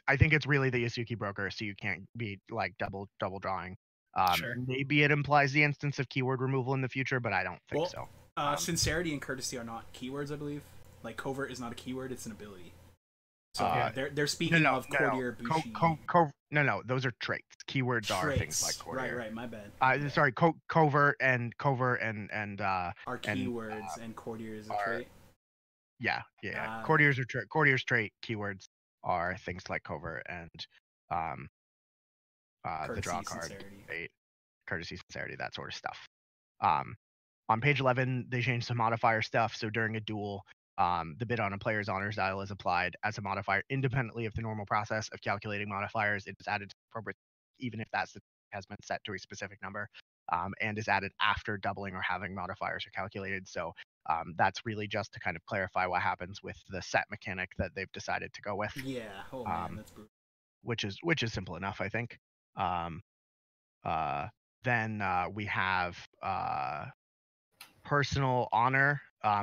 I think it's really the Yasuki Broker, so you can't be like double drawing. Sure. Maybe it implies the instance of keyword removal in the future, but I don't think so. Sincerity and courtesy are not keywords, I believe. Like covert is not a keyword; it's an ability. So they're speaking of courtier, Bushi. No, those are traits. Keywords are things like courtier. Right, my bad. Sorry, covert and are keywords and courtier is a trait. Yeah. Courtier's trait keywords are things like covert and the draw card, fate, courtesy, sincerity, that sort of stuff. On page 11, they changed some modifier stuff. So during a duel, the bid on a player's honor style is applied as a modifier independently of the normal process of calculating modifiers. It is added to appropriate, even if that has been set to a specific number, and is added after doubling or having modifiers are calculated. So that's really just to kind of clarify what happens with the set mechanic that they've decided to go with. Yeah. Oh man, that's brutal. Which is simple enough, I think. Then we have personal honor.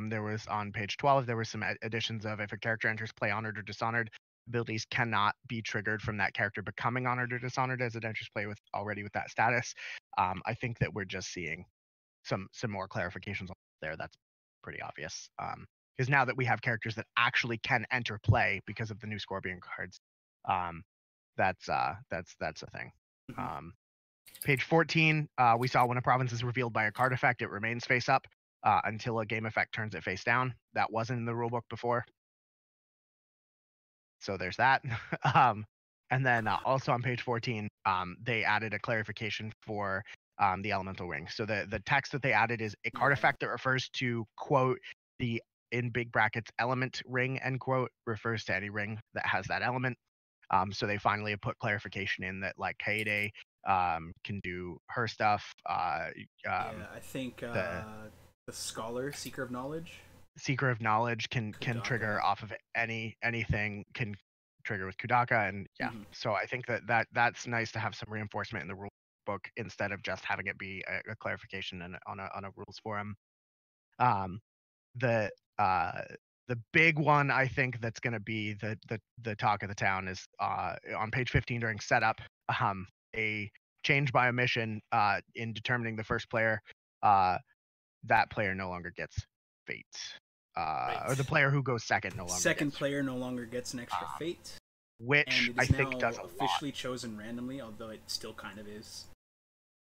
There was on page 12, there were some additions of if a character enters play honored or dishonored, abilities cannot be triggered from that character becoming honored or dishonored as it enters play with that status. I think that we're just seeing some more clarifications there. That's pretty obvious. Because now that we have characters that actually can enter play because of the new Scorpion cards, that's a thing. Mm-hmm. Page 14, we saw when a province is revealed by a card effect, it remains face up until a game effect turns it face down. That wasn't in the rulebook before. So there's that. And then also on page 14, they added a clarification for the elemental ring. So the text that they added is a card effect that refers to, quote, the in big brackets element ring, end quote, refers to any ring that has that element. So they finally have put clarification in that like Kaede can do her stuff. I think the scholar, seeker of knowledge can Kudaka. Trigger off of anything, can trigger with Kudaka, and So I think that's nice to have some reinforcement in the rule book instead of just having it be a clarification on a rules forum. The big one I think that's going to be the talk of the town is on page 15 during setup. A change by omission in determining the first player, that player no longer gets fate. Or the player who goes second no longer. Second player no longer gets an extra fate, which I think does a officially lot. Chosen randomly, although it still kind of is.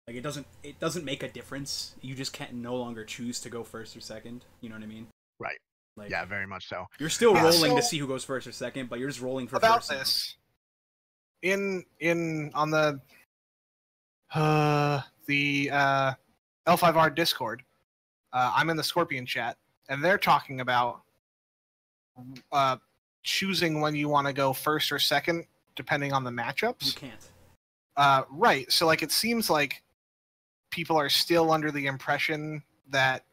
Like it doesn't make a difference. You just can't no longer choose to go first or second. You know what I mean? Right. Like, yeah, very much so. You're still rolling to see who goes first or second, but you're just rolling for about first. This in on the L5R Discord, I'm in the Scorpion chat, and they're talking about choosing when you want to go first or second, depending on the matchups. You can't. Right. So like it seems like people are still under the impression that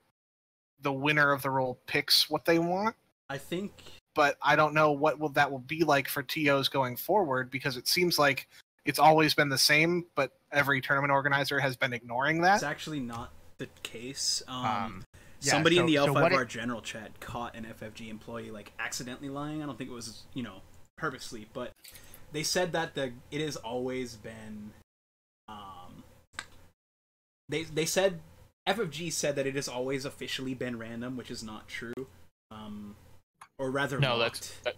the winner of the roll picks what they want. I think, but I don't know what that will be like for TOs going forward, because it seems like it's always been the same, but every tournament organizer has been ignoring that. it's actually not the case. Yeah, Somebody in the so L5R general chat caught an FFG employee like accidentally lying. I don't think it was, purposely, but they said that it has always been. They said FFG said that it has always officially been random, which is not true. Or rather, No, locked. that's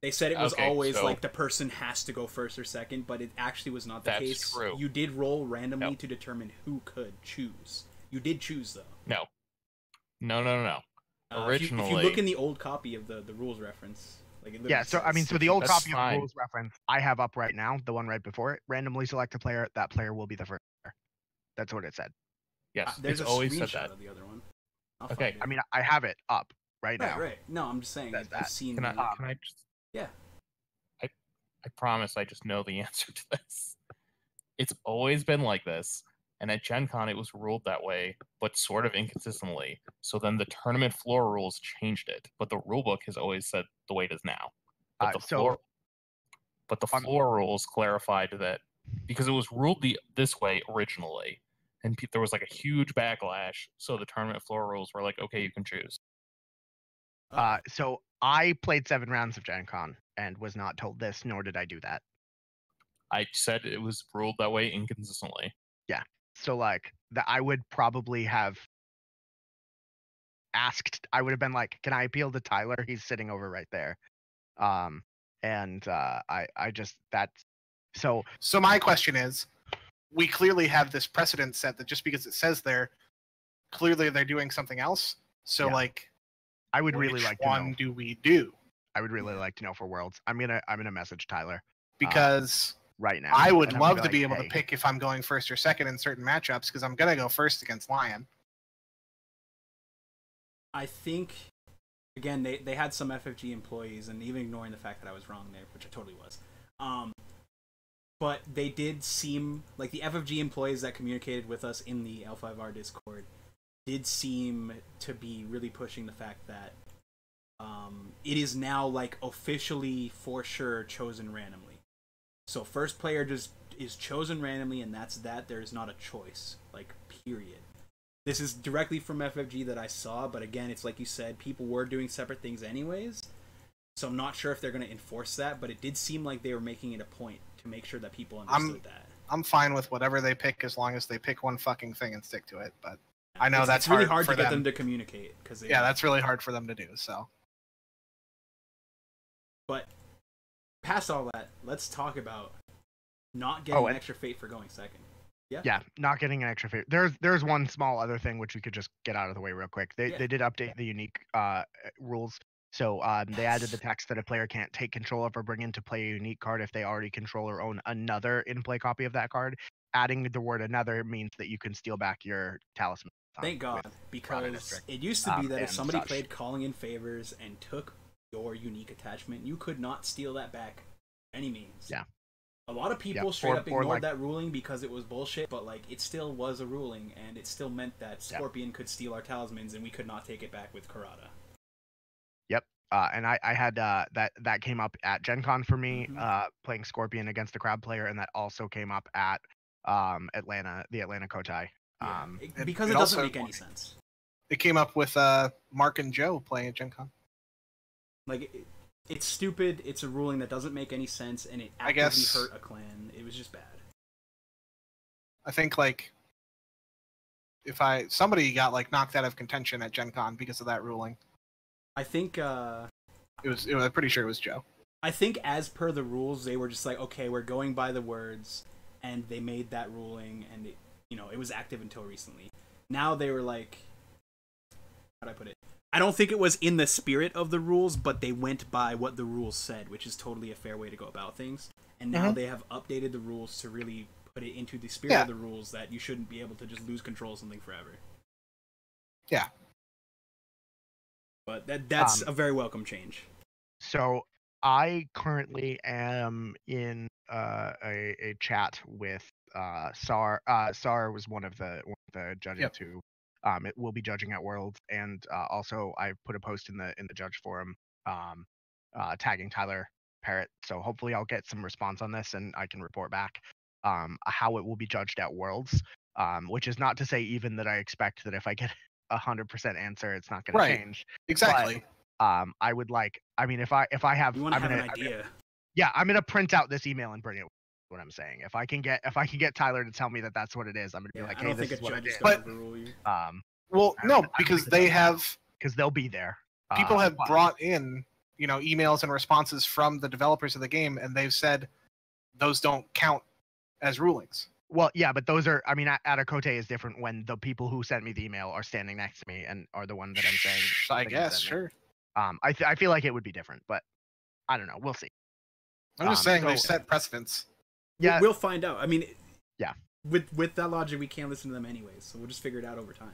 They said it was Okay, always so- like the person has to go first or second, but it actually was not the That's case. true. You did roll randomly No. to determine who could choose. You did choose though. no. If you look in the old copy of the rules reference, like it literally Yeah, so I mean, says- so the old That's copy of fine. the rules reference I have up right now, the one right before it, randomly select a player, that player will be the first player. That's what it said. Yes, there's it's a always screenshot said that. of the other one. I'll Okay, find it. I mean, I have it up right now. right. No, I'm just saying. Says I've that. seen. Can the- I just? Yeah. I promise I just know the answer to this. It's always been like this, and at Gen Con it was ruled that way, but sort of inconsistently. So then the tournament floor rules changed it, but the rule book has always said the way it is now. But the So- floor rules clarified that because it was ruled this way originally, and there was like a huge backlash. So the tournament floor rules were like, okay, you can choose. So I played 7 rounds of Gen Con and was not told this, nor did I do that. I said it was ruled that way inconsistently. So like that, I would probably have asked. I would have been like, "Can I appeal to Tyler? He's sitting over right there." I just that's so. So my question is, we clearly have this precedent set that just because it says there, clearly they're doing something else. So Yeah. like, I would which really like to one know. do we do? I would really like to know for Worlds. I'm gonna message Tyler Because right now. I would and I'm love gonna to be like, able "Hey." to pick if I'm going first or second in certain matchups, because I'm gonna go first against Lion. I think, again, they had some FFG employees, and even ignoring the fact that I was wrong there, which I totally was. But they did seem like the FFG employees that communicated with us in the L5R Discord did seem to be really pushing the fact that it is now like officially for sure chosen randomly. So first player just is chosen randomly, and that's that. There is not a choice, like, period. This is directly from FFG that I saw, but again, it's like you said, people were doing separate things anyways. So I'm not sure if they're going to enforce that, but it did seem like they were making it a point to make sure that people understood that. I'm fine with whatever they pick as long as they pick one fucking thing and stick to it. But I know that's it's really hard hard for to get them. them to communicate because Yeah, that's really hard for them to do. So, But past all that, let's talk about not getting an extra fate for going second. Yeah, not getting an extra favor. There's one small other thing which we could just get out of the way real quick. They did update the unique rules. So they added the text that a player can't take control of or bring into play a unique card if they already control or own another in-play copy of that card. Adding the word another means that you can steal back your talisman. Thank God, because it used to be that if somebody played Calling in Favors and took your unique attachment, you could not steal that back by any means. Yeah. A lot of people straight up ignored that ruling because it was bullshit, but like it still was a ruling, and it still meant that Scorpion could steal our talismans, and we could not take it back with Karada. Yep. And I had that came up at Gen Con for me, playing Scorpion against a crowd player, and that also came up at the Atlanta Kotai. Because it doesn't make any sense. It came up with Mark and Joe playing at Gen Con. Like, it's stupid, it's a ruling that doesn't make any sense, and it actively hurt a clan. It was just bad. I think, like, somebody got, like, knocked out of contention at Gen Con because of that ruling. I think, I'm pretty sure it was Joe. I think as per the rules, they were just like, okay, we're going by the words, and they made that ruling, and it was active until recently. Now they were like, how'd I put it? I don't think it was in the spirit of the rules, but they went by what the rules said, which is totally a fair way to go about things. And now they have updated the rules to really put it into the spirit of the rules that you shouldn't be able to just lose control of something forever. Yeah. But that's a very welcome change. So I currently am in a chat with SAR. SAR was one of the judges who it will be judging at Worlds, and also I put a post in the judge forum tagging Tyler Parrott. So hopefully I'll get some response on this and I can report back how it will be judged at Worlds. Which is not to say even that I expect that if I get 100% answer, it's not going to change. Exactly. But, I would like. I mean, if I have, You want to have an idea. I'm gonna print out this email and bring it. What I'm saying, if I can get Tyler to tell me that that's what it is, I'm gonna be like, hey, this is what it is. But well, no, because they have because they'll be there. People have brought in, emails and responses from the developers of the game, and they've said those don't count as rulings. Well, yeah, but those are. I mean, Atakote is different when the people who sent me the email are standing next to me and are the one that I'm saying. I guess, sure. I feel like it would be different, but I don't know. We'll see. I'm just saying they've set precedents. Yeah, we'll find out. I mean, yeah. With that logic, we can't listen to them anyways, so we'll just figure it out over time.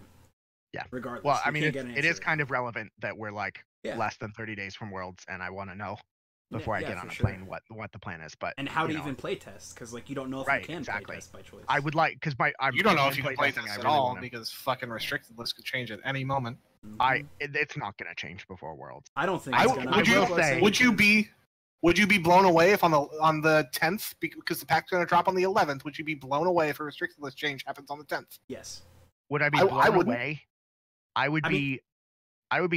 Yeah. Regardless. Well, I mean, it is kind of relevant that we're like less than 30 days from Worlds, and I want to know before I get on a plane what the plan is. But and how to even play test, because like you don't know if you can play test by choice. I would like because you don't know if you can play test at all because fucking restricted list could change at any moment. It's not going to change before Worlds. I don't think it's gonna. Would you be blown away if on the 10th, because the pack's going to drop on the 11th? Would you be blown away if a restricted list change happens on the 10th? Yes. Would I be blown away? I would be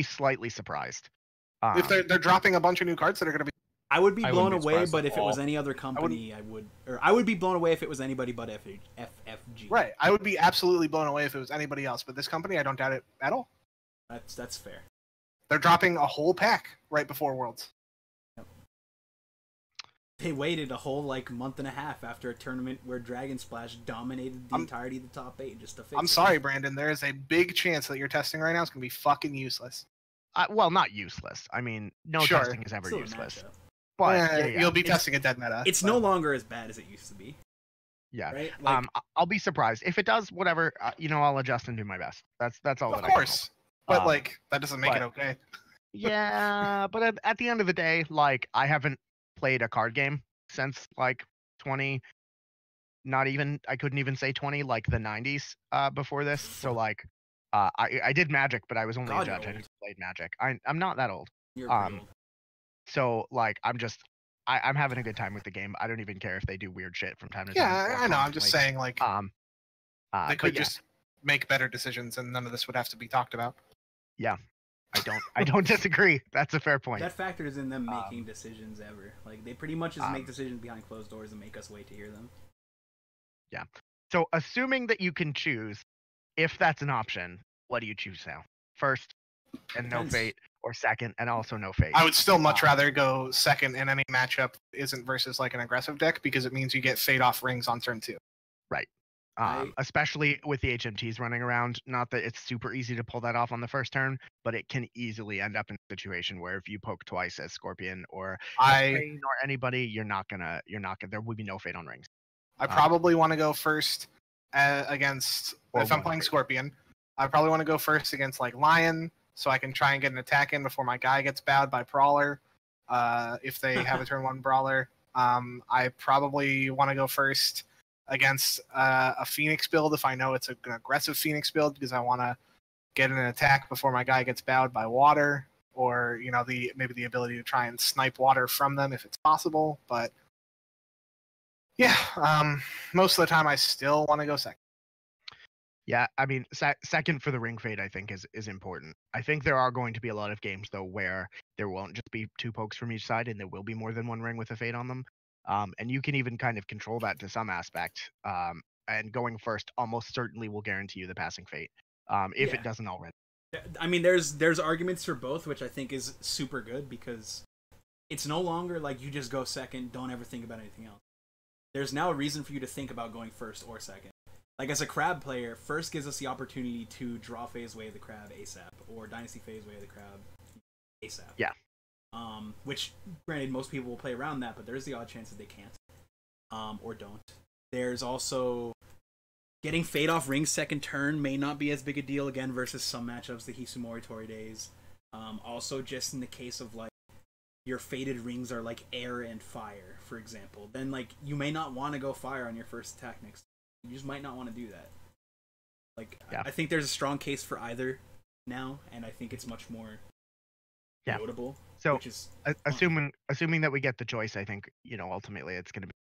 slightly surprised. If they're dropping a bunch of new cards that are going to be. I would be blown away, but if it was any other company, I would be blown away if it was anybody but FFG. Right. I would be absolutely blown away if it was anybody else, but this company, I don't doubt it at all. That's fair. They're dropping a whole pack right before Worlds. Yep. They waited a whole month and a half after a tournament where Dragon Splash dominated the entirety of the top 8 just to fix I'm sorry, Brandon. There is a big chance that you're testing right now is going to be fucking useless. Well, not useless. I mean, testing is ever useless. But you'll be testing a dead meta. It's no longer as bad as it used to be. Yeah. Right? I'll be surprised if it does. Whatever. I'll adjust and do my best. That's all. Of course. But that doesn't make it okay. Yeah, but at the end of the day, I haven't played a card game since 20. Not even. I couldn't even say 20. The 90s. Before this. So I did Magic, but I was only a judge. I didn't play Magic. I'm not that old. You're old. So I'm having a good time with the game. I don't even care if they do weird shit from time to time. Yeah, I know. I'm just saying they could just make better decisions, and none of this would have to be talked about. Yeah, I don't disagree. That's a fair point. That factors in them making decisions ever. They pretty much just make decisions behind closed doors and make us wait to hear them. Yeah. So assuming that you can choose, if that's an option, what do you choose now? First and no fate, or second and also no fate? I would still much rather go second in any matchup isn't versus an aggressive deck, because it means you get fate off rings on turn 2. Right. Especially with the HMTs running around. Not that it's super easy to pull that off on the first turn, but it can easily end up in a situation where if you poke twice as Scorpion or Crane or anybody, there will be no fate on rings. I probably want to go first against, if I'm playing Scorpion, I probably want to go first against Lion, so I can try and get an attack in before my guy gets bowed by Brawler, if they have a turn 1 Brawler. I probably want to go first against a Phoenix build if I know it's an aggressive Phoenix build, because I want to get an attack before my guy gets bowed by water, or maybe the ability to try and snipe water from them if it's possible. But yeah, most of the time I still want to go second. Yeah, I mean, second for the ring fate, I think, is important. I think there are going to be a lot of games, though, where there won't just be 2 pokes from each side, and there will be more than 1 ring with a fate on them. And you can even kind of control that to some aspect. And going first almost certainly will guarantee you the passing fate, if it doesn't already. I mean, there's arguments for both, which I think is super good, because it's no longer you just go second, don't ever think about anything else. There's now a reason for you to think about going first or second. As a Crab player, first gives us the opportunity to draw phase Way of the Crab ASAP, or Dynasty phase Way of the Crab ASAP. Yeah. Which, granted, most people will play around that, but there's the odd chance that they can't, or don't. There's also getting Fade off Ring's second turn may not be as big a deal again versus some matchups, the Hisumori Tori days. Also, just in the case of like your Faded Rings are like air and fire, for example, then like you may not want to go fire on your first attack next. You just might not want to do that. Like, yeah. I think there's a strong case for either now, and I think it's much more notable. So, which is assuming that we get the choice, I think, you know, ultimately it's going to be,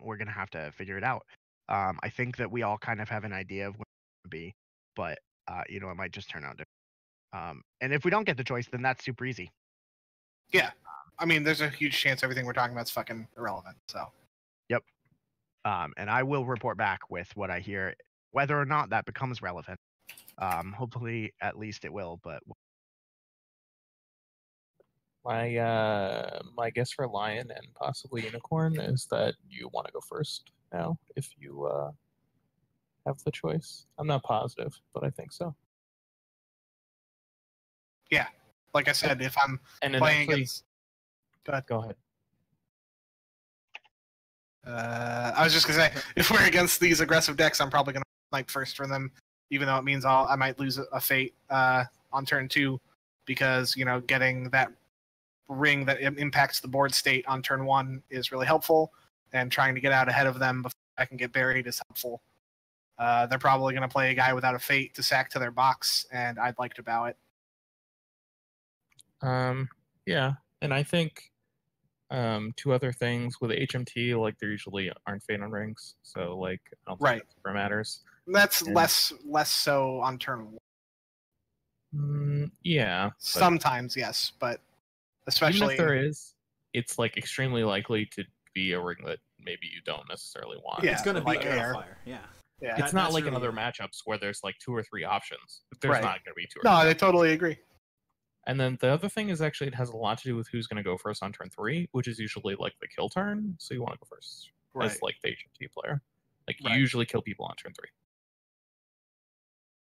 we're going to have to figure it out. I think that we all kind of have an idea of what it would be, but, you know, it might just turn out different. And if we don't get the choice, then that's super easy. Yeah. I mean, there's a huge chance everything we're talking about is fucking irrelevant, so. Yep. And I will report back with what I hear, whether or not that becomes relevant. Hopefully, at least it will, but... My guess for Lion and possibly Unicorn is that you want to go first now if you have the choice. I'm not positive, but I think so. Yeah, like I said, if I'm playing against... Go ahead. I was just gonna say, if we're against these aggressive decks, I'm probably gonna like first for them, even though it means I might lose a Fate on turn 2, because, you know, getting that ring that impacts the board state on turn 1 is really helpful, and trying to get out ahead of them before I can get buried is helpful. They're probably going to play a guy without a Fate to sack to their box, and I'd like to bow it. Yeah, and I think two other things with HMT, like there usually aren't Fate on rings, so like I don't think that super matters. That's less so on turn 1. Yeah. Sometimes, yes, but especially even if there is, it's like extremely likely to be a ring that maybe you don't necessarily want. Yeah, it's going to be like air fire. Yeah. It's not like in other matchups where there's like 2 or 3 options. There's not going to be 2 or 3. No, I totally agree. And then the other thing is actually it has a lot to do with who's going to go first on turn 3, which is usually like the kill turn. So you want to go first as like the HMT player. Like you usually kill people on turn 3.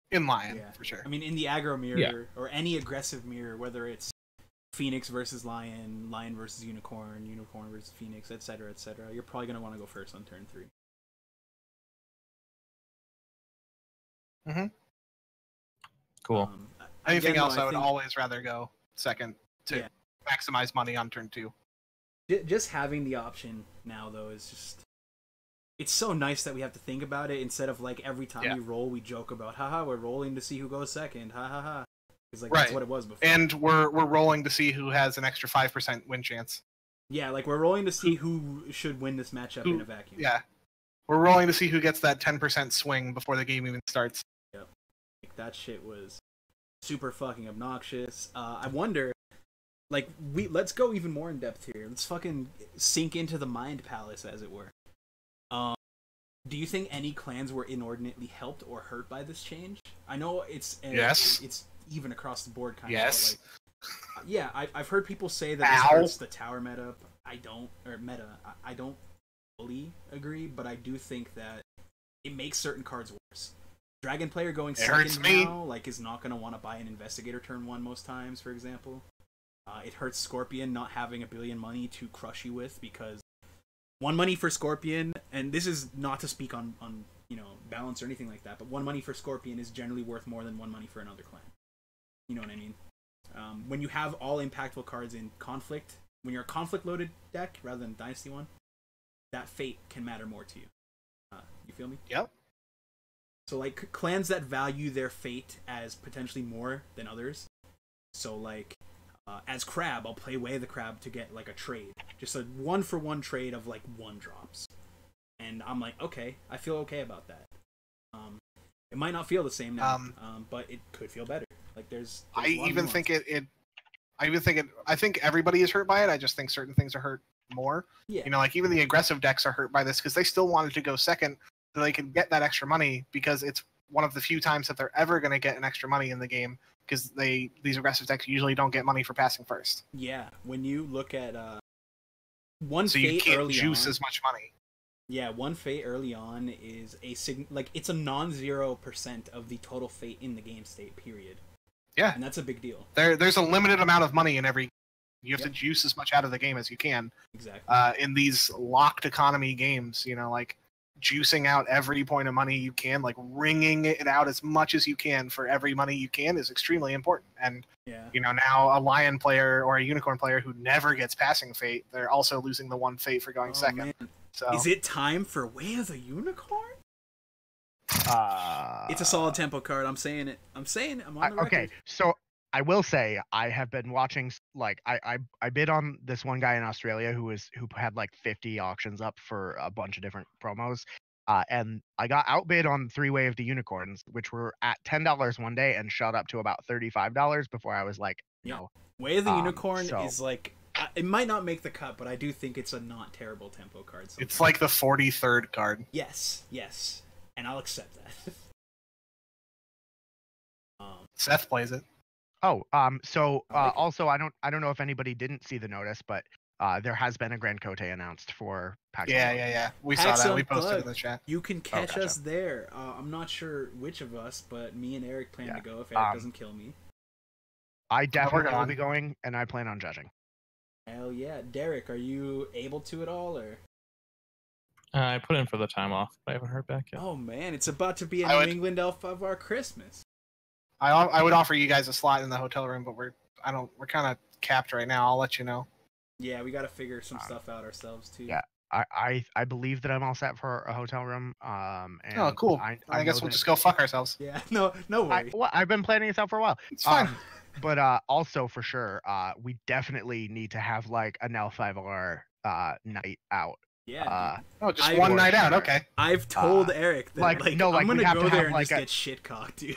In Lion, for sure. I mean, in the aggro mirror or any aggressive mirror, whether it's Phoenix versus Lion, Lion versus Unicorn, Unicorn versus Phoenix, etc., etc., you're probably going to want to go first on turn 3. Mm-hmm. Cool. Anything else, I would always rather go second to maximize money on turn 2. Just having the option now, though, is just... It's so nice that we have to think about it instead of, like, every time we roll, we joke about, haha, we're rolling to see who goes second, ha ha ha. It's like, that's what it was before. And we're rolling to see who has an extra 5% win chance. Yeah, like, we're rolling to see who should win this matchup in a vacuum. Yeah. We're rolling to see who gets that 10% swing before the game even starts. Yep. Like, that shit was super fucking obnoxious. I wonder, like, let's go even more in depth here. Let's fucking sink into the mind palace, as it were. Do you think any clans were inordinately helped or hurt by this change? I know it's even across the board kind of. Yes. But like, I've heard people say that this hurts the tower meta. I don't fully agree, but I do think that it makes certain cards worse. Dragon player going second now, like, is not going to want to buy an Investigator turn 1 most times, for example. It hurts Scorpion not having a billion money to crush you with, because 1 money for Scorpion, and this is not to speak on balance or anything like that, but 1 money for Scorpion is generally worth more than 1 money for another clan. You know what I mean? When you have all impactful cards in Conflict, when you're a Conflict-loaded deck rather than Dynasty one, that Fate can matter more to you. You feel me? Yep. So, like, clans that value their Fate as potentially more than others. So, like, as Crab, I'll play Way of the Crab to get, like, a trade. Just a 1-for-1 trade of, like, 1 drops. And I'm like, okay, I feel okay about that. It might not feel the same now, but it could feel better. Like, there's I think everybody is hurt by it. I just think certain things are hurt more. Yeah. You know, like, even the aggressive decks are hurt by this because they still wanted to go second so they could get that extra money, because it's one of the few times that they're ever going to get an extra money in the game, because these aggressive decks usually don't get money for passing first. Yeah, when you look at one so Fate you can't early juice on, as much money. Yeah, 1 Fate early on is it's a non-0% of the total Fate in the game state, period. Yeah. And that's a big deal. There's a limited amount of money in every. You have to juice as much out of the game as you can. Exactly. In these locked economy games, you know, like, juicing out every point of money you can, like wringing it out as much as you can for every money you can is extremely important. And now a Lion player or a Unicorn player who never gets passing fate, they're also losing the one fate for going second. Man. So is it time for Way of the Unicorn? It's a solid tempo card. I'm saying it. I'm on the record. Okay, so I will say I have been watching, like, I bid on this one guy in Australia who had like 50 auctions up for a bunch of different promos, and I got outbid on 3 Way of the Unicorns, which were at $10 one day and shot up to about $35 before I was like, no. Way of the Unicorn is like, it might not make the cut, but I do think it's a not terrible tempo card. Sometimes. It's like the 43rd card. Yes, and I'll accept that. Seth plays it. Oh, also I don't know if anybody didn't see the notice, but there has been a Grand Cote announced for PAX. Yeah. We saw that. We posted in the chat. You can catch us there. I'm not sure which of us, but me and Eric plan to go if Eric doesn't kill me. I definitely will be going, and I plan on judging. Hell yeah. Derek, are you able to at all, or? I put in for the time off, but I haven't heard back yet. Oh man, it's about to be a New England NEL5R Christmas. I would offer you guys a slot in the hotel room, but we're kind of capped right now. I'll let you know. Yeah, we got to figure some stuff out ourselves too. Yeah, I believe that I'm all set for a hotel room. And oh, cool. I guess we'll just go fuck ourselves. Yeah, no worries. I've been planning this out for a while. It's fine. But also for sure, we definitely need to have like a NEL5R night out. Yeah. Just one night out. Okay. I've told Eric that I'm gonna go there and just get shit cocked, dude.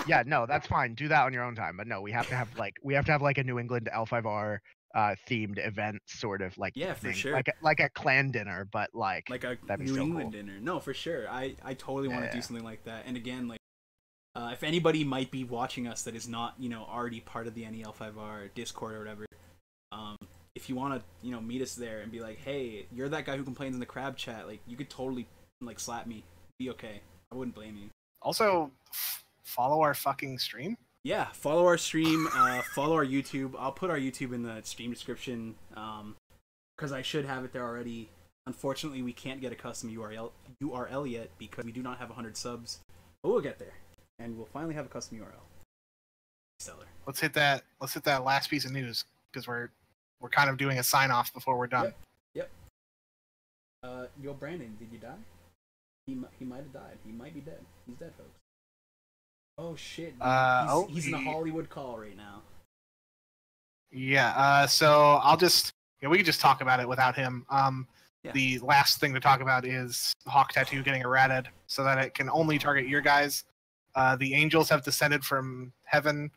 Yeah, no, that's fine. Do that on your own time. But no, we have to have like a New England L5R themed event, sort of like for sure, like a clan dinner, but like a New England dinner. No, for sure. I totally want to do something like that. And again, like if anybody might be watching us that is not already part of the NEL5R Discord or whatever, if you want to meet us there and be like, hey, you're that guy who complains in the crab chat, like you could totally like slap me, be okay. I wouldn't blame you. Also, follow our fucking stream. Yeah, follow our stream, follow our YouTube. I'll put our YouTube in the stream description, because I should have it there already. Unfortunately, we can't get a custom URL yet because we do not have 100 subs. But we'll get there, and we'll finally have a custom URL. Stellar. Let's hit that last piece of news because we're kind of doing a sign off before we're done. Yep. Yo, Brandon, did you die? He might have died. He might be dead. He's dead, folks. Oh shit! He's in a Hollywood call right now. Yeah. So we can just talk about it without him. The last thing to talk about is Hawk Tattoo getting errated so that it can only target your guys. The angels have descended from heaven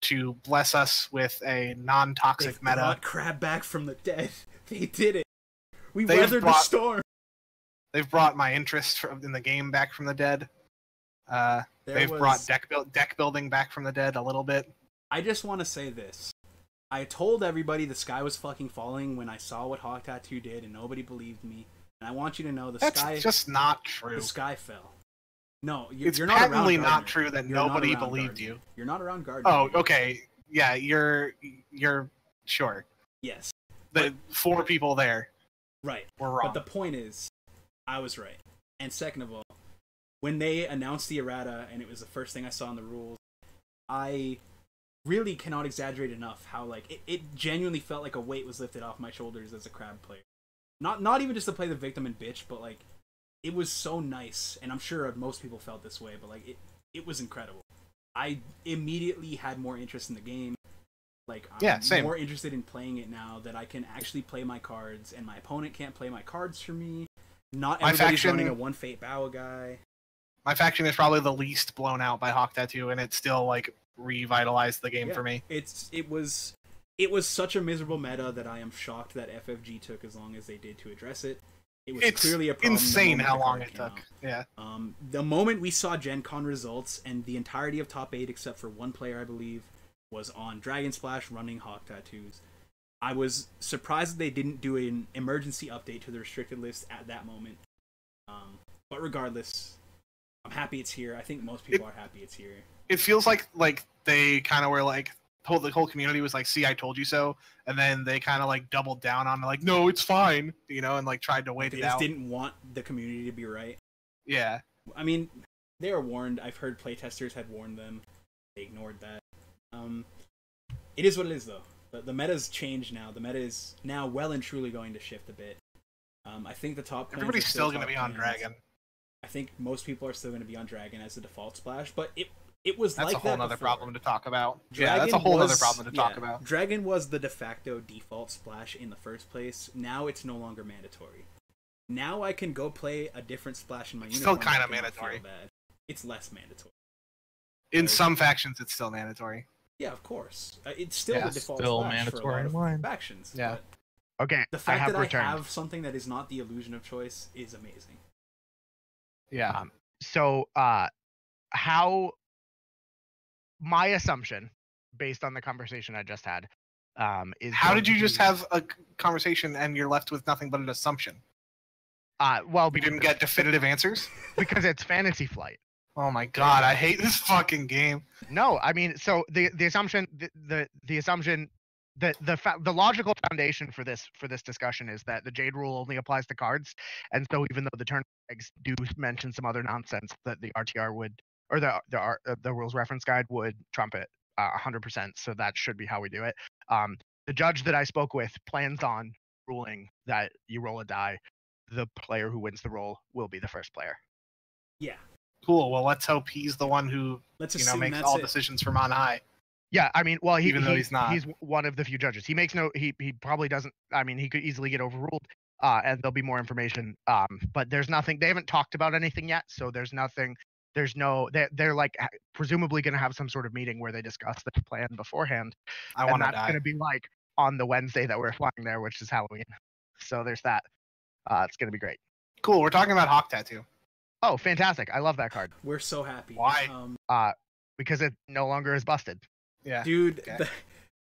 to bless us with a non-toxic meta. They brought Crab back from the dead. They did it. We weathered the storm. They've brought my interest in the game back from the dead. They've brought deck building back from the dead a little bit. I just want to say this. I told everybody the sky was fucking falling when I saw what Hawk Tattoo did, and nobody believed me. And I want you to know That's just not true. The sky fell. No, it's you're not patently around not true that nobody believed you. You're not around Gardner. Oh, okay. Yeah, you're sure. Yes. The 4 people there. Right. Were wrong. But the point is, I was right. And second of all, when they announced the errata and it was the first thing I saw in the rules, I really cannot exaggerate enough how like it genuinely felt like a weight was lifted off my shoulders as a crab player. Not even just to play the victim and bitch, but like it was so nice, and I'm sure most people felt this way, but like it was incredible. I immediately had more interest in the game. Like I'm more interested in playing it now that I can actually play my cards and my opponent can't play my cards for me. Not everybody's running a one fate Bow guy. My faction is probably the least blown out by Hawk Tattoo, and it still like revitalized the game for me. It was such a miserable meta that I am shocked that FFG took as long as they did to address it. It was clearly a problem. Insane how long it took. Yeah. The moment we saw Gen Con results and the entirety of top 8 except for one player, I believe, was on Dragon Splash running Hawk Tattoos. I was surprised that they didn't do an emergency update to the restricted list at that moment. But regardless, I'm happy it's here. I think most people are happy it's here. It feels like they kind of were like, the whole community was like, "See, I told you so," and then they kind of like doubled down on it, like, "No, it's fine," you know, and like tried to wait They it just out. didn't want the community to be right. Yeah. I mean, they were warned. I've heard playtesters had warned them. They ignored that. It is what it is, though. The meta's changed now. The meta is now well and truly going to shift a bit. I think the top clans Everybody's are still going to top be on clans. Dragon. I think most people are still going to be on Dragon as the default splash, but it was That's like a whole that other before. problem to talk about. Dragon that's a whole was, other problem to talk about. Dragon was the de facto default splash in the first place. Now it's no longer mandatory. Now I can go play a different splash in my uniform. Still kind of and not mandatory. feel bad. It's less mandatory. In some factions, it's still mandatory. Yeah, of course. It's still the default still splash mandatory for a in lot mine. of factions. Yeah. But Okay, the fact that returned. I have something that is not the illusion of choice is amazing. Yeah. So, how my assumption, based on the conversation I just had, is How going did you to just be- have a conversation and you're left with nothing but an assumption? well, We didn't get definitive answers? because it's Fantasy Flight. Oh my god, I hate this fucking game. No, I mean, so the assumption, the assumption, the logical foundation for this discussion is that the Jade rule only applies to cards, and so even though the turn regs do mention some other nonsense, that the RTR would, or the rules reference guide would trump it 100%. So that should be how we do it. The judge that I spoke with plans on ruling that you roll a die, the player who wins the roll will be the first player. Yeah. Cool, well let's hope he's the one who Let's you know assume makes that's all it. decisions from on high. Yeah, I mean, well, Even though he's not. He's one of the few judges. He makes no. He probably doesn't. I mean, he could easily get overruled, and there'll be more information. But there's nothing. They haven't talked about anything yet, so there's nothing. There's no. They're like presumably going to have some sort of meeting where they discuss the plan beforehand. I And want to that's die. going to be like on the Wednesday that we're flying there, which is Halloween. So there's that. It's going to be great. Cool, we're talking about Hawk Tattoo. Oh, fantastic! I love that card. We're so happy. Why? Because it no longer is busted. Yeah. Dude, Okay.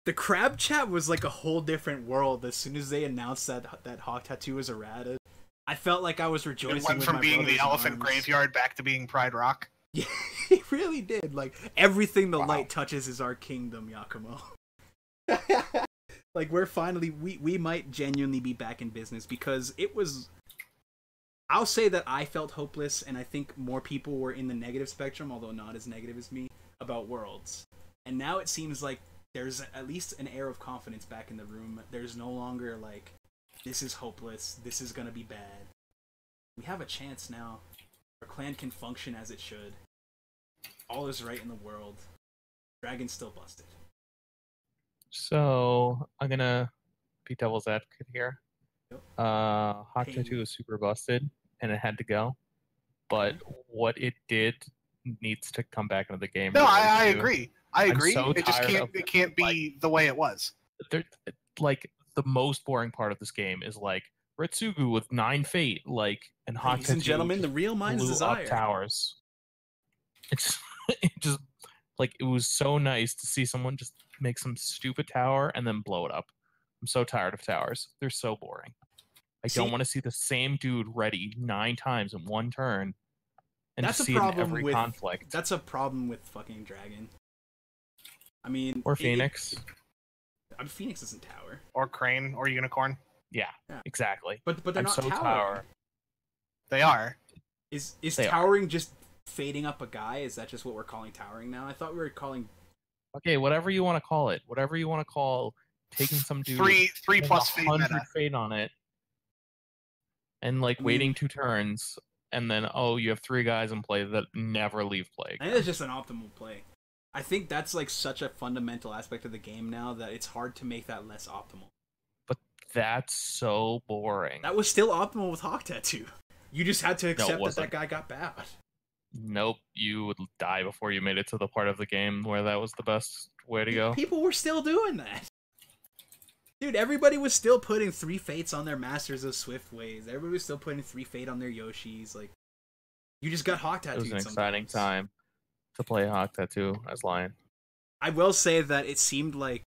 the crab chat was like a whole different world as soon as they announced that Hawk Tattoo was errata. I felt like I was rejoicing. It went with from my being the brothers in elephant arms. graveyard back to being Pride Rock. Yeah, it really did. Like everything the Wow. light touches is our kingdom, Yakumo. Like we're finally we might genuinely be back in business because it was. I'll say that I felt hopeless, and I think more people were in the negative spectrum, although not as negative as me, about Worlds. And now it seems like there's at least an air of confidence back in the room. There's no longer like, this is hopeless, this is gonna be bad. We have a chance now. Our clan can function as it should. All is right in the world. Dragon's still busted. So I'm gonna be devil's advocate here. Yep. Hawk Pain. Tattoo is super busted, and it had to go. But what it did needs to come back into the game. No, really, I too. agree. I I'm agree. so It just tired can't. of It can't be the way it was. They're, like the most boring part of this game is like Retsugu with 9 fate, like, and Hawk Ladies and Tattoo gentlemen, the just real mind's blew desire. up towers. It's it just like it was so nice to see someone just make some stupid tower and then blow it up. I'm so tired of towers. They're so boring. I See- don't want to see the same dude ready 9 times in one turn and That's just a see it in problem every with conflict. That's a problem with fucking Dragon. I mean, Or Phoenix. I mean, Phoenix isn't tower, Or Crane or Unicorn. Yeah, Yeah. exactly. but they're I'm not so towering. tired. They are. Is They are. towering just fading up a guy? Is that just what we're calling towering now? I thought we were calling. Okay, whatever you want to call it. Whatever you want to call taking some dude Three with plus fate 100 meta. fate on it and like I mean- waiting 2 turns and then you have 3 guys in play that never leave play. I think that's just an optimal play. I think that's like such a fundamental aspect of the game now that it's hard to make that less optimal. But that's so boring. That was still optimal with Hawk Tattoo. You just had to accept that wasn't. guy got bad. Nope, you would die before you made it to the part of the game where that was the best way to go. People were still doing that. Dude, everybody was still putting 3 fates on their Masters of Swift Ways. Everybody was still putting 3 fate on their Yoshis. Like, you just got Hawk It Tattoo. was an exciting time to play Hawk Tattoo as Lion. I will say that it seemed like,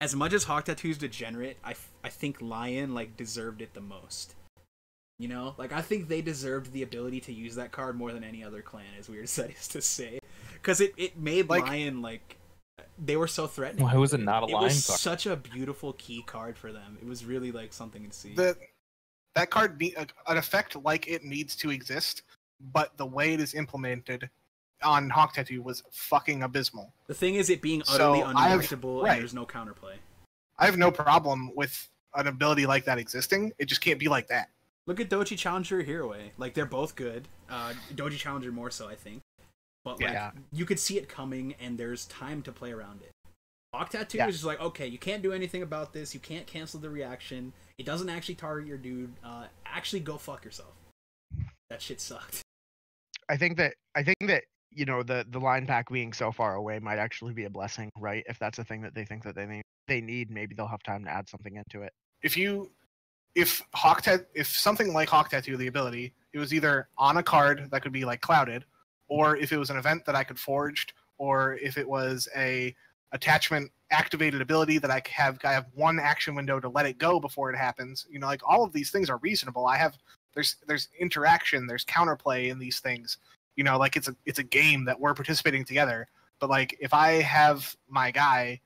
as much as Hawk Tattoo's degenerate, I think Lion like deserved it the most. You know, like I think they deserved the ability to use that card more than any other clan, as weird as that is to say, because it made Like- Lion like They were so threatening. Why was it not a It line was card? such a beautiful key card for them. It was really like something to see. That card an effect like it needs to exist, but the way it is implemented on Hawk Tattoo was fucking abysmal. The thing is, it being utterly So unelectable right. and there's no counterplay. I have no problem with an ability like that existing. It just can't be like that. Look at Doji Challenger, Hiroe. Like, they're both good. Doji Challenger more so, I think. But like, you could see it coming, and there's time to play around it. Hawk Tattoo is just like, okay, you can't do anything about this. You can't cancel the reaction. It doesn't actually target your dude. Actually, go fuck yourself. That shit sucked. I think that you know the line pack being so far away might actually be a blessing, right? If that's a thing that they think that they need, maybe they'll have time to add something into it. If something like Hawk Tattoo, the ability, it was either on a card that could be like clouded, or if it was an event that I could forged, or if it was a attachment activated ability that I have one action window to let it go before it happens. You know, like all of these things are reasonable. There's interaction, there's counterplay in these things. You know, like it's a game that we're participating together. But like if I have my guy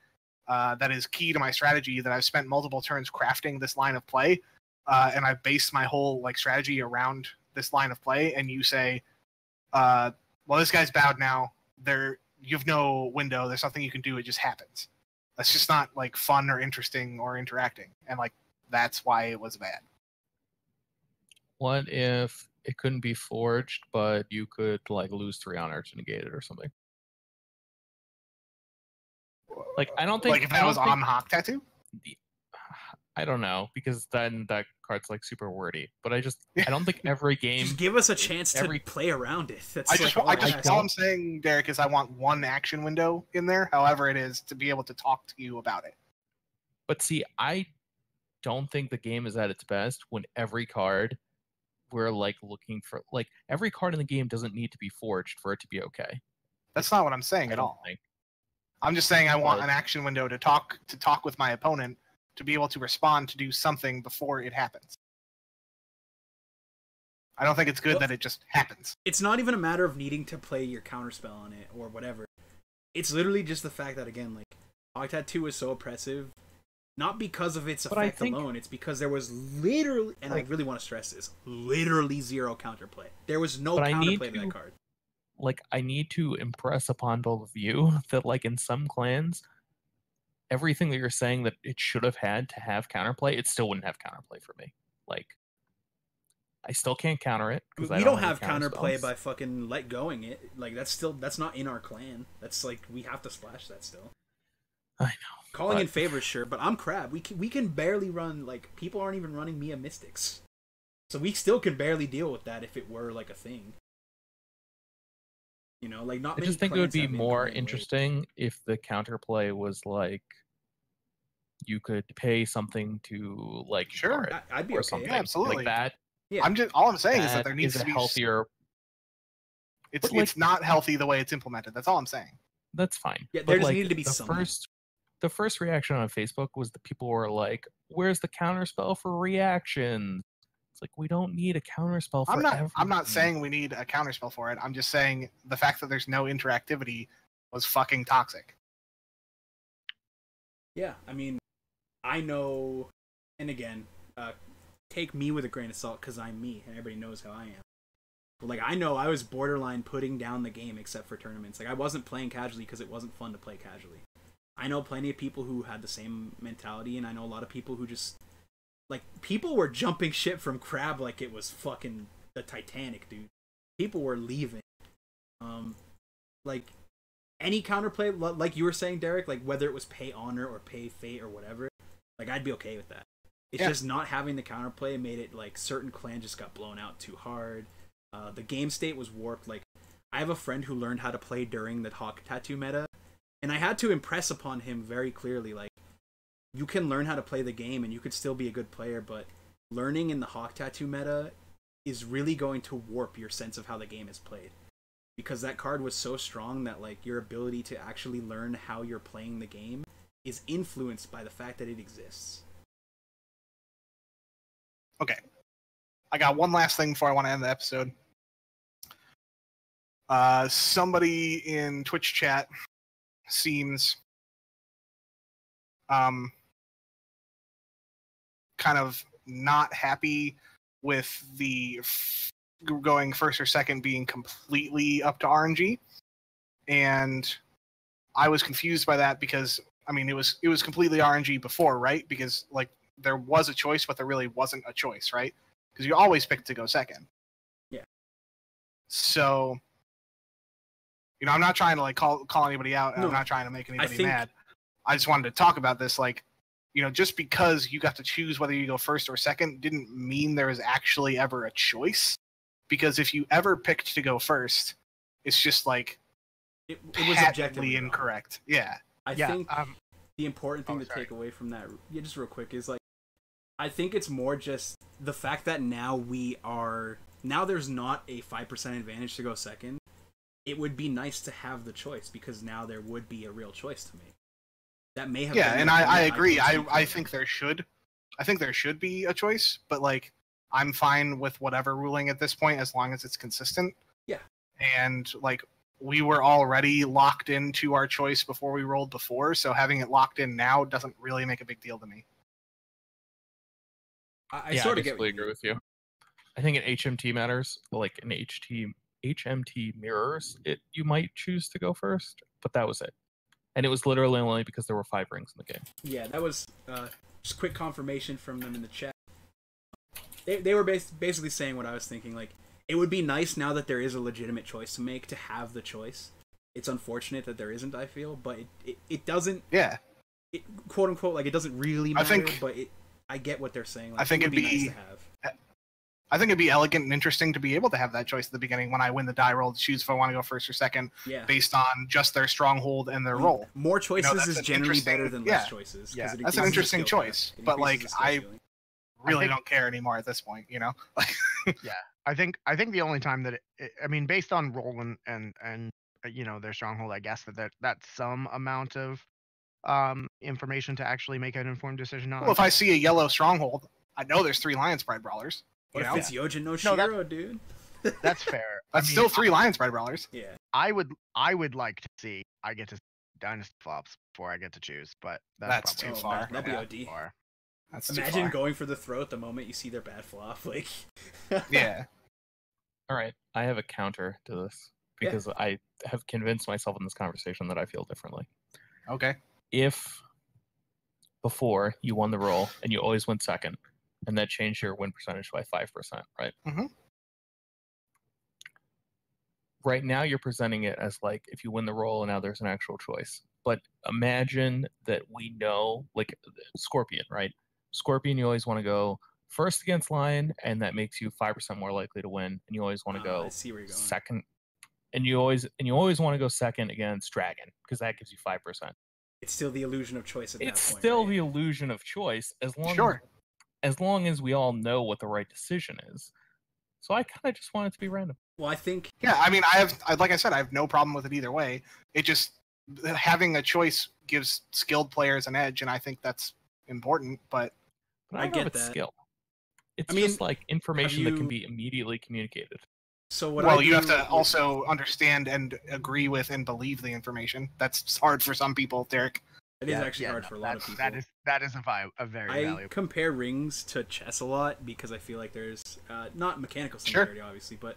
that is key to my strategy that I've spent multiple turns crafting this line of play, and I've based my whole like strategy around this line of play, and you say, well, this guy's bowed now. You have no window. There's nothing you can do. It just happens. That's just not like fun or interesting or interacting. And like that's why it was bad. What if it couldn't be forged, but you could like lose 3 honor to negate it or something? Like I don't think like if that was on Hawk Tattoo. I don't know, because then that card's like super wordy. But I don't think every game. Just give us a chance to play around it. That's all I'm saying, Derek, is I want one action window in there, however it is, to be able to talk to you about it. But see, I don't think the game is at its best when every card we're like looking for, like every card in the game doesn't need to be forged for it to be okay. That's not what I'm saying at all. I'm just saying I want an action window to talk with my opponent, to be able to respond to do something before it happens. I don't think it's good that it just happens. It's not even a matter of needing to play your counterspell on it or whatever. It's literally just the fact that, again, like, Hawk Tattoo is so oppressive, not because of its effect alone, it's because there was literally, and I really want to stress this, literally zero counterplay. There was no counterplay to that card. Like, I need to impress upon both of you that, like, in some clans, everything that you're saying that it should have had to have counterplay, it still wouldn't have counterplay for me. Like, I still can't counter it. We don't have counterplay by fucking let going it. Like, that's not in our clan. That's like, we have to splash that still. I know. Calling in favors, sure, but I'm Crab. We can barely run, like, people aren't even running Mia Mystics. So we still can barely deal with that if it were, like, a thing. You know, like, not I just think it would be more interesting if the counterplay was, like, you could pay something to, like, sure, I'd be or okay. something yeah, absolutely. like that. Yeah. All I'm saying is that there needs to be healthier. It's not healthy the way it's implemented. That's all I'm saying. That's fine. Yeah, there just needed to be something. The first reaction on Facebook was that people were like, "Where's the counterspell for reaction?" It's like, we don't need a counterspell for everything. I'm not saying we need a counterspell for it. I'm just saying the fact that there's no interactivity was fucking toxic. Yeah, I mean, I know, and again, take me with a grain of salt because I'm me, and everybody knows how I am. But, like, I know I was borderline putting down the game except for tournaments. Like, I wasn't playing casually because it wasn't fun to play casually. I know plenty of people who had the same mentality, and I know a lot of people who just, like, people were jumping ship from Crab like it was fucking the Titanic, dude. People were leaving. Like, any counterplay, like you were saying, Derek, like, whether it was pay honor or pay fate or whatever, like, I'd be okay with that. It's just not having the counterplay made it, like, certain clans just got blown out too hard. The game state was warped. Like, I have a friend who learned how to play during the Hawk Tattoo meta, and I had to impress upon him very clearly, like, you can learn how to play the game and you could still be a good player, but learning in the Hawk Tattoo meta is really going to warp your sense of how the game is played. Because that card was so strong that, like, your ability to actually learn how you're playing the game is influenced by the fact that it exists. Okay. I got one last thing before I want to end the episode. Somebody in Twitch chat seems kind of not happy with the going first or second being completely up to RNG, and I was confused by that because I mean it was completely RNG before, right? Because like there was a choice, but there really wasn't a choice, right? Because you always picked to go second. Yeah. So, you know, I'm not trying to like call anybody out, and No, I'm not trying to make anybody think... mad. I just wanted to talk about this, like, you know, just because you got to choose whether you go first or second didn't mean there was actually ever a choice. Because if you ever picked to go first, it's just like it was objectively incorrect. Yeah. I think the important thing to take away from that, just real quick, is like I think it's more just the fact that now there's not a 5% advantage to go second. It would be nice to have the choice because now there would be a real choice to make. That may have and I agree. I think there should. I think there should be a choice, but like I'm fine with whatever ruling at this point as long as it's consistent. Yeah. And like we were already locked into our choice before we rolled before, so having it locked in now doesn't really make a big deal to me. I sort of agree with you. I think in HMT matters, like in HMT mirrors, you might choose to go first, but that was it. And it was literally only because there were 5 rings in the game. Yeah, that was just quick confirmation from them in the chat. They were basically saying what I was thinking. Like, it would be nice now that there is a legitimate choice to make to have the choice. It's unfortunate that there isn't, I feel, but it doesn't... Yeah. Quote unquote, like, it doesn't really matter, but I get what they're saying. Like, I think it'd be nice to have. I think it'd be elegant and interesting to be able to have that choice at the beginning when I win the die roll to choose if I want to go first or second, based on just their stronghold and their roll. More choices is generally better than less choices. Yeah, that's an interesting choice, but like I really don't care anymore at this point, you know. Yeah, I think the only time that I mean, based on roll and you know their stronghold, I guess that's some amount of information to actually make an informed decision on. Well, if I see a yellow stronghold, I know there's 3 Lions Pride Brawlers. What if it's Yojin no Shiro, dude? That's fair. That's still 3 Lions Pride Brawlers. Yeah. I would like to see I get to Dynasty flops before I get to choose, but that's too far. That'd be OD. Far. That's Imagine going for the throat the moment you see their bad flop, like. Yeah. All right, I have a counter to this because I have convinced myself in this conversation that I feel differently. Okay. If before you won the roll and you always went second, and that changed your win percentage by 5%, right? Mm-hmm. Right now, you're presenting it as like if you win the roll and now there's an actual choice. But imagine that we know, like Scorpion, right? Scorpion, you always want to go first against Lion, and that makes you 5% more likely to win. And you always want to go I see where you're going. second, and you always want to go second against Dragon because that gives you 5%. It's still the illusion of choice at that point. It's still the illusion of choice as long as we all know what the right decision is. So I kind of just want it to be random. Well, I think... Yeah, I mean, like I said, I have no problem with it either way. It just, having a choice gives skilled players an edge, and I think that's important, but I get that. Skill. It's just like information that can be immediately communicated. So you have to also understand and agree with and believe the information. That's hard for some people, Derek. It is actually hard for a lot of people. That is a very valuable. I compare rings to chess a lot because I feel like there's not mechanical similarity, obviously, but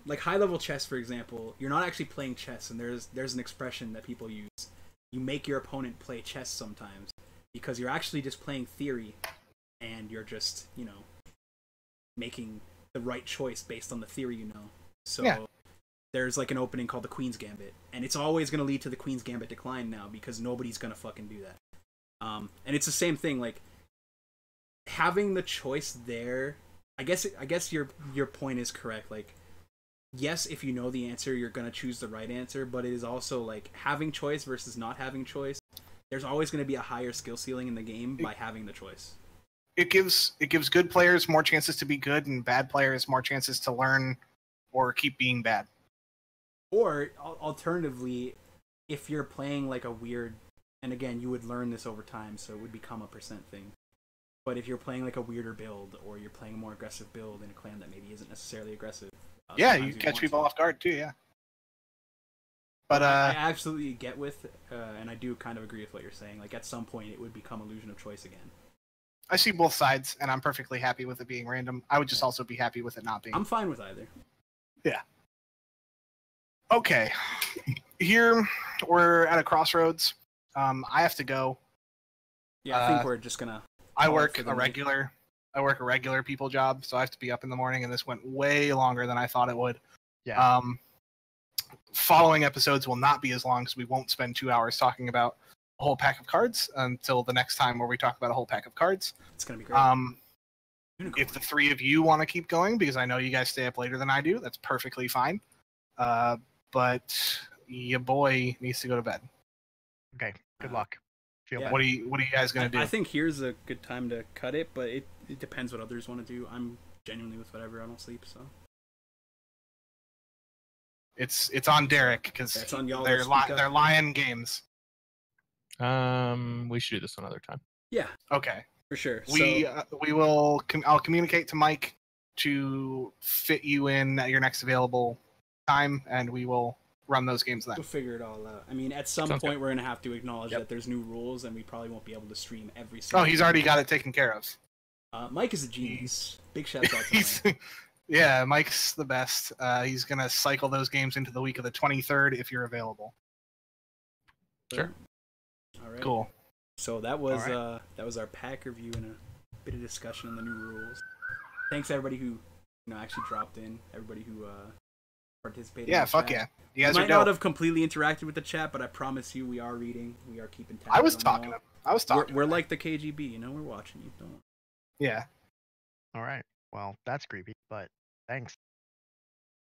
like high level chess, for example, you're not actually playing chess, and there's an expression that people use. You make your opponent play chess sometimes because you're actually just playing theory, and you're just making the right choice based on the theory you know. So. There's like an opening called the Queen's Gambit, and it's always going to lead to the Queen's Gambit decline now because nobody's going to fucking do that. And it's the same thing, like having the choice there. I guess your point is correct. Like, yes, if you know the answer, you're going to choose the right answer, but it is also like having choice versus not having choice. There's always going to be a higher skill ceiling in the game by having the choice. It gives good players more chances to be good, and bad players more chances to learn or keep being bad. Or, alternatively, if you're playing like a weird... And again, you would learn this over time, so it would become a percent thing. But if you're playing like a weirder build, or you're playing a more aggressive build in a clan that maybe isn't necessarily aggressive... you catch people off guard too, yeah. But I absolutely get with, and I do kind of agree with what you're saying. Like at some point, it would become illusion of choice again. I see both sides, and I'm perfectly happy with it being random. I would just also be happy with it not being. I'm fine with either. Yeah. Okay. Here we're at a crossroads. I have to go. Yeah, I think we're just gonna. I work a regular people job, so I have to be up in the morning, and this went way longer than I thought it would. Yeah. Following episodes will not be as long, because we won't spend 2 hours talking about a whole pack of cards until the next time where we talk about a whole pack of cards. It's gonna be great. If the three of you want to keep going, because I know you guys stay up later than I do, that's perfectly fine. But your boy needs to go to bed. Okay. Good luck. Feel yeah. better. What are you guys gonna do? I think here's a good time to cut it, but it depends what others want to do. I'm genuinely with whatever. I don't sleep, so It's on Derek, because That's on y'all they're to speak up. they're lion games. We should do this another time. yeah, Okay. for sure. We will. I'll communicate to Mike to fit you in at your next available time, and we will run those games then. We'll figure it all out. I mean, at some Sounds point, good. we're gonna have to acknowledge Yep. that there's new rules, and we probably won't be able to stream every single. Oh, he's already got it taken care of. Mike is a genius. Big shout out to He's, Mike. yeah, Mike's the best. He's gonna cycle those games into the week of the 23rd if you're available. Sure. All right. Cool. So that was All that was our pack review and a bit of discussion on the new rules. Thanks everybody who actually dropped in. Everybody who participated. Yeah, in the fuck chat. yeah. You We guys are might not dope. have completely interacted with the chat, but I promise you, we are reading. We are keeping tabs. I was on talking. y'all. I was talking. We're like the KGB, we're watching you. Don't. Yeah. All right. Well, that's creepy, but thanks.